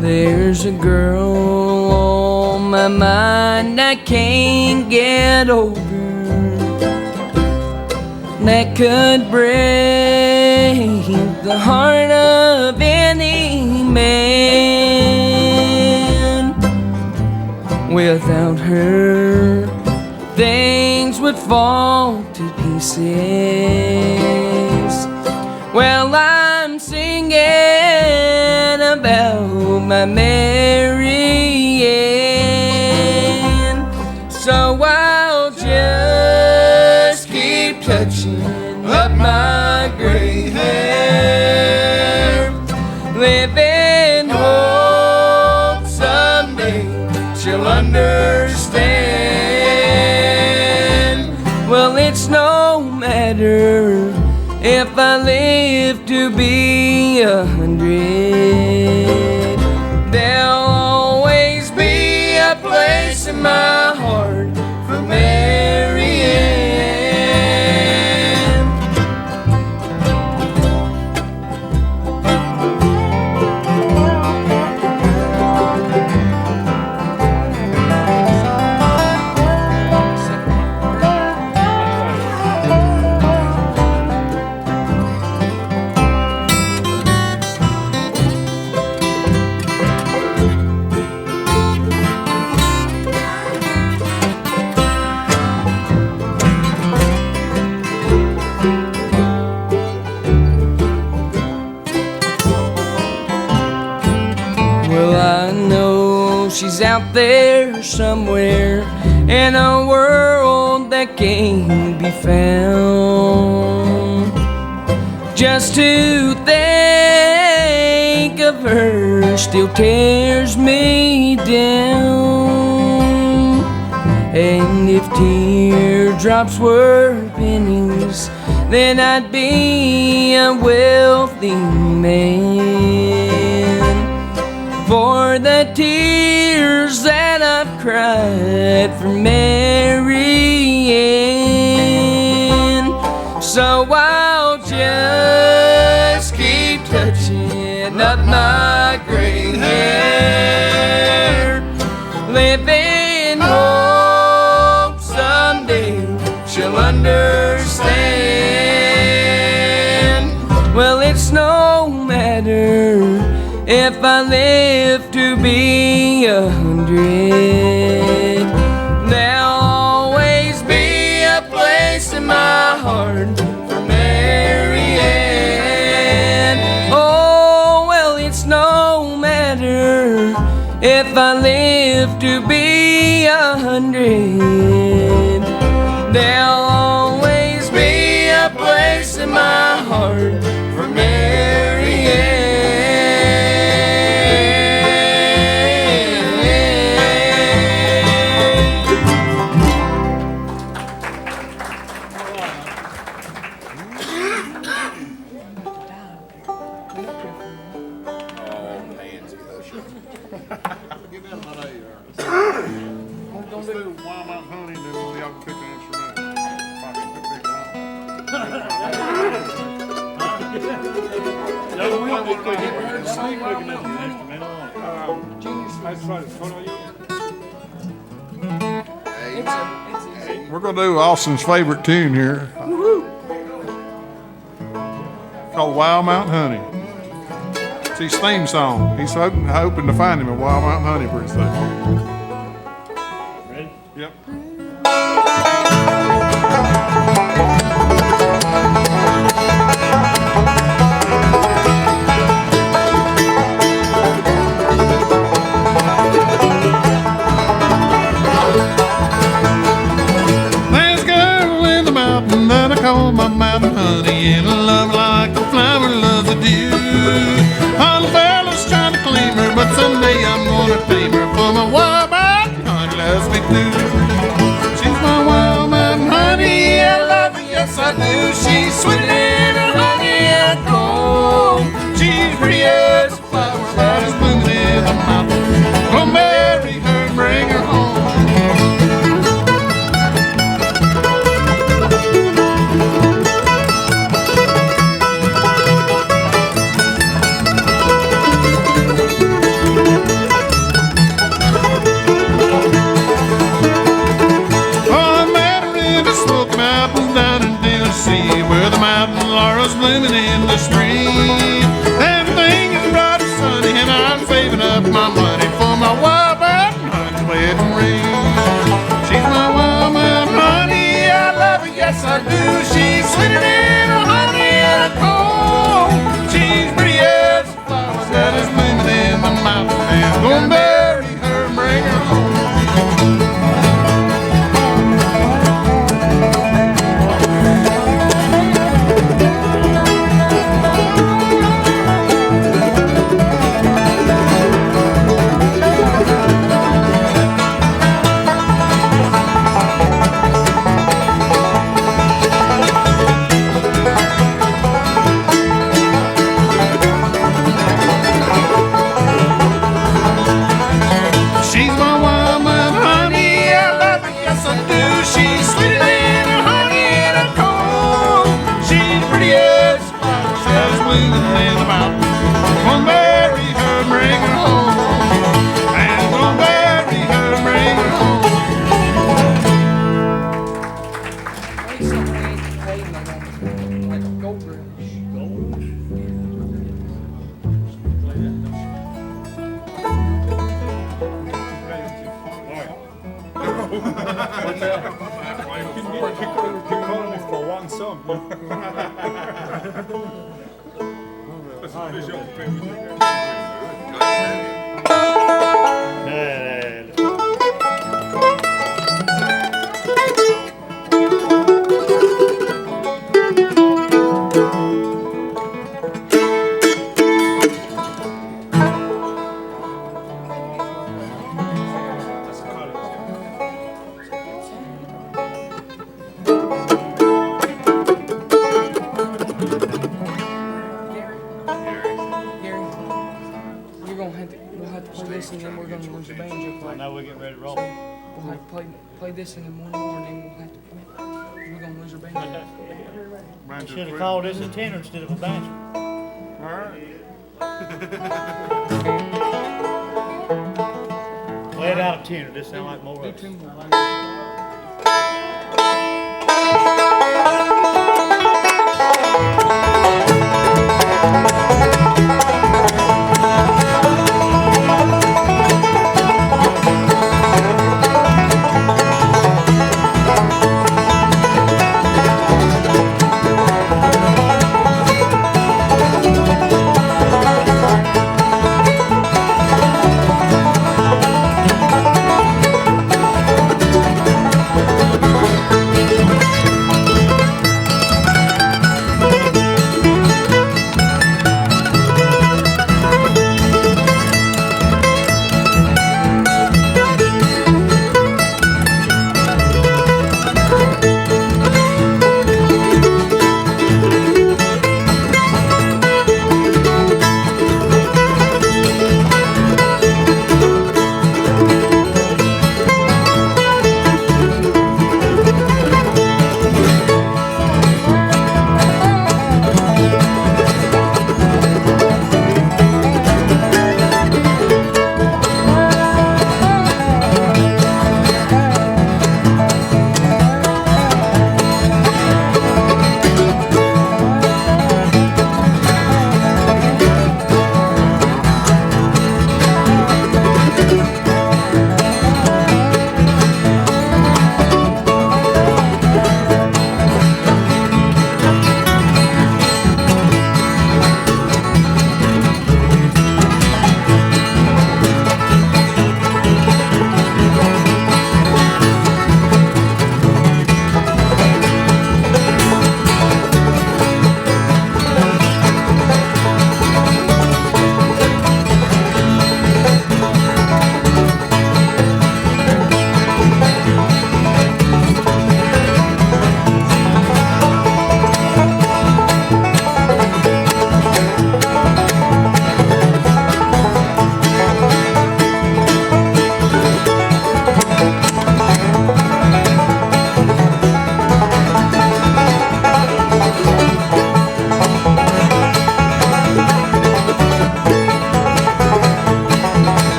There's a girl on my mind I can't get over, that could break the heart of any man. Without her, things would fall to pieces. Well, I'm singing about my Mary Ann, so I'll just keep touching up my gray hair, living hope someday she'll understand. Well, it's no matter if I live to be 100, there'll always be a place in my heart for Mary Ann. She's out there somewhere in a world that can't be found. Just to think of her still tears me down. And if teardrops were pennies, then I'd be a wealthy man. For the tears that I've cried for Mary Ann, so I'll just keep touching up my gray hair, living hope someday she'll understand. Well, it's no matter if I live to be 100, there'll always be a place in my heart for Mary Ann. Oh, well, it's no matter if I live to be 100, there'll always be a place in my heart for Mary Ann. want to do? Wild Mountain Honey, and then y'all can pick an instrument. We're gonna do Austin's favorite tune here. Called Wild Mountain Honey. It's his theme song. He's hoping to find him a Wild Mountain Honey pretty soon. Ready? Yep. There's a girl in the mountain that I call my mountain honey, and I love like a flower loves a dew. All the fellas trying to claim her, but someday I'm gonna tame her, for my wild mountain honey loves me too. She's my wild mountain honey, I love her, yes I do. She's sweeter than a honey and gold. She's pretty as a flower that is blooming in the mountain. Gonna marry her and bring her home. Where the mountain laurel's blooming in the spring. Everything is bright and sunny, and I'm saving up my money for my wild mountain honey wedding ring. She's my wild mountain honey, I love her, yes I do. She's sweeter than a honey and a comb. She's pretty as a flower that is blooming in the mountain, and I'm gonna marry her and bring her home. Play this and then one more, and then we'll have to quit. We're gonna lose our band. You should have called this a tenor instead of a banjo. Play it out of tenor. This sounds like more of it.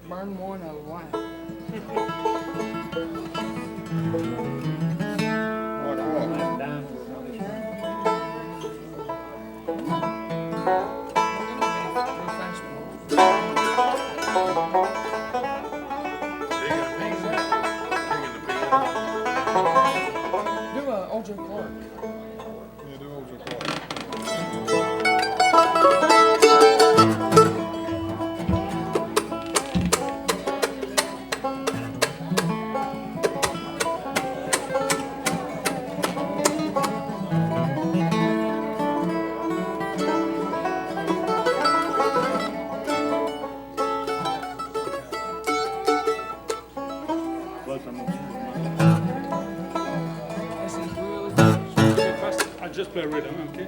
Burn one alive. Do a Old Joe Clark. Yeah, do Old Joe Clark. This is really I just play rhythm, okay?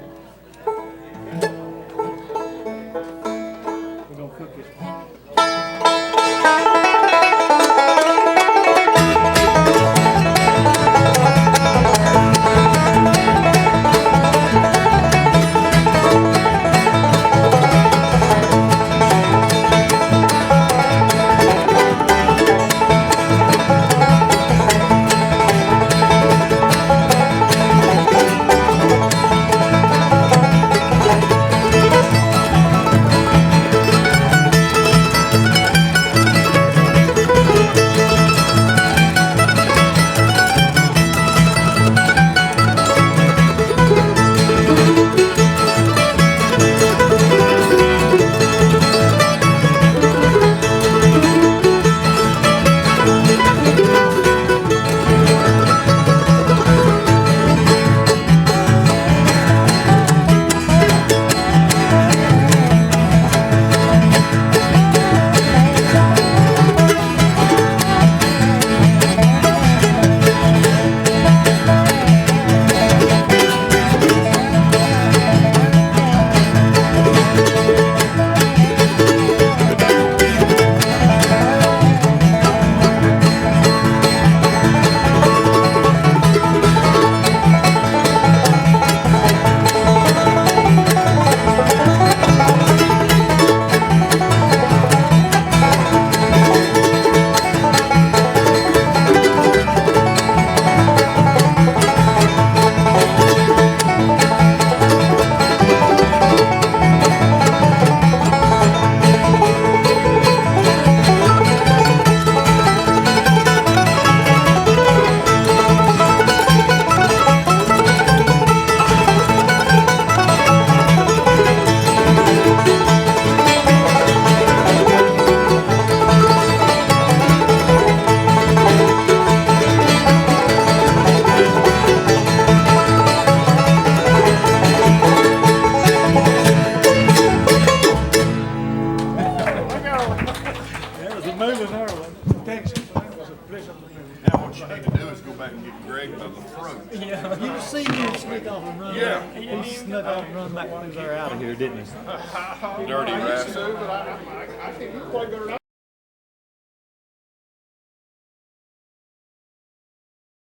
We're gonna cook it. Now what you need to do is go back and get Greg by the throat. Yeah, you see him sneak off and run. Yeah. He snuck off and run back through there out of here, didn't he? Dirty rascal.